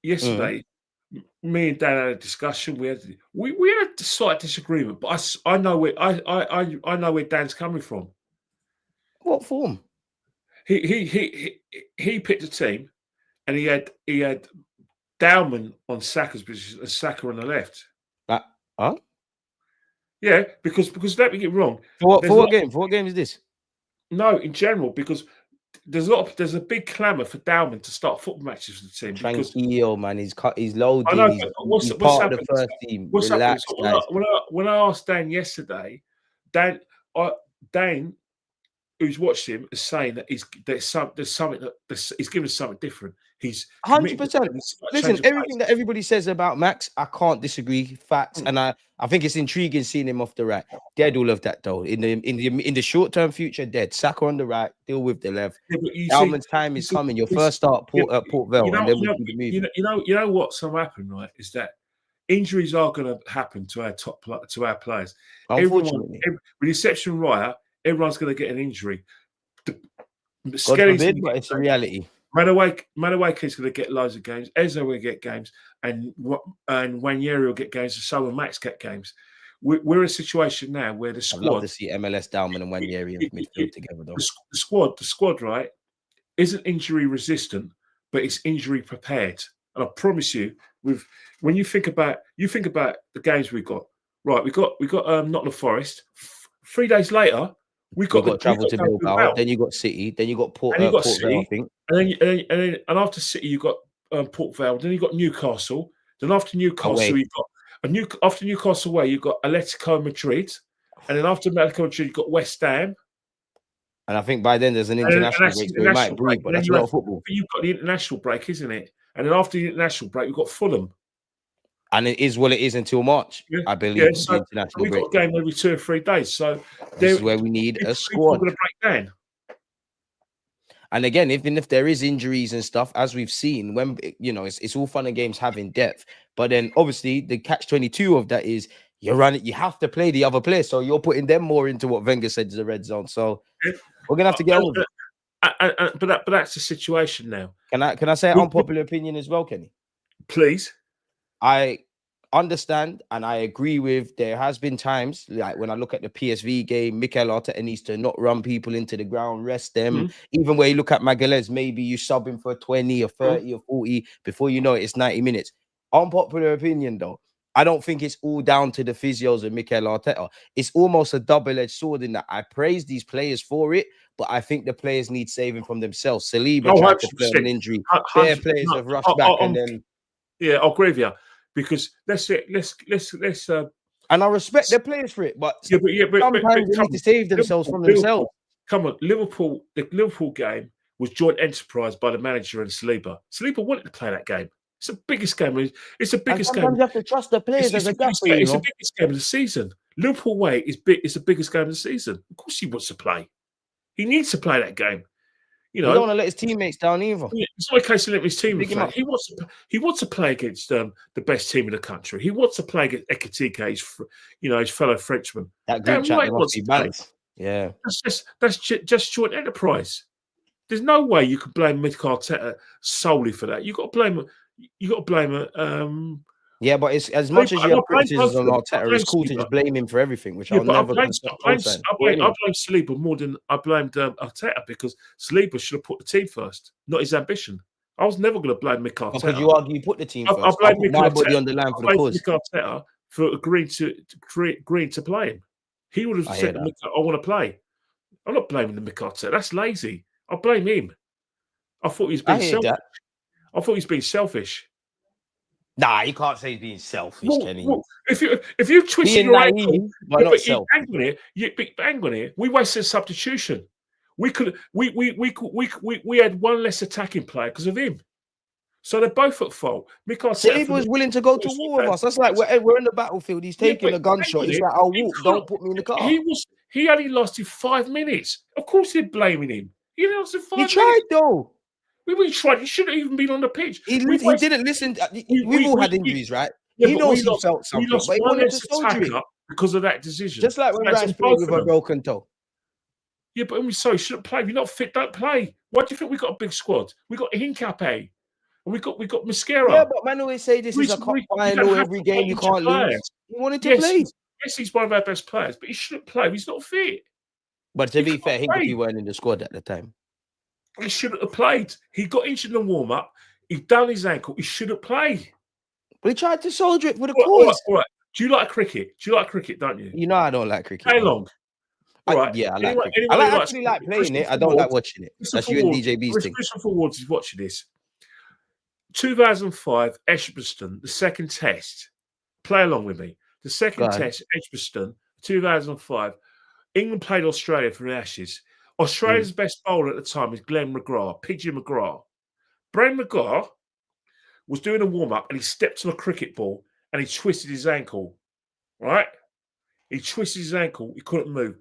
Yesterday,
Mm.
me and Dan had a discussion. We had a slight disagreement, but I know where Dan's coming from.
What form?
He picked a team, and he had Dowman on Saka's position and Saka on the left.
Huh?
Yeah, because let me get wrong.
For what game? For what game is this?
No, in general, because there's a big clamour for Dowman to start football matches for the team.
Tranquilo, man. He's loading.
I know,
he's part of the first team.
What's
Relax,
happening?
guys.
When I asked Dan yesterday, Dan, who's watched him, is saying that he's given us something different. He's
100%. Listen, everything that everybody says about Max, I can't disagree. Facts, and I think it's intriguing seeing him off the right. Dead all of that though. In the short term future, dead. Saka on the right, deal with the left. Dalman's time is coming. Your first start at Port Vale, and then we'll do the move.
You know what's going to happen, right? Is that injuries are going to happen to our players.
Unfortunately,
with the exception of Raya, everyone's going to get an injury.
God forbid, but it's a reality.
Madueke is going to get loads of games. Eze will get games, and Wanyeri will get games, and so will Max get games. We're in a situation now where the squad.
I'd love to see MLS Dalman and Wanyeri in midfield together, though.
The squad, right, isn't injury resistant, but it's injury prepared. And I promise you, when you think about the games we got, right? We got Nottingham Forest. 3 days later, we got
to travel to Bilbao. Then you got City. Then you got Port Vale, I think.
And after City, you got Port Vale. Then you got Newcastle. Then after Newcastle, you got after Newcastle away, you got Atletico Madrid. And then after Atletico Madrid, you got West Ham.
And I think by then there's an international break, so we might break, but that's a lot of football.
But you've got the international break, isn't it? And then after the international break, we've got Fulham.
And it is what it is until March, I believe. Yeah,
so we've got a game every 2 or 3 days. So
this is where we need a squad.
Going to break down.
And again, even if there is injuries and stuff, as we've seen, when it's all fun and games having depth. But then obviously the catch-22 of that is you have to play the other players. So you're putting them more into what Wenger said is the red zone. So we're gonna have to get on with it.
But that's the situation now.
Can I say an unpopular opinion as well, Kenny?
Please.
I understand and I agree with there has been times like when I look at the PSV game, Mikel Arteta needs to not run people into the ground, rest them. Even where you look at Magalhaes, maybe you sub him for 20 or 30 or 40 before you know it's 90 minutes. Unpopular opinion though, I don't think it's all down to the physios of Mikel Arteta. It's almost a double-edged sword in that I praise these players for it, but I think the players need saving from themselves. Saliba tried to play an injury. Their players have rushed back and then.
Yeah, I'll agree with you because let's.
And I respect their players for it, but sometimes they need to save themselves from themselves.
Come on, Liverpool. The Liverpool game was joint enterprise by the manager and Saliba. Saliba wanted to play that game. It's the biggest game. It's the biggest game.
You have to trust the players as a gaffer.
It's the biggest game of the season. Liverpool away is big. It's the biggest game of the season. Of course, he wants to play. He needs to play that game. You know,
he don't want to let his teammates down either.
It's not a case of letting his teammates play. He wants to play against the best team in the country. He wants to play against Ekitike, his fellow Frenchman.
That group chat must be balanced. Yeah,
that's just joint enterprise. There's no way you can blame Mikel Arteta solely for that. You got to blame.
Yeah, but it's as much as you have criticism on Arteta, it's cool to just blame him for everything, which I'll never. I
blame Saliba more than I blamed Arteta because Saliba should have put the team first, not his ambition. I was never going to blame Mikel Arteta.
Because you argue you put the team first. I blame my body on the line for the cause.
Mikel Arteta for agreeing to play him. He would have said, "I want to play." I'm not blaming the Mikel Arteta. That's lazy. I blame him. I thought he was being selfish. I thought he was being selfish.
Nah, you can't say he's being selfish, Kenny.
If you twisted your ankle,
but not selfish.
Hang on here. We wasted substitution. We had one less attacking player because of him. So they're both at fault.
Saliba was willing to go to war with us. That's like we're in the battlefield. He's taking a gunshot. He's like, "I'll walk. Don't put me in the car."
He only lasted 5 minutes. Of course, they're blaming him. He lasted 5 minutes.
He tried though.
We tried. He shouldn't have even been on the pitch.
He didn't listen. We've all had injuries, right? He knows he felt something, but he wanted to soldier it
because of that decision.
Just like when Rice played with a broken toe.
Yeah, but I'm sorry, shouldn't play. If you're not fit, don't play. Why do you think we got a big squad? We got Hincape, and we got Mascara.
Yeah, but man always say this is a cup final. Every game you can't lose. He wanted to play.
Yes, he's one of our best players, but he shouldn't play. He's not fit.
But to be fair, Hincape weren't in the squad at the time.
He shouldn't have played. He got injured in the warm up. He done his ankle. He shouldn't play.
But he tried to soldier it with a cause.
All right. Do you like cricket? Do you like cricket? Don't you?
You know I don't like cricket.
How long?
Right. Yeah, I like cricket. I actually like playing it. I don't like watching it. That's you and DJB's thing.
Christopher Woods is watching this. 2005, Edgbaston, the second test. Play along with me. The second test, Edgbaston, 2005. England played Australia for the Ashes. Australia's best bowler at the time is Glenn McGrath, Pidgey McGrath. Brian McGrath was doing a warm-up and he stepped on a cricket ball and he twisted his ankle. Right? He twisted his ankle. He couldn't move.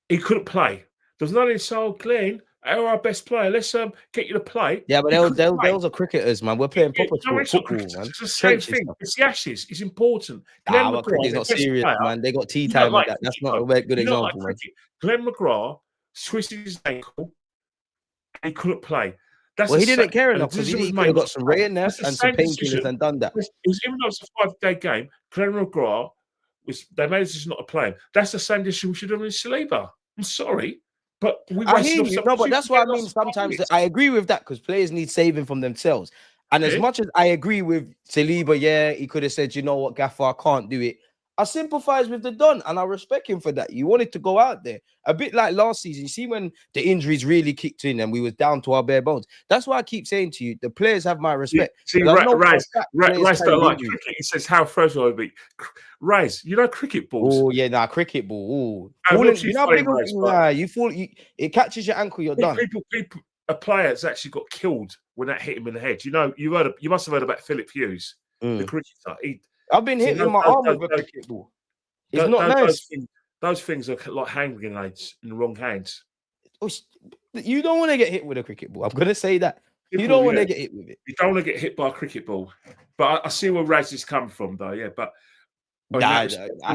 He couldn't play. There was none in so Glenn, our best player. Let's get you to play.
Yeah, but those are cricketers, man. We're playing proper football, man.
It's the same thing. It's the Ashes. It's important.
But cricket's not serious, man. They got tea time like that. That's not a very good example, man.
Glenn McGrath twisted his ankle and he couldn't play.
He didn't care enough because he could have got some rain there and some painkillers and done that.
Even though it's a 5-day game, Glenn McGrath they made a decision not to play him. That's the same decision we should have done with Saliba. I'm sorry. But
I hear you. No, but that's what I mean. Sometimes I agree with that because players need saving from themselves. And as much as I agree with Saliba, he could have said, you know what, Gaffer, I can't do it. I sympathize with the Don and I respect him for that. You wanted to go out there. A bit like last season. You see when the injuries really kicked in and we was down to our bare bones. That's why I keep saying to you, the players have my respect.
Rice don't like cricket. He says, how fresh will I be? Rice, you know cricket balls?
Oh, yeah, cricket ball. It catches your ankle, you're done.
A player that's actually got killed when that hit him in the head. You know, you must have heard about Philip Hughes, the cricketer. I've
been hitting my arm with a cricket ball. It's not nice.
Those things are like hand grenades in the wrong hands.
You don't want to get hit with a cricket ball. I'm going to say that. You don't want to get hit with it.
You don't want to get hit by a cricket ball. But I see where Raz is coming from, though. Yeah, but on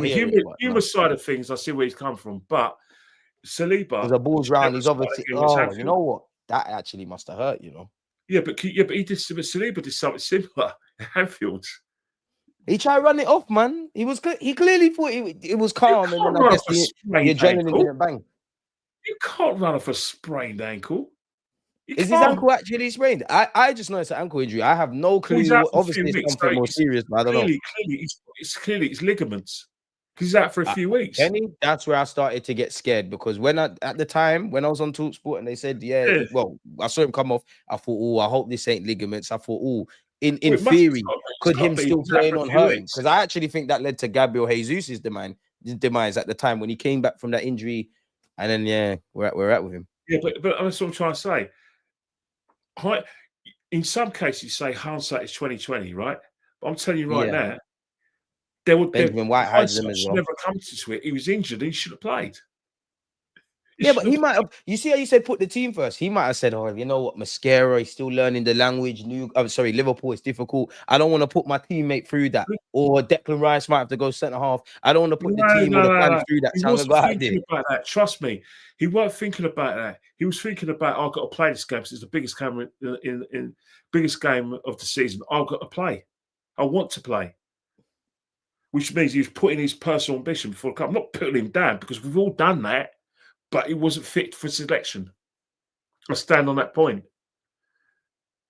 the humour side of things, I see where he's come from. But Saliba,
the ball's round. He's obviously. Oh, you know what? That actually must have hurt. You know.
Yeah, but Saliba did something similar at Anfield.
He tried running it off, man. He clearly thought it was calm, and then I guess the adrenaline didn't bang.
You can't run off a sprained ankle.
Is his ankle actually sprained? I just know it's an ankle injury. I have no clue. Obviously, it's something more serious, but I don't know.
It's ligaments. Because he's out for a few weeks.
Kenny, that's where I started to get scared because at the time when I was on TalkSport and they said, well, I saw him come off. I thought, I hope this ain't ligaments. I thought, in theory, could him still playing on hurting? Because I actually think that led to Gabriel Jesus' demise at the time when he came back from that injury, and then we're at with him.
Yeah, but that's what I'm trying to say. In some cases, you say hindsight is 20/20, right? But I'm telling you right now,
Benjamin Whitehead them as well.
Never come to it. He was injured. He should have played.
But he might have. You see how you said put the team first. He might have said, "Oh, you know what, Mascara, he's still learning the language. Liverpool is difficult. I don't want to put my teammate through that." Or Declan Rice might have to go centre half. I don't want to put the team or the plan through that.
He wasn't thinking about that. Trust me, he weren't thinking about that. He was thinking about, I've got to play this game. It's the biggest game biggest game of the season. I've got to play. I want to play. Which means he was putting his personal ambition before the club. I'm not putting him down because we've all done that. But he wasn't fit for selection. I stand on that point.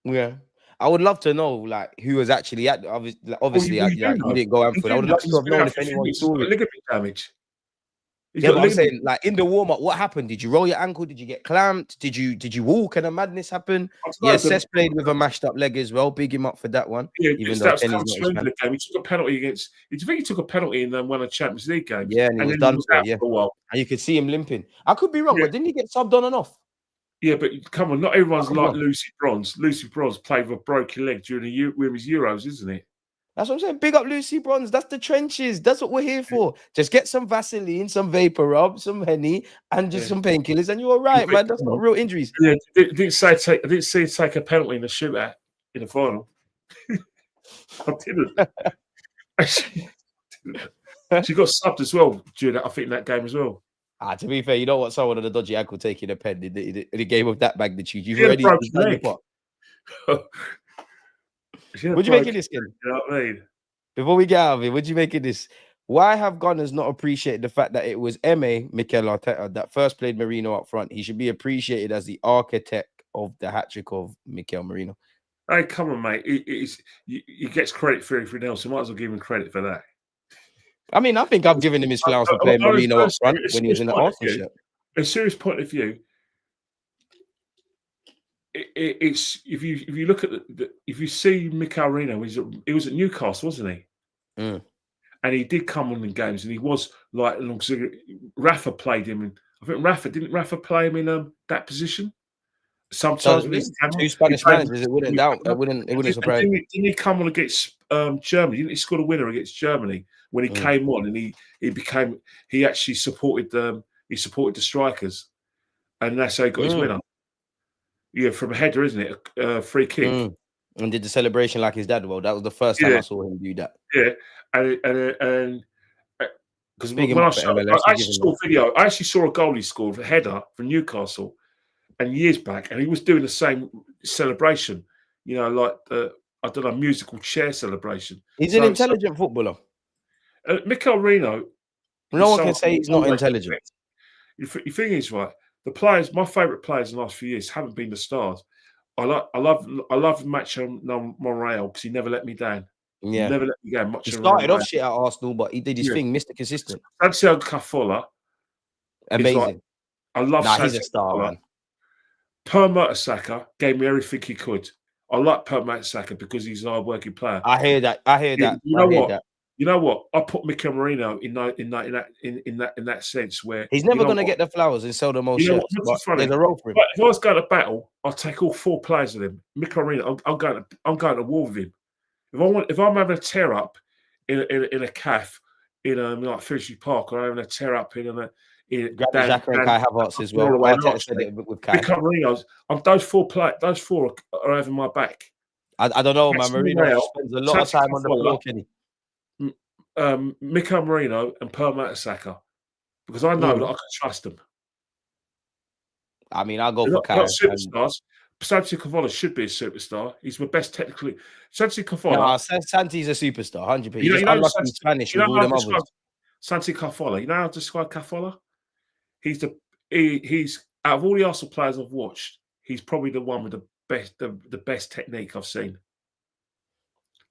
Yeah. I would love to know, like, who was actually at. Obviously, you didn't go Anfield. I would love to have known if anyone saw it.
Ligament damage.
Yeah, but I'm saying, like, in the warm-up, what happened? Did you roll your ankle? Did you get clamped? Did you walk and a madness happen? Yeah, Cess played with a mashed-up leg as well. Big him up for that one.
Yeah, even though Kenny's not his man. He took a penalty against. I think he took a penalty and then won a Champions League game.
Yeah, and he was done for a while. And you could see him limping. I could be wrong, but didn't he get subbed on and off?
Yeah, but come on, not everyone's like Lucy Bronze. Lucy Bronze played with a broken leg during his Euros, isn't it?
That's what I'm saying. Big up Lucy Bronze. That's the trenches. That's what we're here for. Just get some Vaseline, some vapor rub, some Henny, and just some painkillers, and you're all right, man. That's not real injuries.
Yeah, I didn't see take a penalty in the shootout in the final. I didn't. She got subbed as well during that. I think in that game as well.
To be fair, you don't want someone on a dodgy ankle taking a pen in the game of that magnitude. You've
He had a
already
broken
done your
leg.
part.
What
do you make of this, Skin?
You know what I mean?
Before we get out of it, what do you make of this? Why have Gunners not appreciated the fact that it was Mikel Arteta that first played Merino up front? He should be appreciated as the architect of the hat-trick of Mikel Merino.
Hey, come on, mate. He gets credit for everything else. You might as well give him credit for that.
I mean, I think I've given him his flowers for playing Merino up front when he was in the Arsenal shirt.
A serious point of view, it's if you look at if you see Mikel Merino, he was at Newcastle, wasn't he?
Mm.
And he did come on in games, and he was like Rafa played him, and I think Rafa play him in that position. Sometimes
two Spanish managers, it wouldn't surprise me.
Didn't he come on against Germany? Didn't he score the winner against Germany when he came on, and he actually supported the strikers, and that's how he got his winner. Yeah, from a header, isn't it? A free kick.
And did the celebration like his dad. Well, that was the first time I saw him do that.
Yeah, and because when I actually saw a video, I actually saw a goal he scored, a header from Newcastle, and years back, and he was doing the same celebration. You know, like I don't know, musical chair celebration.
He's an intelligent footballer.
Mikel Merino.
No one can say he's not intelligent.
The thing is, right? The players, my favourite players in the last few years, haven't been the stars. I love Macho Monreal because he never let me down.
Yeah,
he never let me down.
He started off shit at Arsenal, but he did his thing, Mr. Consistent.
Santiago Cazorla,
amazing.
I love.
He's a star, man.
Per Mertesacker gave me everything he could. I like Per Mertesacker because he's a hard-working player.
I hear that.
You know what? I put Mikel Merino in that sense where
he's never going to get the flowers and sell the most shirts. There's a role for him.
But if I was going to battle, I'll take all 4 players of them. Mikel Merino, I'm going to war with him. If I'm having a tear up in a calf in like Finsbury Park, or having a tear up in
Xhaka and Kai Havertz as well. Arteta said it with Kai.
Mikel Merino, those 4 are having my back.
I don't know, man. Merino spends a lot of time on the floor, Kenny.
Mikel Merino and Per Mertesacker, because I know that I can trust them.
I mean, I'll go for Kai.
Not superstars. Santi Cazorla should be a superstar. He's my best technically. Santi Cazorla.
No, Santi's a superstar, 100%. He's unlucky in Spanish with all them others.
Santi Cazorla. You know how to describe Cazorla? He's out of all the Arsenal players I've watched, he's probably the one with the best technique I've seen.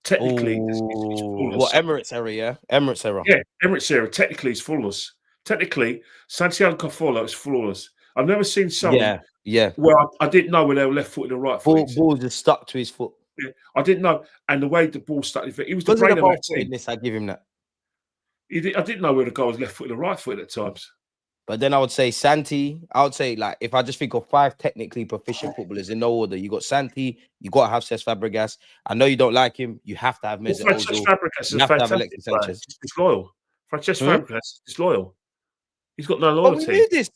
Technically, he's flawless.
What, Emirates era, yeah? Emirates era.
Yeah, Emirates era. Technically, he's flawless. Technically, Santiago Cazorla is flawless. I've never seen someone where I didn't know where they were left foot and the right foot.
Ball just stuck to his foot.
Yeah, I didn't know. And the way the ball stuck to his foot, he was the
brain
of that team.
I give him that.
I didn't know where the guy was left foot and the right foot at times.
But then I would say Santi. I would say, like, if I just think of 5 technically proficient footballers in no order, you got Santi, you got to have Cesc Fabregas. I know you don't like him. You have to have Mesut Ozil.
Fabregas is fantastic. He's loyal. Francesco Fabregas is loyal. He's got no loyalty.
We knew this.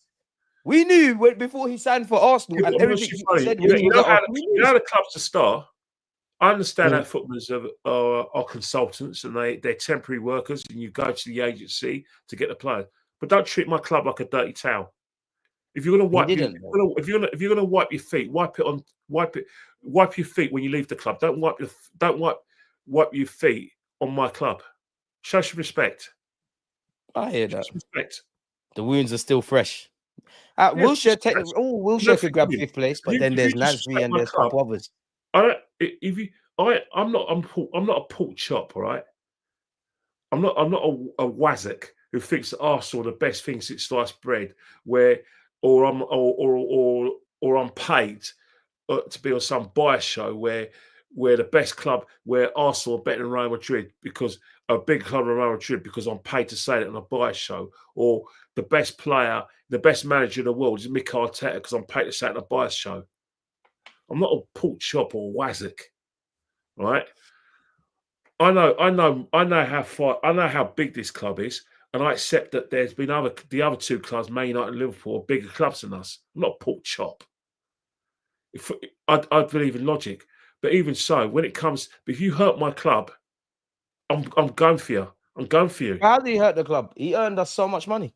We knew before he signed for Arsenal and everything he said.
You know how the club's a star. I understand how footballers are consultants and they're temporary workers, and you go to the agency to get the player. But don't treat my club like a dirty towel. If you're going to wipe, if you're going to wipe your feet, wipe your feet when you leave the club. Don't wipe your feet on my club. Show some respect.
I hear that.
Respect.
The wounds are still fresh. Wilshere could grab 5th place, but then there's Nasri and there's a couple others.
I'm not a pork chop, all right. I'm not a wazzock who thinks that Arsenal are the best thing since sliced bread, or I'm paid to be on some bias show where the best club, where Arsenal are better than Real Madrid because a big club of Real Madrid because I'm paid to say that on a bias show, or the best player, the best manager in the world is Mikel Arteta because I'm paid to say it on a bias show. I'm not a pork chop or a wazzock, right? I know how big this club is, and I accept that there's been the other 2 clubs, Man United and Liverpool, are bigger clubs than us. I'm not a pork chop. I believe in logic, but even so, when it comes, if you hurt my club, I'm going for you. I'm going for you.
How did he hurt the club? He earned us so much money.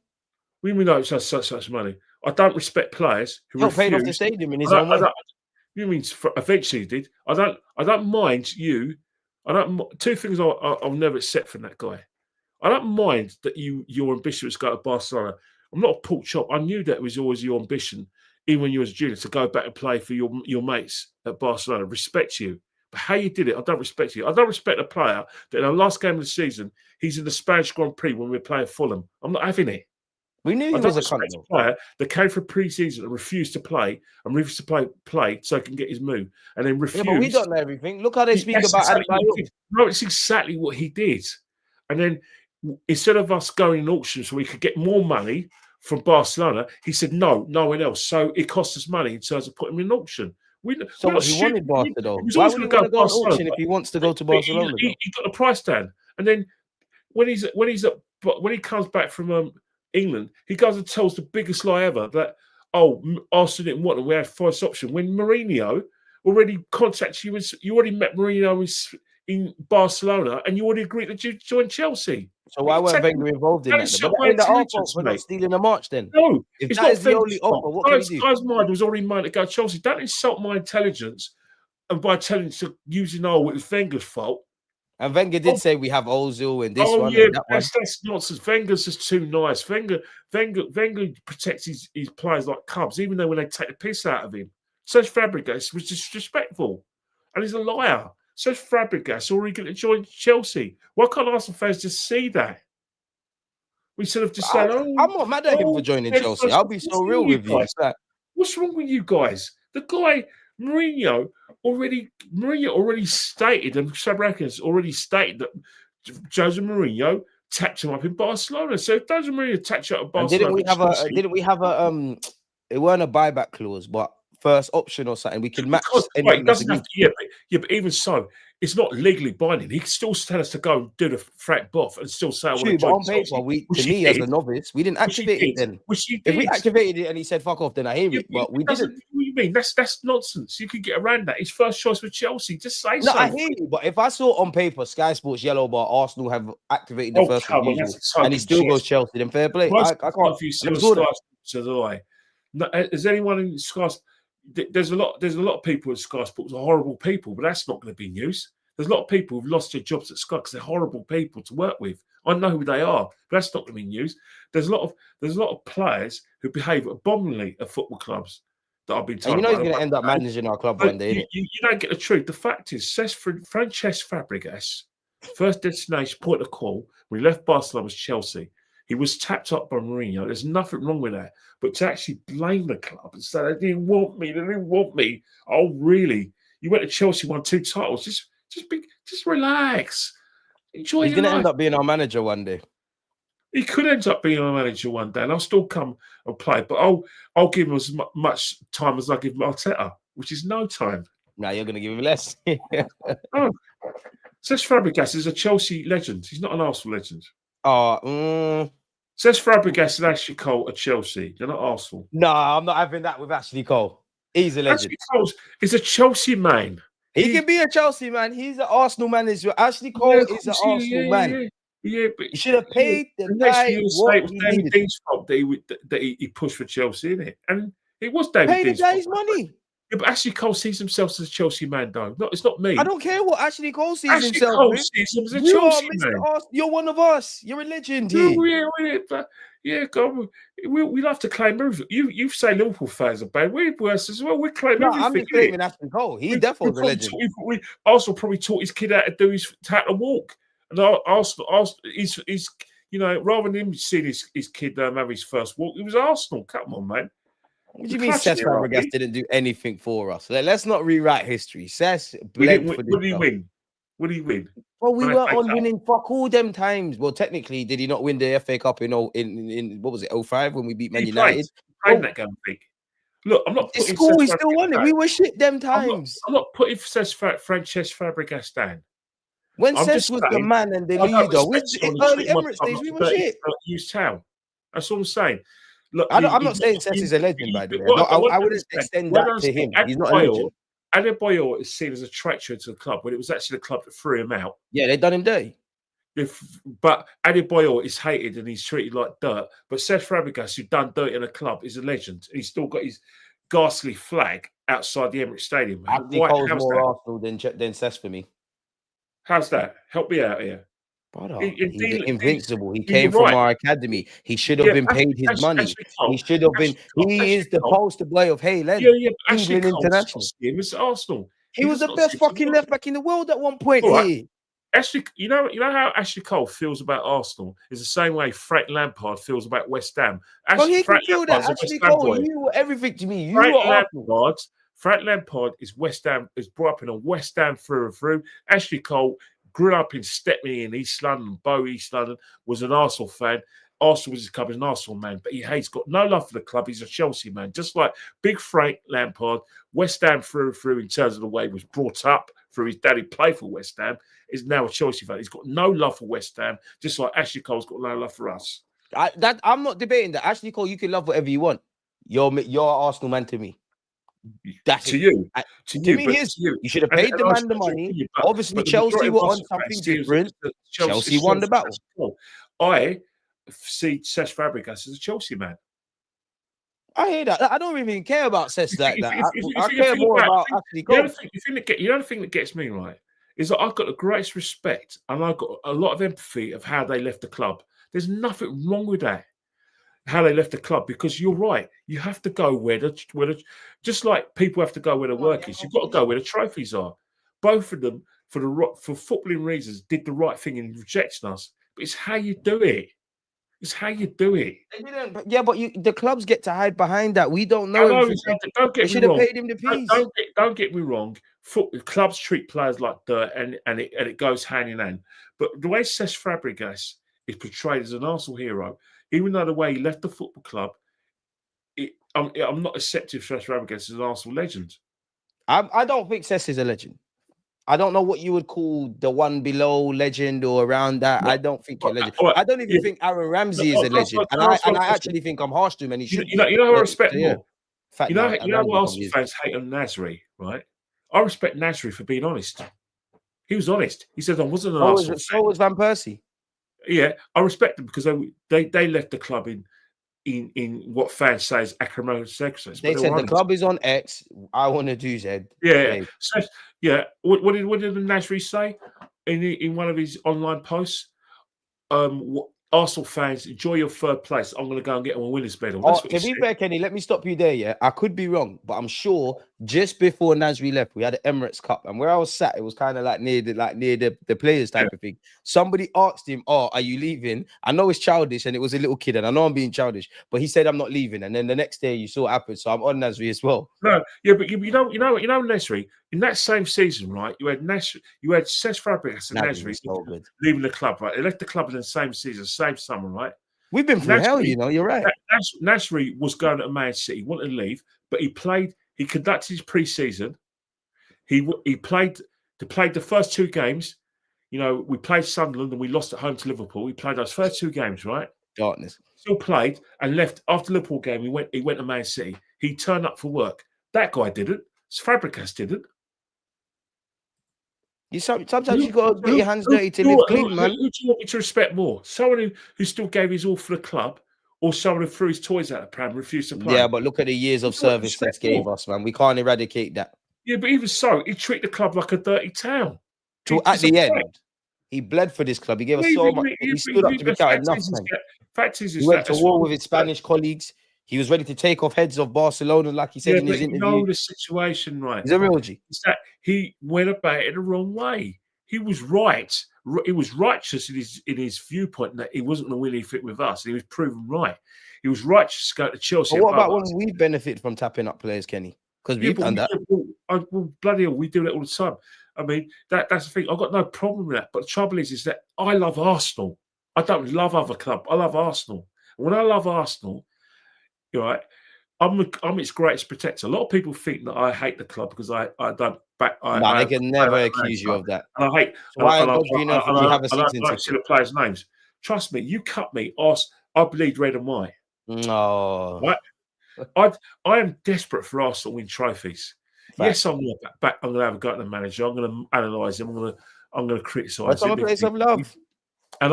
We know it's such money. I don't respect players who
He paid off the
refuse.
stadium in his own way.
You mean eventually he did? I don't mind you. Two things I'll never accept from that guy. I don't mind that your ambition was to go to Barcelona. I'm not a pork chop. I knew that was always your ambition, even when you was a junior, to go back and play for your mates at Barcelona. Respect you. But how you did it, I don't respect you. I don't respect a player that in the last game of the season, he's in the Spanish Grand Prix when we're playing Fulham. I'm not having it.
We knew he was a cunt.
A player that came for pre-season and refused to play play so he can get his move, and then refused.
Yeah, but we don't know everything. Look how they speak about it.
No, it's exactly what he did. And then instead of us going in auction so we could get more money from Barcelona, he said no one else. So it cost us money in terms of putting him in auction.
So what he wanted Barcelona, though. Why would he want to go to auction if he wants to go to Barcelona?
He got the price down, and then when he comes back from England, he goes and tells the biggest lie ever that Arsenal didn't want him. We had first option when Mourinho already contacted you. You already met Mourinho in Barcelona, and you already agreed that you join Chelsea.
So why weren't Wenger involved in that? But that ain't the our fault for not stealing the march then.
No,
if that is the only offer, what can he do?
Guy's mind was already mine to go to Chelsea. Don't insult my intelligence and by using it was Wenger's fault.
And Wenger did say we have Ozil and this one.
Yeah,
and that
that's nonsense. Wenger's just too nice. Wenger protects his players like cubs, even though when they take the piss out of him. Serge Fabregas was disrespectful, and he's a liar. Serge Fabregas already going to join Chelsea. Why can't Arsenal fans just see that? We sort of just say,
I'm not mad at him for joining Chelsea. I'll be so real with you.
What's wrong with you guys? The guy Mourinho already stated, and Fabregas already stated that Jose Mourinho tapped him up in Barcelona. So if Jose Mourinho tapped you up in Barcelona,
didn't we have a it weren't a buyback clause, but first option or something? We can match.
But even so, it's not legally binding. He can still tell us to go and do the Frank Boff and still say,
but on paper, as a novice, we didn't activate it then. If we activated it and he said fuck off, then I hear it. But we didn't.
What do you mean? That's nonsense. You could get around that. His first choice with Chelsea. Just say so.
No, I hear you. But if I saw on paper Sky Sports yellow bar Arsenal have activated the first refusal and he still goes Chelsea, then fair play. I can't.
Is anyone in Sky? There's a lot of people at Sky Sports are horrible people, but that's not going to be news. There's a lot of people who've lost their jobs at Sky because they're horrible people to work with. I know who they are, but that's not going to be news. There's a lot of players who behave abominably at football clubs that I've been told.
And he's going to end up managing our club one day.
You don't get the truth. The fact is, Francesc Fabregas, first destination point of call when he left Barcelona was Chelsea. He was tapped up by Mourinho. There's nothing wrong with that. But to actually blame the club and say they didn't want me. Oh, really? You went to Chelsea, won 2 titles. Just relax. Enjoy. He's
going to end up being our manager one day.
He could end up being our manager one day, and I'll still come and play. But I'll give him as much time as I give Arteta, which is no time.
Now you're going to give him less.
Oh, Cesc Fabregas is a Chelsea legend. He's not an Arsenal legend. Says Fabregas and Ashley Cole at Chelsea. They're not Arsenal.
No, I'm not having that with Ashley Cole. He's a legend.
Ashley Cole is a Chelsea man.
He can be a Chelsea man. He's an Arsenal man as well. Ashley Cole is an Arsenal man.
Yeah, but
he should have paid the guy what he
David Dean's fault that he pushed for Chelsea, innit? And it was David Dean's fault.
Pay the guy's money.
Yeah, but Ashley Cole sees himself as a Chelsea man, though. No, it's not me.
I don't care what Ashley Cole sees himself.
Ashley Cole sees him as a Chelsea man.
You're one of us. You're a legend here.
We love to claim everything. You say Liverpool fans are bad. We're worse as well. We claim everything.
I'm just claiming Ashley Cole. He definitely a legend.
Arsenal probably taught his kid how to walk. And Arsenal, he's rather than him seeing his kid have his first walk, it was Arsenal. Come on, man.
What do you mean Cesc Fabregas didn't do anything for us? Let's not rewrite history. Cesc bled for this.
What did he win? What did he win?
Well, we were on winning fuck all them times. Well, technically, did he not win the FA Cup in what was it, 05 when we beat Man United?
Played that game big. Look, I'm not putting
school, we still won it. We were shit them times.
I'm not putting Francesc Fabregas down.
When Cesc was the man and the leader, early Emirates days, we were shit.
Use town. That's what I'm saying. Look,
I'm not saying Cesc is a legend, by the way. I wouldn't extend that to him. He's not a legend.
Adebayor is seen as a traitor to the club when it was actually the club that threw him out.
Yeah, they done him dirty.
But Adebayor is hated and he's treated like dirt. But Cesc Fabregas, who done dirt in a club, is a legend. He's still got his ghastly flag outside the Emirates Stadium.
Ashley Cole's more Arsenal than Cesc for me.
How's that? Help me out here.
Brother, he's invincible. He came from our academy. He should have been paid his money. He should have been. He is the poster boy of England international.
It's Arsenal.
He was the best fucking left back in the world at one point. Right.
Ashley, you know how Ashley Cole feels about Arsenal is the same way Frank Lampard feels about West Ham.
He can feel that. Ashley Cole, you were everything to me.
Frank Lampard is West Ham. Is brought up in a West Ham through and through. Ashley Cole grew up in Stepney in East London, Bow, East London, was an Arsenal fan. Arsenal was his club, he's an Arsenal man, but he's got no love for the club. He's a Chelsea man, just like big Frank Lampard, West Ham through and through in terms of the way he was brought up through his daddy played for West Ham, is now a Chelsea fan. He's got no love for West Ham, just like Ashley Cole's got no love for us.
I'm not debating that. Ashley Cole, you can love whatever you want. You're an Arsenal man to me.
That's to you.
To me, you should have paid the man the money. Obviously, Chelsea were on something different. Chelsea won the battle.
I see Cesc Fabregas as a Chelsea man.
I hear that. I don't even care about Cesc like that. I care more about Ashley Cole.
The other thing that gets me right is that I've got the greatest respect and I've got a lot of empathy of how they left the club. There's nothing wrong with that. How they left the club, because you're right. You have to go where just like people have to go where the work is. You've got to go where the trophies are. Both of them, for footballing reasons, did the right thing in rejecting us. But it's how you do it. It's how you do it.
Yeah, but the clubs get to hide behind that. We don't know.
Don't get me wrong.
Paid him the fees.
Don't get me wrong. Clubs treat players like dirt, and it goes hand in hand. But the way Cesc Fabregas is portrayed as an Arsenal hero, even though the way he left the football club, I'm not accepting Cesc Fabregas as an Arsenal legend.
I don't think Cesc is a legend. I don't know what you would call the one below legend or around that. No, I don't think you're a legend. I don't even think Aaron Ramsey is a legend. And I actually think I'm harsh to him. And he should.
You know who I respect more? You know what Arsenal fans hate on Nasri, right? I respect Nasri for being honest. He was honest. He said I wasn't an Arsenal fan.
So was Van Persie.
Yeah, I respect them because they left the club in what fans say is acrimonious excess.
They said the club is on X. I want to do Z.
Yeah. So, what did the Nasri say in one of his online posts? Arsenal fans, enjoy your third place. I'm going to go and get on a winner's medal.
To be fair, Kenny, let me stop you there. Yeah, I could be wrong, but I'm sure just before Nasri left, we had the Emirates Cup, and where I was sat, it was kind of like near the players type of thing. Somebody asked him, "Oh, are you leaving?" I know it's childish, and it was a little kid, and I know I'm being childish, but he said, "I'm not leaving." And then the next day, you saw what happened. So I'm on Nasri as well.
No, yeah, but you know, Nasri, in that same season, right? You had Cesc Fabregas and Nasri leaving the club, right? They left the club in the same season, same summer, right?
We've been through hell, you're right.
Nasri was going to Man City, wanted to leave, but he conducted his pre-season. He played the first two games. You know, we played Sunderland and we lost at home to Liverpool. He played those first two games, right?
Darkness.
Still played and left after the Liverpool game. He went to Man City. He turned up for work. That guy didn't. Fabregas didn't.
Sometimes you got to get your hands dirty to live clean, man.
Who do you want me to respect more? Someone who still gave his all for the club, or someone who threw his toys out of the pram and refused to play?
Yeah, but look at the years of service that gave us, man. We can't eradicate that.
Yeah, but even so, he treated the club like a dirty town.
At the end, he bled for this club. He gave us so much. He stood up to be counted enough, man. He went to war with his Spanish colleagues. He was ready to take off heads of Barcelona, like he said in his interview.
You know the situation, right?
He's a real G.
It's that he went about it the wrong way. He was right. He was righteous in his viewpoint that he wasn't going to really fit with us. He was proven right. He was righteous to go to Chelsea.
But what about when we benefit from tapping up players, Kenny? Because we've done that.
Well, bloody hell, we do that all the time. I mean, that's the thing. I've got no problem with that. But the trouble is that I love Arsenal. I don't love other clubs. I love Arsenal. And when I love Arsenal, you're right, I'm its greatest protector. A lot of people think that I hate the club because I don't back.
They can never accuse you of that.
And I hate.
Why don't you know if you have a season
ticket? See the players' names. Trust me, you cut me. I bleed red and white.
No.
Right? I am desperate for Arsenal to win trophies. Fact. Yes, I'm going to have a go at the manager. I'm going to analyse him. I'm going to criticise him.
I'm going to play some love.
and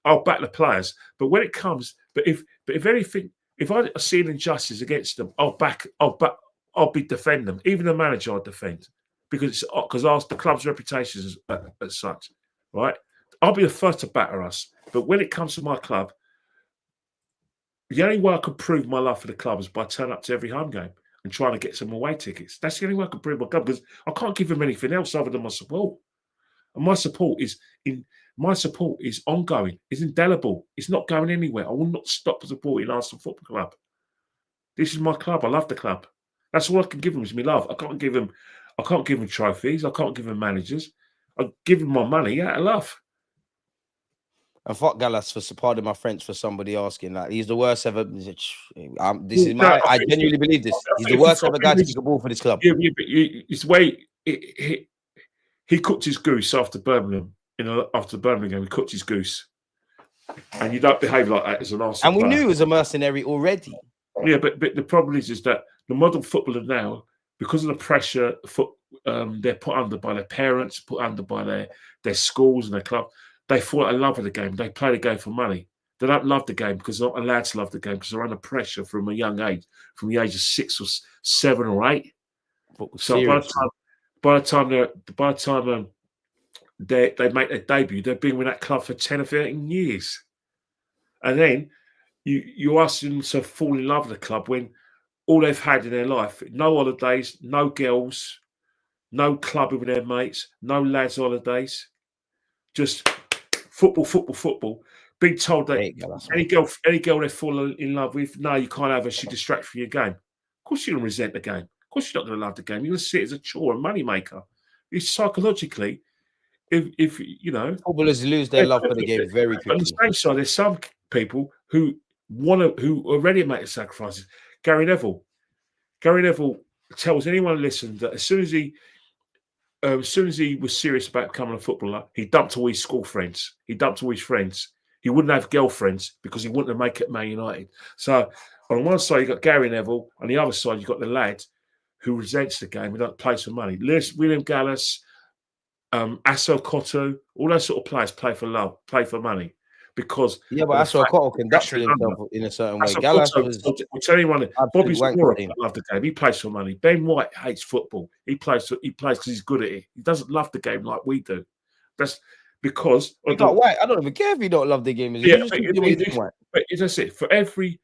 I'll back the players. But when it comes, but if anything, if I see an injustice against them, I'll defend them. Even the manager I'll defend because the club's reputation is as such, right? I'll be the first to batter us. But when it comes to my club, the only way I can prove my love for the club is by turning up to every home game and trying to get some away tickets. That's the only way I can prove my club because I can't give them anything else other than my support. And my support is ongoing, is indelible. It's not going anywhere. I will not stop supporting Arsenal Football Club. This is my club. I love the club. That's all I can give them is my love. I can't give them trophies. I can't give them managers. I give them my money out of love.
And fuck Gallas for pardon my French for somebody asking that. He's the worst ever. I genuinely believe this. He's the worst ever guy to kick a ball for this club.
Yeah, but it's the way he cooked his goose after Birmingham. After the Birmingham game, he cooked his goose. And you don't behave like that as an Arsenal
player. And we knew he was a mercenary already.
Yeah, but the problem is that the modern footballer now, because of the pressure they're put under by their parents, put under by their schools and their club, they fall in love with the game. They play the game for money. They don't love the game because they're not allowed to love the game because they're under pressure from a young age, from the age of 6 or 7 or 8. So by the time they make their debut, they've been with that club for 10 or 13 years. And then you ask them to fall in love with the club when all they've had in their life, no holidays, no girls, no clubbing with their mates, no lads holidays, just football. Being told that any girl they fall in love with, no, you can't have her, she distracts from your game. Of course you're going to resent the game. Of course you're not going to love the game. You're going to see it as a chore, a money maker. It's psychologically, if you know,
footballers lose their love for the game very quickly.
On the same side, there's some people who already make the sacrifices. Gary Neville tells anyone who listens that as soon as he was serious about becoming a footballer, he dumped all his school friends. He dumped all his friends. He wouldn't have girlfriends because he wouldn't make it at Man United. So on one side, you've got Gary Neville. On the other side, you've got the lad who resents the game, who don't play for money. William Gallas, Assel Coote, all those sort of players play for love, play for money. Because
but Assel Coote conducted himself in a certain way. Gallas was
tell anyone, Bobby Zamora loved the game. He plays for money. Ben White hates football. He plays because he's good at it. He doesn't love the game like we do. That's because
White. I don't even care if you don't love the game.
But that's it. For every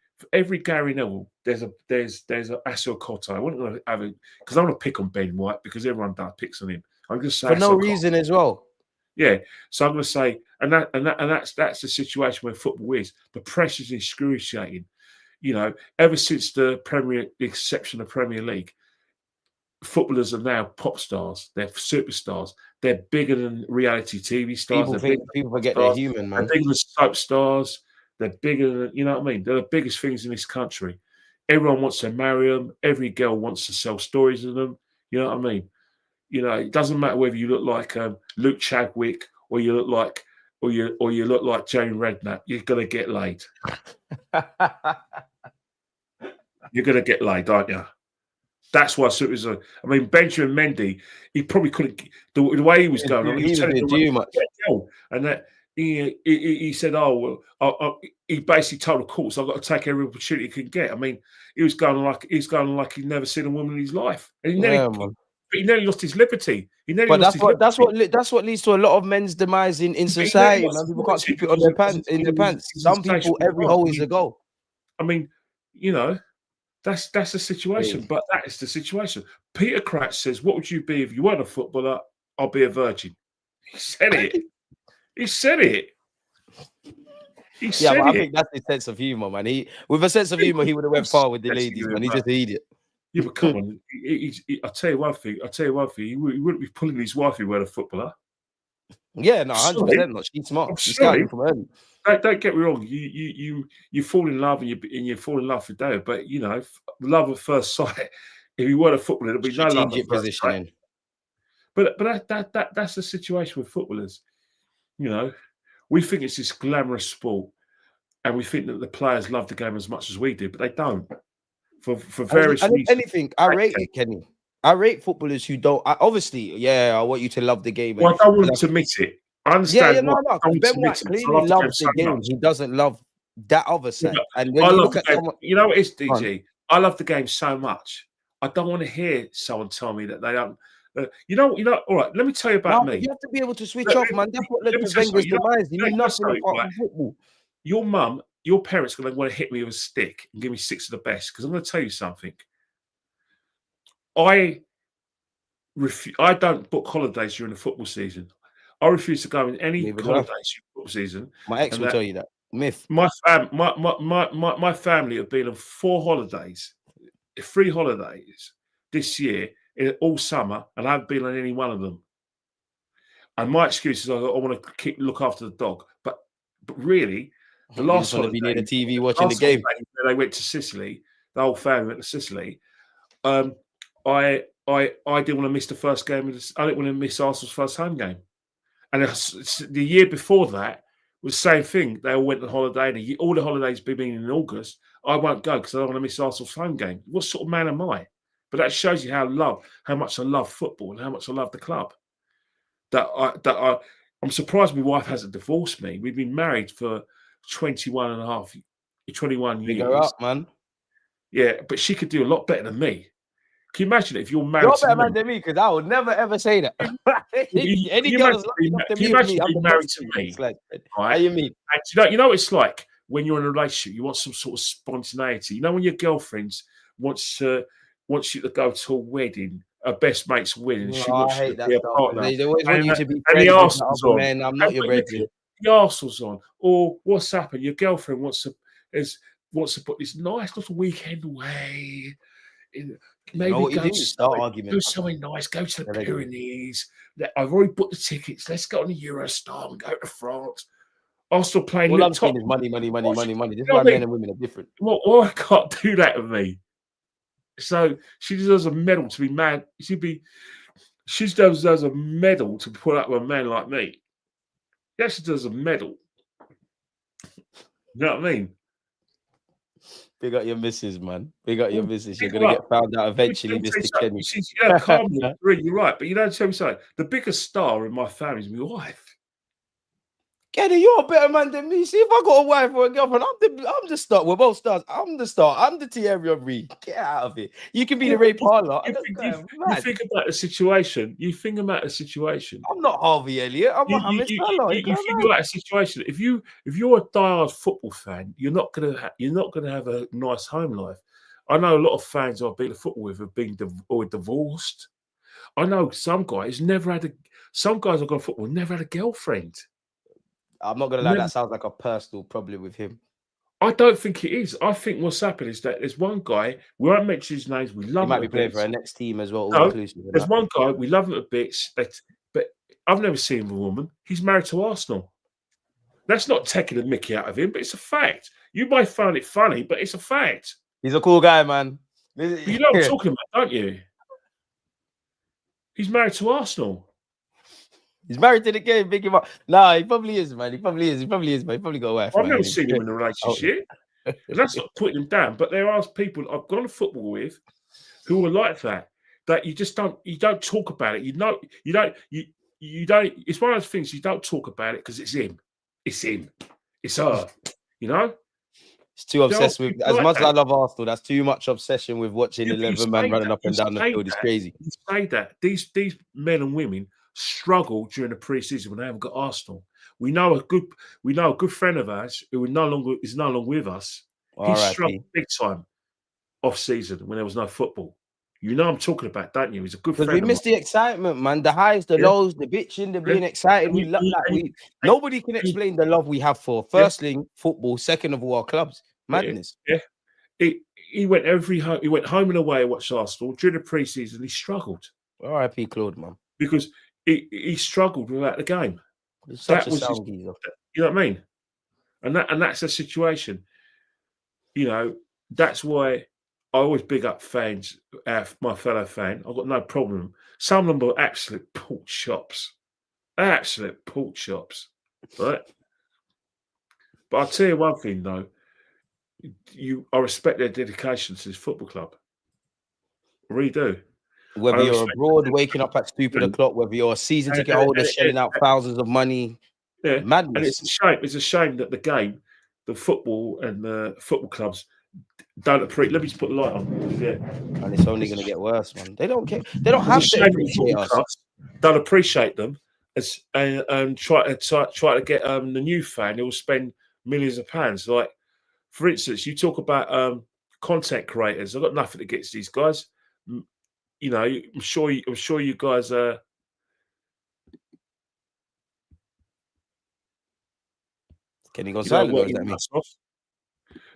Gary Neville, there's a Assel Coote. I wouldn't want to have it because I want to pick on Ben White because everyone picks on him. I'm going to say
for no reason as well.
Yeah, so I'm going to say, and that's the situation where football is. The pressure is excruciating. You know, ever since the exception of Premier League, footballers are now pop stars. They're superstars. They're bigger than reality TV stars.
People forget they're human, man.
They're bigger than soap stars. They're bigger than, you know what I mean? They're the biggest things in this country. Everyone wants to marry them. Every girl wants to sell stories of them. You know what I mean? You know, it doesn't matter whether you look like Luke Chadwick or you look like Jane Redknapp. You're gonna get laid. You're gonna get laid, aren't you? That's why it was. I mean, Benjamin Mendy. He probably couldn't. The way he was going,
he didn't do much.
And that he said, "Oh, well, he basically told the courts, I've got to take every opportunity he can get." I mean, he was going like he'd never seen a woman in his life, and he nearly lost his liberty.
That's what leads to a lot of men's demise in society. Man, people can't keep it on their pants. Some people, every hole is a goal.
I mean, you know, that's the situation. But that is the situation. Peter Crouch says, "What would you be if you weren't a footballer? I'll be a virgin." He said it. He said it.
I think that's his sense of humor, man. With a sense of humor, he would have went far with the ladies, man. He's just an idiot.
Yeah, but come on. I'll tell you one thing. He wouldn't be pulling his wife if he were a footballer.
Yeah, no, 100% not. She's smart. She's starting from early.
Don't get me wrong. You fall in love and you fall in love for Dave, but you know, love at first sight. If you weren't a footballer, there'd be no love at first sight. But that's the situation with footballers. You know, we think it's this glamorous sport, and we think that the players love the game as much as we do, but they don't. For various reasons.
Anything, I rate it, Kenny. I rate footballers who don't. I want you to love the game.
Well, I don't want them to admit it. I understand.
No. Ben White clearly loves the game. He doesn't love that other side. And when you look at someone,
you know what it is, DG? I love the game so much. I don't want to hear someone tell me that they don't. You know. All right, let me tell you about me.
You have to be able to switch off, man. That's what led to Wenger's demise. He knew nothing apart from football.
Your mum, your parents are going to want to hit me with a stick and give me 6 of the best, because I'm going to tell you something. I don't book holidays during the football season. I refuse to go in any holidays during the football season.
My ex will tell you that. Myth.
My family have been on 4 holidays, 3 holidays this year in all summer, and I haven't been on any one of them. And my excuse is I want to look after the dog, but really, the last
holiday, be near the TV watching the game.
They went to Sicily. The whole family went to Sicily. I didn't want to miss the first game. I didn't want to miss Arsenal's first home game. And the year before that was the same thing. They all went on holiday, and all the holidays being in August. I won't go because I don't want to miss Arsenal's home game. What sort of man am I? But that shows you how much I love football and how much I love the club. I'm surprised my wife hasn't divorced me. We've been married for 21 years.
Big her up, man.
Yeah, but she could do a lot better than me. Can you imagine if you're married
to me? Than me, because I would never ever say that. Any girl is
married to me.
Like, how you mean?
And you know what it's like when you're in a relationship. You want some sort of spontaneity. You know when your girlfriend wants you to go to a wedding, a best mate's wedding. She wants you to be a partner.
They always want you to be friends with the other man. I'm not your brethren.
The Arsenal's on, or what's happened? Your girlfriend wants to put this nice little weekend away. Maybe go somewhere nice. Go to the Pyrenees. I've already booked the tickets. Let's go on the Eurostar and go to France. Arsenal playing.
All I'm saying is money. This is why men and women are different.
Well, I can't do that with me. So she deserves a medal to be mad. She deserves a medal to put up with a man like me. Yeah, she does a medal. You know what I mean?
Big up your missus, man. Big up your missus. You're going to get found out eventually, Mr. Kenny.
Calmly, you're right. But you know, tell me something. The biggest star in my family is my wife.
Kenny, you're a better man than me. See, if I got a wife or a girlfriend, I'm the star. We're both stars. I'm the star. I'm the Thierry Henry. Get out of it. You can be the Ray Parlour.
You think about the situation. I'm
not Harvey Elliott. I'm Mohamed Salah.
You think about a situation. If you're a diehard football fan, you're not gonna have a nice home life. I know a lot of fans I've been to football with have been divorced. I know some guys I've gone football never had a girlfriend.
I'm not going to lie, that sounds like a personal problem with him.
I don't think it is. I think what's happened is that there's one guy, we won't mention his names, we love him.
He might be playing for our next team as well.
There's one guy, we love him a bit, but I've never seen him with a woman. He's married to Arsenal. That's not taking the mickey out of him, but it's a fact. You might find it funny, but it's a fact.
He's a cool guy, man.
You know what I'm talking about, don't you? He's married to Arsenal.
He's married to the game, big him up. Nah, he probably is, man. He probably is, man. He probably got a wife.
I've never seen him in a relationship. And that's not putting him down. But there are people I've gone to football with who are like that. That you don't talk about it. You don't. It's one of those things you don't talk about it because it's him. It's him. It's her. You know?
It's too obsessed with, as much as I love Arsenal, that's too much obsession with watching 11 men running up and down the field. It's crazy.
You say that. These men and women struggle during the pre-season when they haven't got Arsenal. We know a good friend of ours who is no longer with us. He struggled big time off season when there was no football. You know I'm talking about, don't you? He's a good friend.
We missed the excitement, man. The highs, the lows, the bitching, the being excited. Nobody can explain the love we have for firstly football, second of all our clubs. Madness.
Yeah. He went home and away and watched Arsenal during the pre-season. He struggled.
R.I.P. Claude, man.
Because he struggled without the game.
Such a sound geezer.
You know what I mean? And that's a situation. You know, that's why I always big up fans, my fellow fan. I've got no problem. Some of them are absolute pork chops. Absolute pork chops. Right? But I'll tell you one thing, though. I respect their dedication to this football club. I really do.
Whether you're abroad, waking up at stupid o'clock, whether you're a season ticket holder, shelling out thousands of money.
Yeah,
madness.
And it's a shame. It's a shame that the football and the football clubs don't appreciate. Let me just put the light on. Yeah.
And it's only going to get worse, man. They don't care. They don't have to appreciate us.
Clubs don't appreciate them and try to get the new fan who will spend millions of pounds. Like, for instance, you talk about content creators. I've got nothing against these guys. You know, I'm sure you guys are.
Can you go silent? What does that mean?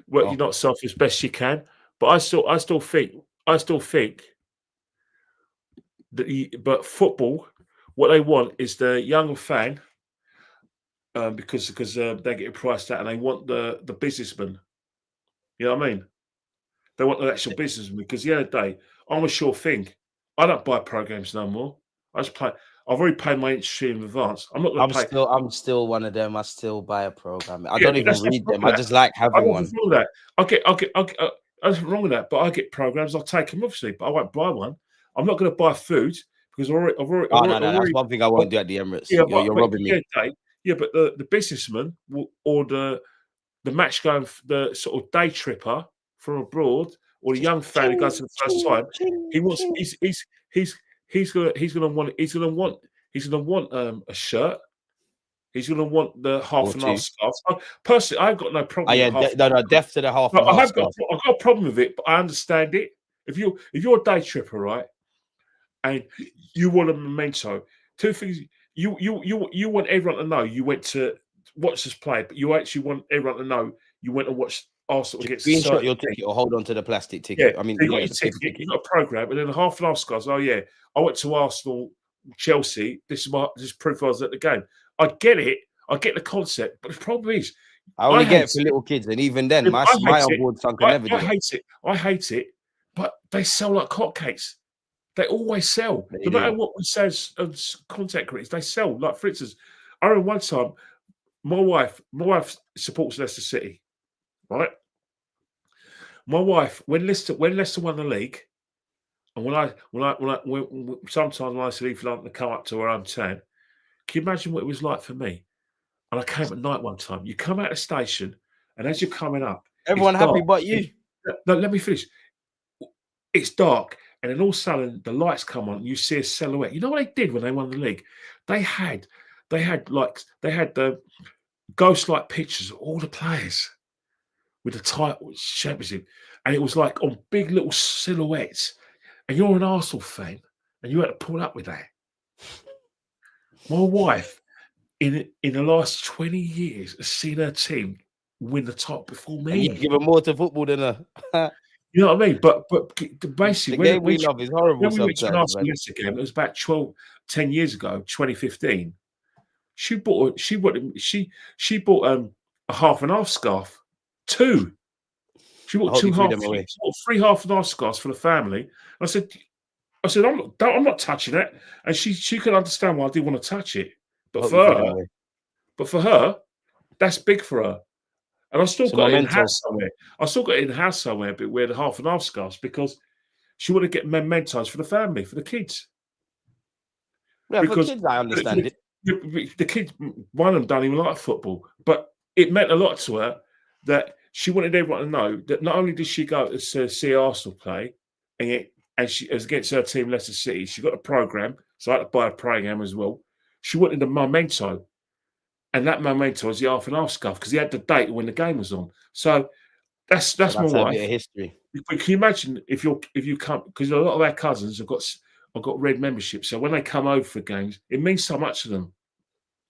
Work you're not soft as best you can, but I still think that. But football, what they want is the younger fan, because they're getting priced out, and they want the businessman. You know what I mean? They want the actual businessman, because the other day, I'm a sure thing. I don't buy programs no more. I just play. I've already paid my entry in advance. I'm not going to pay.
I'm still one of them. I still buy a program. I don't even read them. I just like having one.
I get. Nothing wrong with that, but I get programs. I'll take them, obviously, but I won't buy one. I'm not going to buy food because I've already.
That's one thing I won't do at the Emirates. Yeah, you're robbing me.
Yeah, but the businessman or the match going, the sort of day tripper from abroad, or the young fan who goes for the first time, he wants. He's gonna want a shirt. He's gonna want the half and half scarf. Personally, I've got no problem.
Death to the half.
I've got a problem with it, but I understand it. If you're a day tripper, right, and you want a memento, two things. You want everyone to know you went to watch us play, but you actually want everyone to know you went and watched Arsenal against.
Screenshot your ticket or hold on to the plastic ticket.
Yeah, I mean, you got your ticket, you got a program, and then half and half scars. Oh yeah, I went to Arsenal, Chelsea. This is proof I was at the game. I get it. I get the concept, but the problem is,
I only get it for little kids, and even then, my onboard son can never do it.
I hate it, but they sell like hotcakes. They always sell. No matter what we say as content creators, they sell. Like, for instance, I remember one time, my wife supports Leicester City, right? My wife, when Leicester won the league, and when sometimes when I used to leave London to come up to her hometown, can you imagine what it was like for me? And I came at night one time. You come out of the station, and as you're coming up,
everyone happy but you.
No, let me finish. It's dark, and then all of a sudden the lights come on, and you see a silhouette. You know what they did when they won the league? They had the ghost-like pictures of all the players with the title championship, and it was like on big little silhouettes. And you're an Arsenal fan, and you had to pull up with that. My wife, in the last 20 years, has seen her team win the top before me.
And you give her more to football than her.
You know what I mean? But basically,
the game we love is horrible.
When we went to an Arsenal Leicester game, it was about 10 years ago, 2015. She bought a half and half scarf. Two. She bought three half and half scarves for the family. I said, I'm not touching it. And she could understand why I didn't want to touch it. But for her, that's big for her. And I still got it in house somewhere. But wear the half and half scarves because she wanted to get mementos for the family, for the kids.
Yeah, because for kids, I understand it.
The kids, one of them don't even like football, but it meant a lot to her that she wanted everyone to know that not only did she go to see Arsenal play, and she was against her team, Leicester City, she got a program, so I had to buy a program as well. She wanted a memento, and that memento was the half and half scarf because he had the date when the game was on. So that's my wife.
A bit of history.
Can you imagine if you come, because a lot of our cousins have got red membership, so when they come over for games, it means so much to them.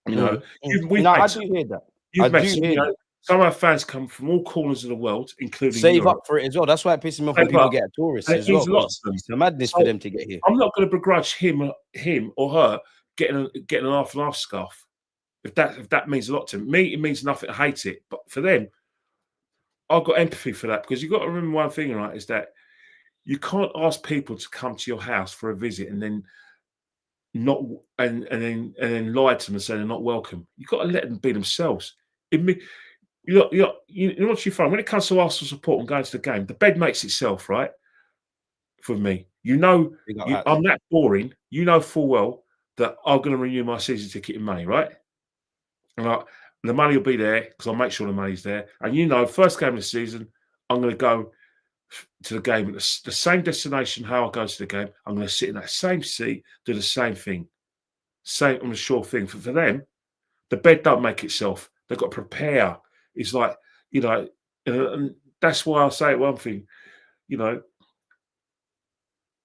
You know,
I do hear that.
Some of our fans come from all corners of the world, including
save
Europe.
Up for it as well. That's why it pisses me off when people get tourists as well. It's a madness for them to get here.
I'm not going to begrudge him or her getting an half and half scarf. If that means a lot to me, it means nothing. I hate it, but for them, I've got empathy for that because you've got to remember one thing, right? Is that you can't ask people to come to your house for a visit and then not and then lie to them and say they're not welcome. You've got to let them be themselves. You know what you find when it comes to Arsenal support and going to the game, the bed makes itself, right? for me. You know,
that.
I'm that boring. You know full well that I'm going to renew my season ticket in May, right? And the money will be there because I'll make sure the money's there. And you know, first game of the season, I'm going to go to the game at the same destination. How I go to the game, I'm going to sit in that same seat, do the same thing. I'm a sure thing for them. The bed don't make itself. They've got to prepare. It's like, you know, and that's why I say one thing, you know,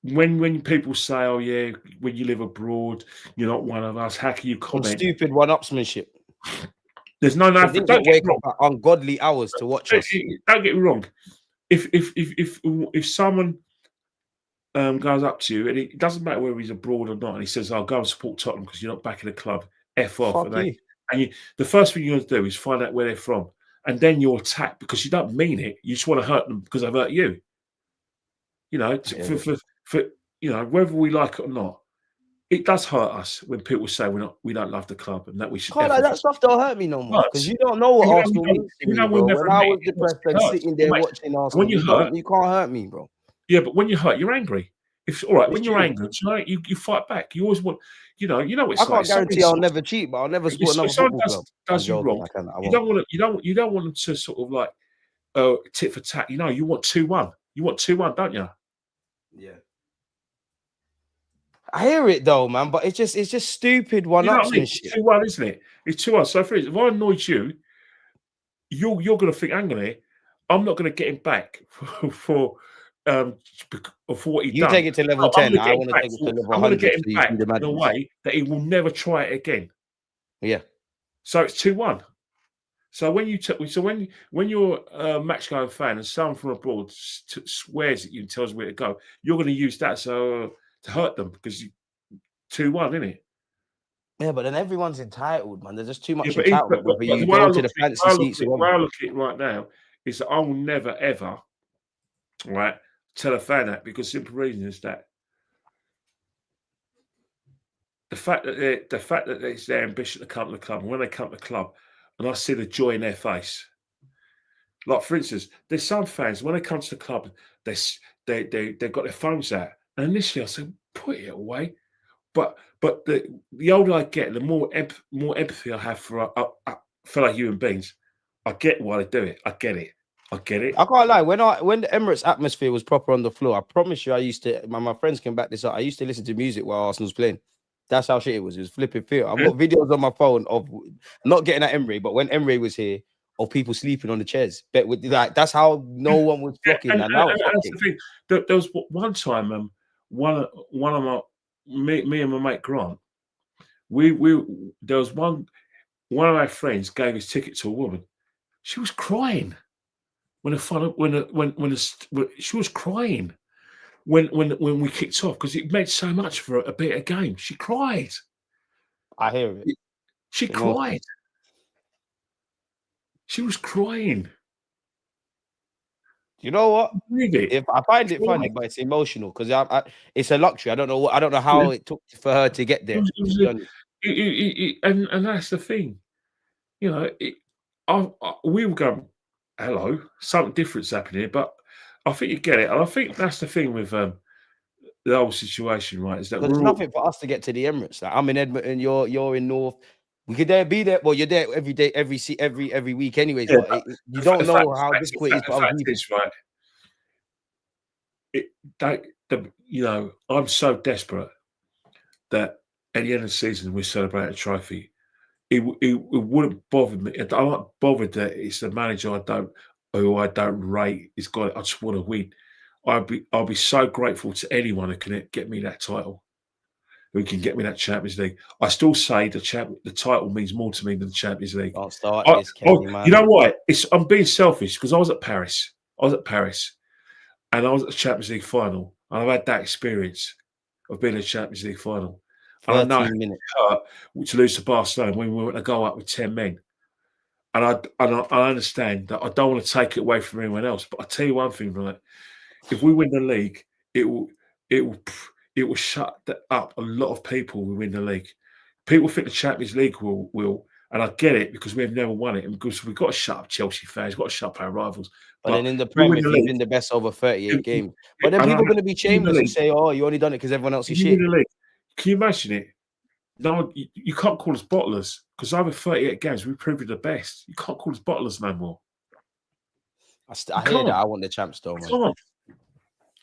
when people say, "Oh yeah, when you live abroad, you're not one of us," how can you comment?
Stupid one-upsmanship.
There's no nothing. Don't
wake up at ungodly hours to watch us.
Don't get me wrong. If someone goes up to you and it doesn't matter whether he's abroad or not, and he says, "I'll go and support Tottenham because you're not back in the club," F off. And the first thing you're going to do is find out where they're from, and then you'll attack because you don't mean it. You just want to hurt them because they've hurt you. You know, for you know, whether we like it or not, it does hurt us when people say we don't love the club and that we should.
That stuff don't hurt me no more because you don't know what Arsenal means to me, bro. When I was depressed and sitting there watching Arsenal, you can't hurt me, bro.
Yeah, but when you're hurt, you're angry. If all right, when you're angry, you fight back. You always want, you know what it's like.
I can't guarantee I'll never cheat, but I'll never support another football club.
Does you wrong? You don't want them to sort of like tit for tat. You know, you want 2-1. You want 2-1, don't you?
Yeah. I hear it though, man, but it's just stupid one-upsmanship.
It's 2-1, isn't it? It's 2-1. So for instance, if I annoyed you, you're going to think, hang on here, I'm not going to get him back for what he done.
You take it to level 10. I want to take it to level 100.
I'm going to get him back in a way that he will never try it again.
Yeah.
So it's 2-1. So when you're a match going fan and someone from abroad swears at you and tells you where to go, you're going to use that to hurt them because 2-1, isn't it?
Yeah, but then everyone's entitled, man. There's just too much entitlement. Whether you go to the fancy seats or
where I look at it right now is that I will never ever, right, tell a fan that because the simple reason is that the fact that it's their ambition to come to the club, and when they come to the club, and I see the joy in their face. Like for instance, there's some fans when they come to the club, they've got their phones out, and initially I say, put it away. But the older I get, the more empathy I have for fellow human beings. I get why they do it. I get it. I can't
lie. When the Emirates atmosphere was proper on the floor, I promise you, I used to. My friends can back this up. I used to listen to music while Arsenal's playing. That's how shit it was. It was flipping feel. I've got videos on my phone of not getting at Emery, but when Emery was here, of people sleeping on the chairs. But with like that's how no one was flocking. And now it's
that's the thing. There was one time, one of me and my mate Grant, there was one of our friends gave his ticket to a woman. She was crying she was crying when we kicked off because it meant so much for a bit of game. She cried.
I hear it.
She cried. She was crying.
You know what? If I find it funny, but it's emotional because it's a luxury. I don't know how it took for her to get there.
And that's the thing. You know, we were going, hello, something different's happening here, but I think you get it. And I think that's the thing with the whole situation, right? Is that
there's nothing for us to get to the Emirates. Like, I'm in Edmonton, you're in North. We could be there. Well, you're there every day, every week, anyways.
Yeah,
but you don't know how difficult it is for other people.
Right. You know, I'm so desperate that at the end of the season we celebrate a trophy. It wouldn't bother me. I'm not bothered that it's the manager I don't rate. I just want to win. I'll be so grateful to anyone who can get me that title. Who can get me that Champions League? I still say the title means more to me than the Champions League.
I'll start this, Kenny, man.
You know what? I'm being selfish because I was at Paris, and I was at the Champions League final, and I've had that experience of being in the Champions League final. And I know it hurt to lose to Barcelona when we were to go up with 10 men. And I understand that I don't want to take it away from anyone else. But I tell you one thing, right? If we win the league, it will shut up a lot of people who win the league. People think the Champions League will, And I get it because we've never won it, and because we've got to shut up Chelsea fans, we've got to shut up our rivals.
But then in the Prem, if you've been the best over 38 games, but then people are going to be shameless and say, "Oh, you only done it because everyone else is shit."
Can you imagine it? No, you can't call us bottlers because over 38 games we've proven the best. You can't call us bottlers no more.
I hear that. I want the champs though, man.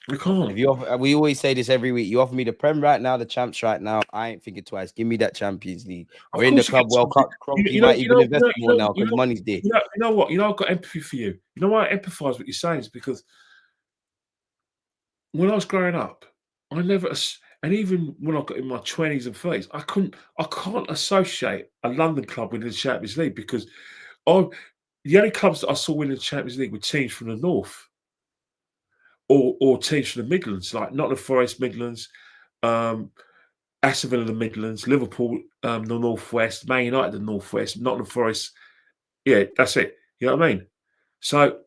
We can't.
We always say this every week. You offer me the Prem right now, the champs right now. I ain't thinking twice. Give me that Champions League. We're in the Club World Cup. You might even invest more now because money's there.
You know what? I've got empathy for you. You know why I empathise what you're saying is because when I was growing up, I never, and even when I got in my 20s and 30s, I can't associate a London club winning the Champions League because the only clubs that I saw winning the Champions League were teams from the north. Or teams from the Midlands, like Nottingham Forest Midlands, Aston Villa the Midlands, Liverpool the Northwest, Man United the Northwest, Nottingham Forest. Yeah, that's it. You know what I mean? So,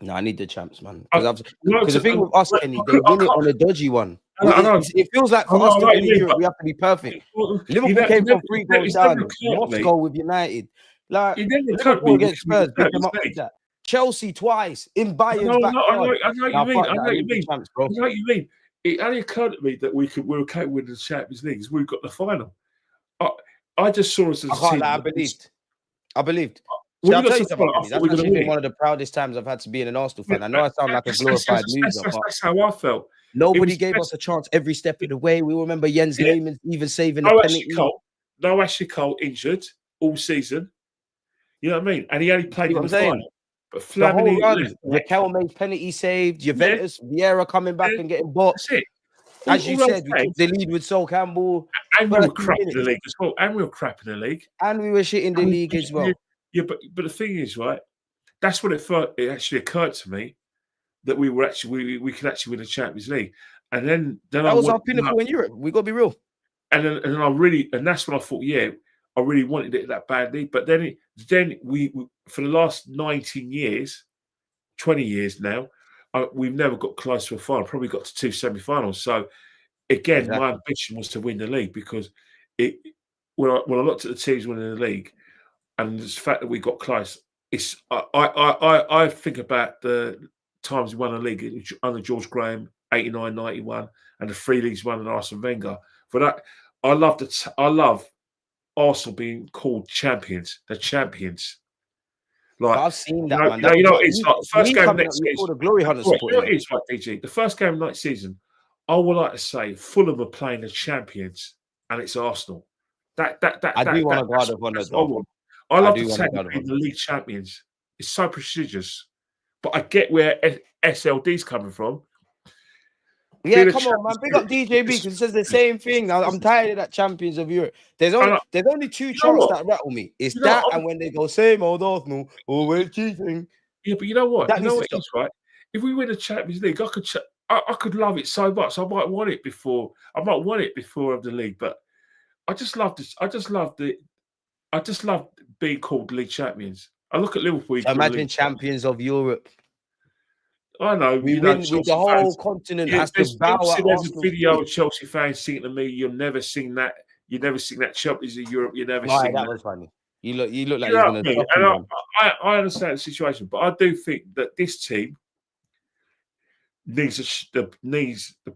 no, I need the champs, man. Because the thing with us, Kenny, they win it on a dodgy one. It feels like for us to win in Europe, we have to be perfect. Liverpool came from 3 goals down. Moscow with United, like Liverpool against Spurs, beat them up with that. Chelsea twice in Bayern's backyard.
I know what you mean. It only occurred to me that we were okay with the Champions League because we've got the final. I just saw us as a team.
I believed. See, I'll tell you something. That's actually been one of the proudest times I've had to be an Arsenal fan. I know I sound like a glorified loser, but
that's how I felt.
Nobody gave us a chance every step of the way. We remember Jens Lehmann even saving the penalty.
No Ashley Cole injured all season. You know what I mean? And he only played in the final. But
Flamini, Raquel made penalty saved, Juventus, Vieira coming back and getting bought.
That's it.
As you said, we took the lead with Sol Campbell.
And we were crap in the league as well. And we were crap in the league.
And we were shit in the league as well.
Yeah, but the thing is, right, that's when it actually occurred to me that we could actually win the Champions League. And then that was our
pinnacle in Europe. We got to be real.
And then that's when I thought, yeah, I really wanted it that badly. But then we for the last 19 years, 20 years now, we've never got close to a final. Probably got to 2 semi-finals. So again, my ambition was to win the league because when I looked at the teams winning the league and the fact that we got close, I think about the times we won the league under George Graham, 89, 91, and the 3 leagues won under Arsene Wenger. For that, I love Arsenal being called champions. They're champions.
Like I've seen that, man.
It's like the first game next season.
The glory hunters.
It's right, DG. The first game next season, I would like to say Fulham are playing the champions, and it's Arsenal. I
do want to guard of honor, though.
I love to say the league champions. It's so prestigious, but I get where SLD's coming from.
Yeah, come on, man. Big up DJB because it says the same thing. I'm tired of that Champions of Europe. There's only 2 chants that rattle me. It's that and when they go, same old Arsenal, we're cheating.
Yeah, but you know what? You know what it is, right? If we win the Champions League, I could love it so much. I might want it before the league. But I just love this. I just love being called league champions. I look at Liverpool.
So imagine champions of Europe.
I know.
The whole continent has to bow out.
There's a video of Chelsea fans singing to me, "You'll never sing that. You never sing that Champions of Europe. You never sing that."
That was funny. You look like you're going to.
And I understand the situation, but I do think that this team needs the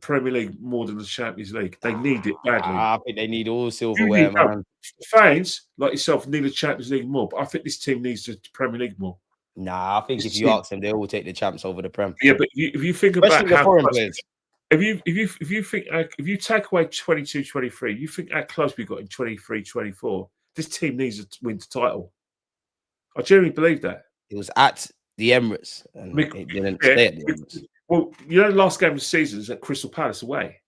Premier League more than the Champions League. They need it badly.
I think they need all silverware, man.
Fans like yourself need the Champions League more, but I think this team needs the Premier League more.
Nah, I think if you ask them, they will take the champs over the Prem.
Yeah, but if you think about how if you take away 22-23, you think how close we got in 23-24. This team needs to win the title. I genuinely believe that.
It was at the Emirates, and it didn't stay at the Emirates.
Well, the last game of the season is at Crystal Palace away.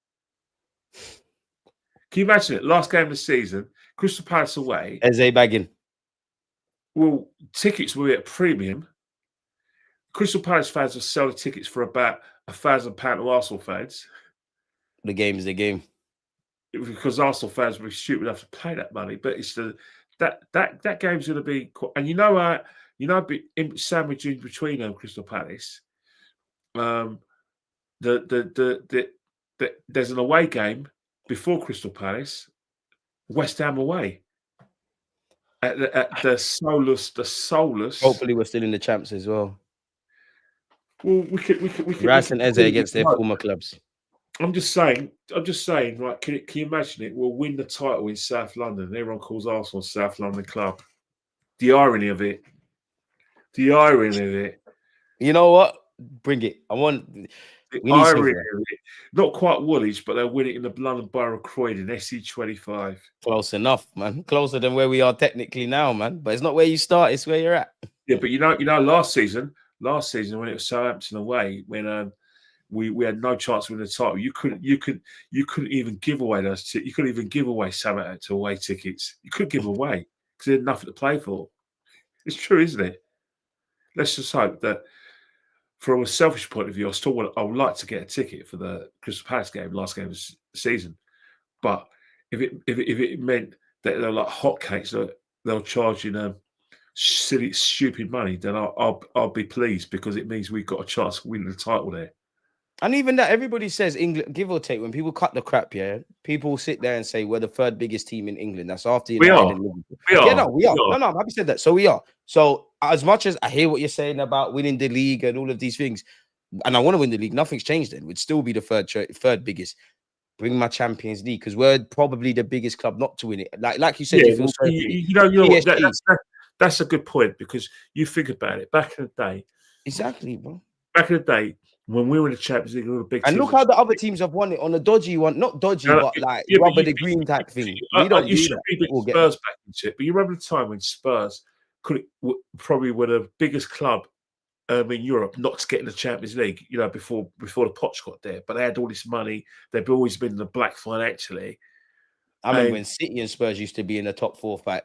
Can you imagine it? Last game of the season, Crystal Palace away.
Eze bagging.
Well, tickets were at a premium. Crystal Palace fans are selling tickets for about £1,000 to Arsenal fans.
The game is the game.
Because Arsenal fans will be stupid enough to pay that money. But it's that game's going to be, and sandwiched in between them, Crystal Palace. There's an away game before Crystal Palace, West Ham away. at the soulless.
Hopefully, we're still in the champs as well.
Well, we could.
Rice and Eze against their former clubs.
I'm just saying. Right? Can you imagine it? We'll win the title in South London. Everyone calls Arsenal South London club. The irony of it. The irony of it.
You know what? Bring it. I want.
The irony of it. Not quite Woolwich, but they'll win it in the London Borough of Croydon, SC25.
Close enough, man. Closer than where we are technically now, man. But it's not where you start; it's where you're at.
Yeah, but you know, last season when it was Southampton away, when we had no chance of winning the title, you couldn't even give away those. You couldn't even give away Southampton to away tickets. You couldn't give away because they had nothing to play for. It's true, isn't it? Let's just hope that, from a selfish point of view, I would like to get a ticket for the Crystal Palace game, last game of the season. But if it meant that they're like hotcakes, they'll charge silly, stupid money, then I'll be pleased, because it means we've got a chance of winning the title there.
And even that, everybody says England, give or take, when people cut the crap, people sit there and say we're the third biggest team in England. That's after United and Liverpool.
We are.
Yeah, no, we are. No, I'm happy to say that. So we are. So as much as I hear what you're saying about winning the league and all of these things, and I want to win the league, nothing's changed then. We'd still be the third biggest. Bring my Champions League, because we're probably the biggest club not to win it. Like you said, you feel sorry.
You know what? That's a good point, because you think about it. Back in the day,
exactly, bro.
Back in the day, when we were in the Champions League, we were a big
and
team.
Look how the other teams have won it on a dodgy one, not dodgy, but like rubber the green type thing. We don't do that.
Spurs back into it, but you remember the time when Spurs probably were the biggest club in Europe not to get in the Champions League, before the Poch got there. But they had all this money. They've always been in the black financially.
I remember when City and Spurs used to be in the top 4 fight.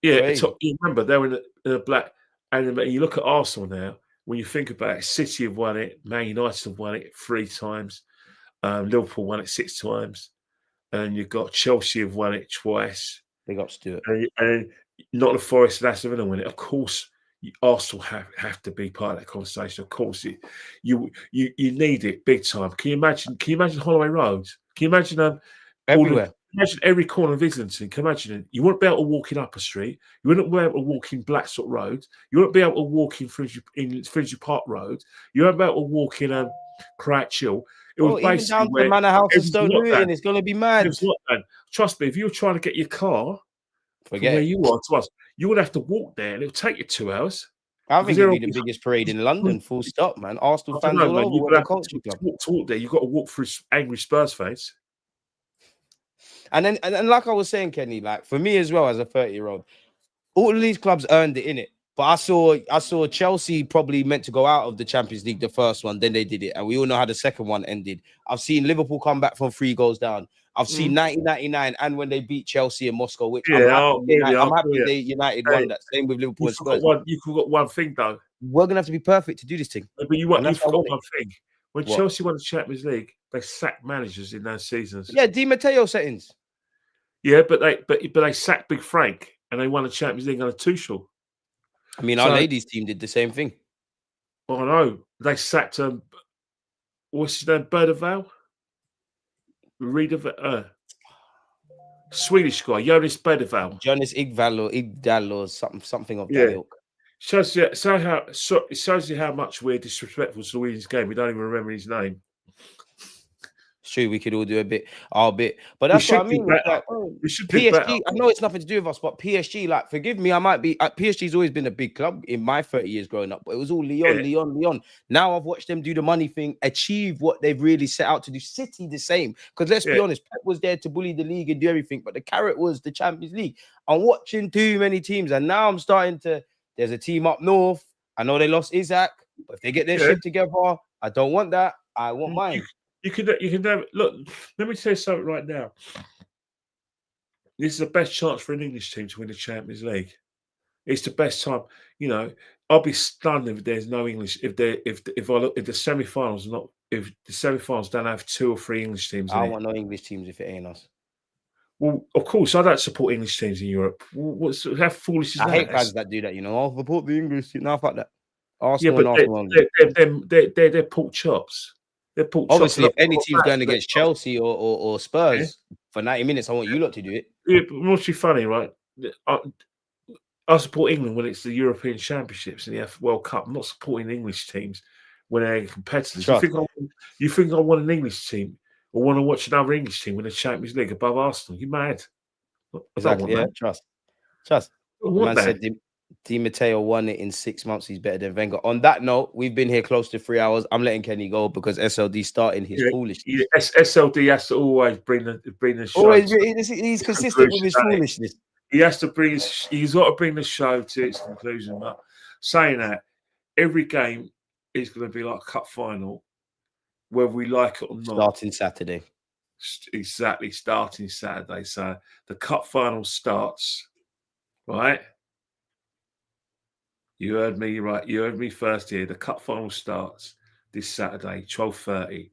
Yeah, you remember they were in the black. And you look at Arsenal now. When you think about it, City have won it, Man United have won it 3 times, Liverpool won it 6 times, and you've got Chelsea have won it twice.
Big ups to it.
And not the Forest and Aston Villa win it. Of course, Arsenal have to be part of that conversation. Of course, you need it big time. Can you imagine Holloway Road? Can you imagine
everywhere?
Imagine every corner of Islington. Can you imagine it? You wouldn't be able to walk in Upper Street. You wouldn't be able to walk in Blackstock Road. You wouldn't be able to walk in Finsbury Park Road. You wouldn't be able to walk in Crouch Hill. It was basically
even down to Manor House and Stone Newton. It's going to be mad.
Trust me, if you were trying to get your car from where you are to us, you would have to walk there, and it would take you 2 hours.
I think it would be the biggest parade in London, full stop, man. Arsenal fans all over.
You've got to walk there. You've got to walk through angry Spurs fans.
And then, and like I was saying, Kenny, like for me as well as a 30-year-old, all of these clubs earned it, innit? But I saw Chelsea probably meant to go out of the Champions League, the first one, then they did it. And we all know how the second one ended. I've seen Liverpool come back from 3 goals down. I've seen 1999 and when they beat Chelsea in Moscow, which I'm happy they United won that. Same with Liverpool and Spurs.
You forgot one thing, though.
We're going to have to be perfect to do this thing.
But you forgot one thing. When Chelsea won the Champions League, they sacked managers in those seasons.
Yeah, Di Matteo settings.
Yeah, but they sacked Big Frank and they won the Champions League under Tuchel.
I mean, our ladies team did the same thing.
Oh, I know. They sacked what's his name? Berdeval? Swedish guy, Jonas Berdeval.
Jonas Igdal or something of that ilk.
Shows you how much we're disrespectful to the Swedish game. We don't even remember his name.
It's true, we could all do our bit. But that's what I mean. Like, PSG, I know it's nothing to do with us, but PSG, like, forgive me, I might be. PSG's always been a big club in my 30 years growing up, but it was all Lyon. Now I've watched them do the money thing, achieve what they've really set out to do. City the same. Because let's be honest, Pep was there to bully the league and do everything, but the carrot was the Champions League. I'm watching too many teams, and now I'm starting to. There's a team up north. I know they lost Isaac, but if they get their shit together, I don't want that. I want mine.
You can never look. Let me tell you something right now. This is the best chance for an English team to win the Champions League. It's the best time. You know, I'll be stunned if there's no English. If the semi-finals don't have 2 or 3 English teams.
I don't want no English teams if it ain't us.
Well, of course, I don't support English teams in Europe. How foolish is that?
I hate fans that do that. You know, I'll support the English team. No, fuck that. Arsenal
but
and Arsenal.
they're pork chops.
Obviously, if any team's going against Chelsea or Spurs for 90 minutes, I want you lot to do it.
Yeah, but what's funny, right? I support England when it's the European Championships and the World Cup. I'm not supporting English teams when they're competitors. You think I want an English team or want to watch another English team win the Champions League above Arsenal? You mad?
Exactly. Yeah. Trust. Man
that.
said Di Matteo won it in 6 months. He's better than Wenger. On that note, we've been here close to 3 hours. I'm letting Kenny go because SLD starting his foolishness.
Yeah, SLD has to always bring the show.
He's consistent with his foolishness.
He has to bring he's got to bring the show to its conclusion. But saying that, every game is going to be like a cup final, whether we like it or not.
Starting Saturday.
Exactly, starting Saturday. So the cup final starts, right? You heard me right. You heard me first here. The cup final starts this Saturday, 12:30.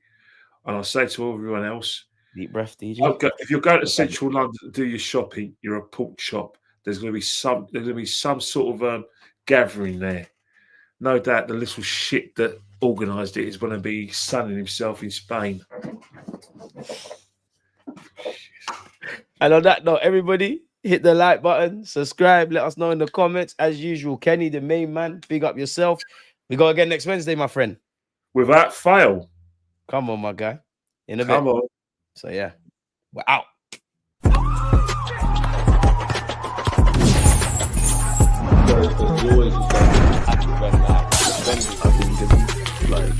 And I'll say to everyone else,
deep breath, DJ.
If you're going to Central London to do your shopping, you're a pork shop. There's going to be some sort of gathering there. No doubt the little shit that organised it is going to be sunning himself in Spain.
And on that note, everybody, hit the like button, subscribe, let us know in the comments. As usual, Kenny, the main man, big up yourself. We go again next Wednesday, my friend.
Without fail.
Come on, my guy. In a bit.
Come on.
So, yeah, we're out.
Like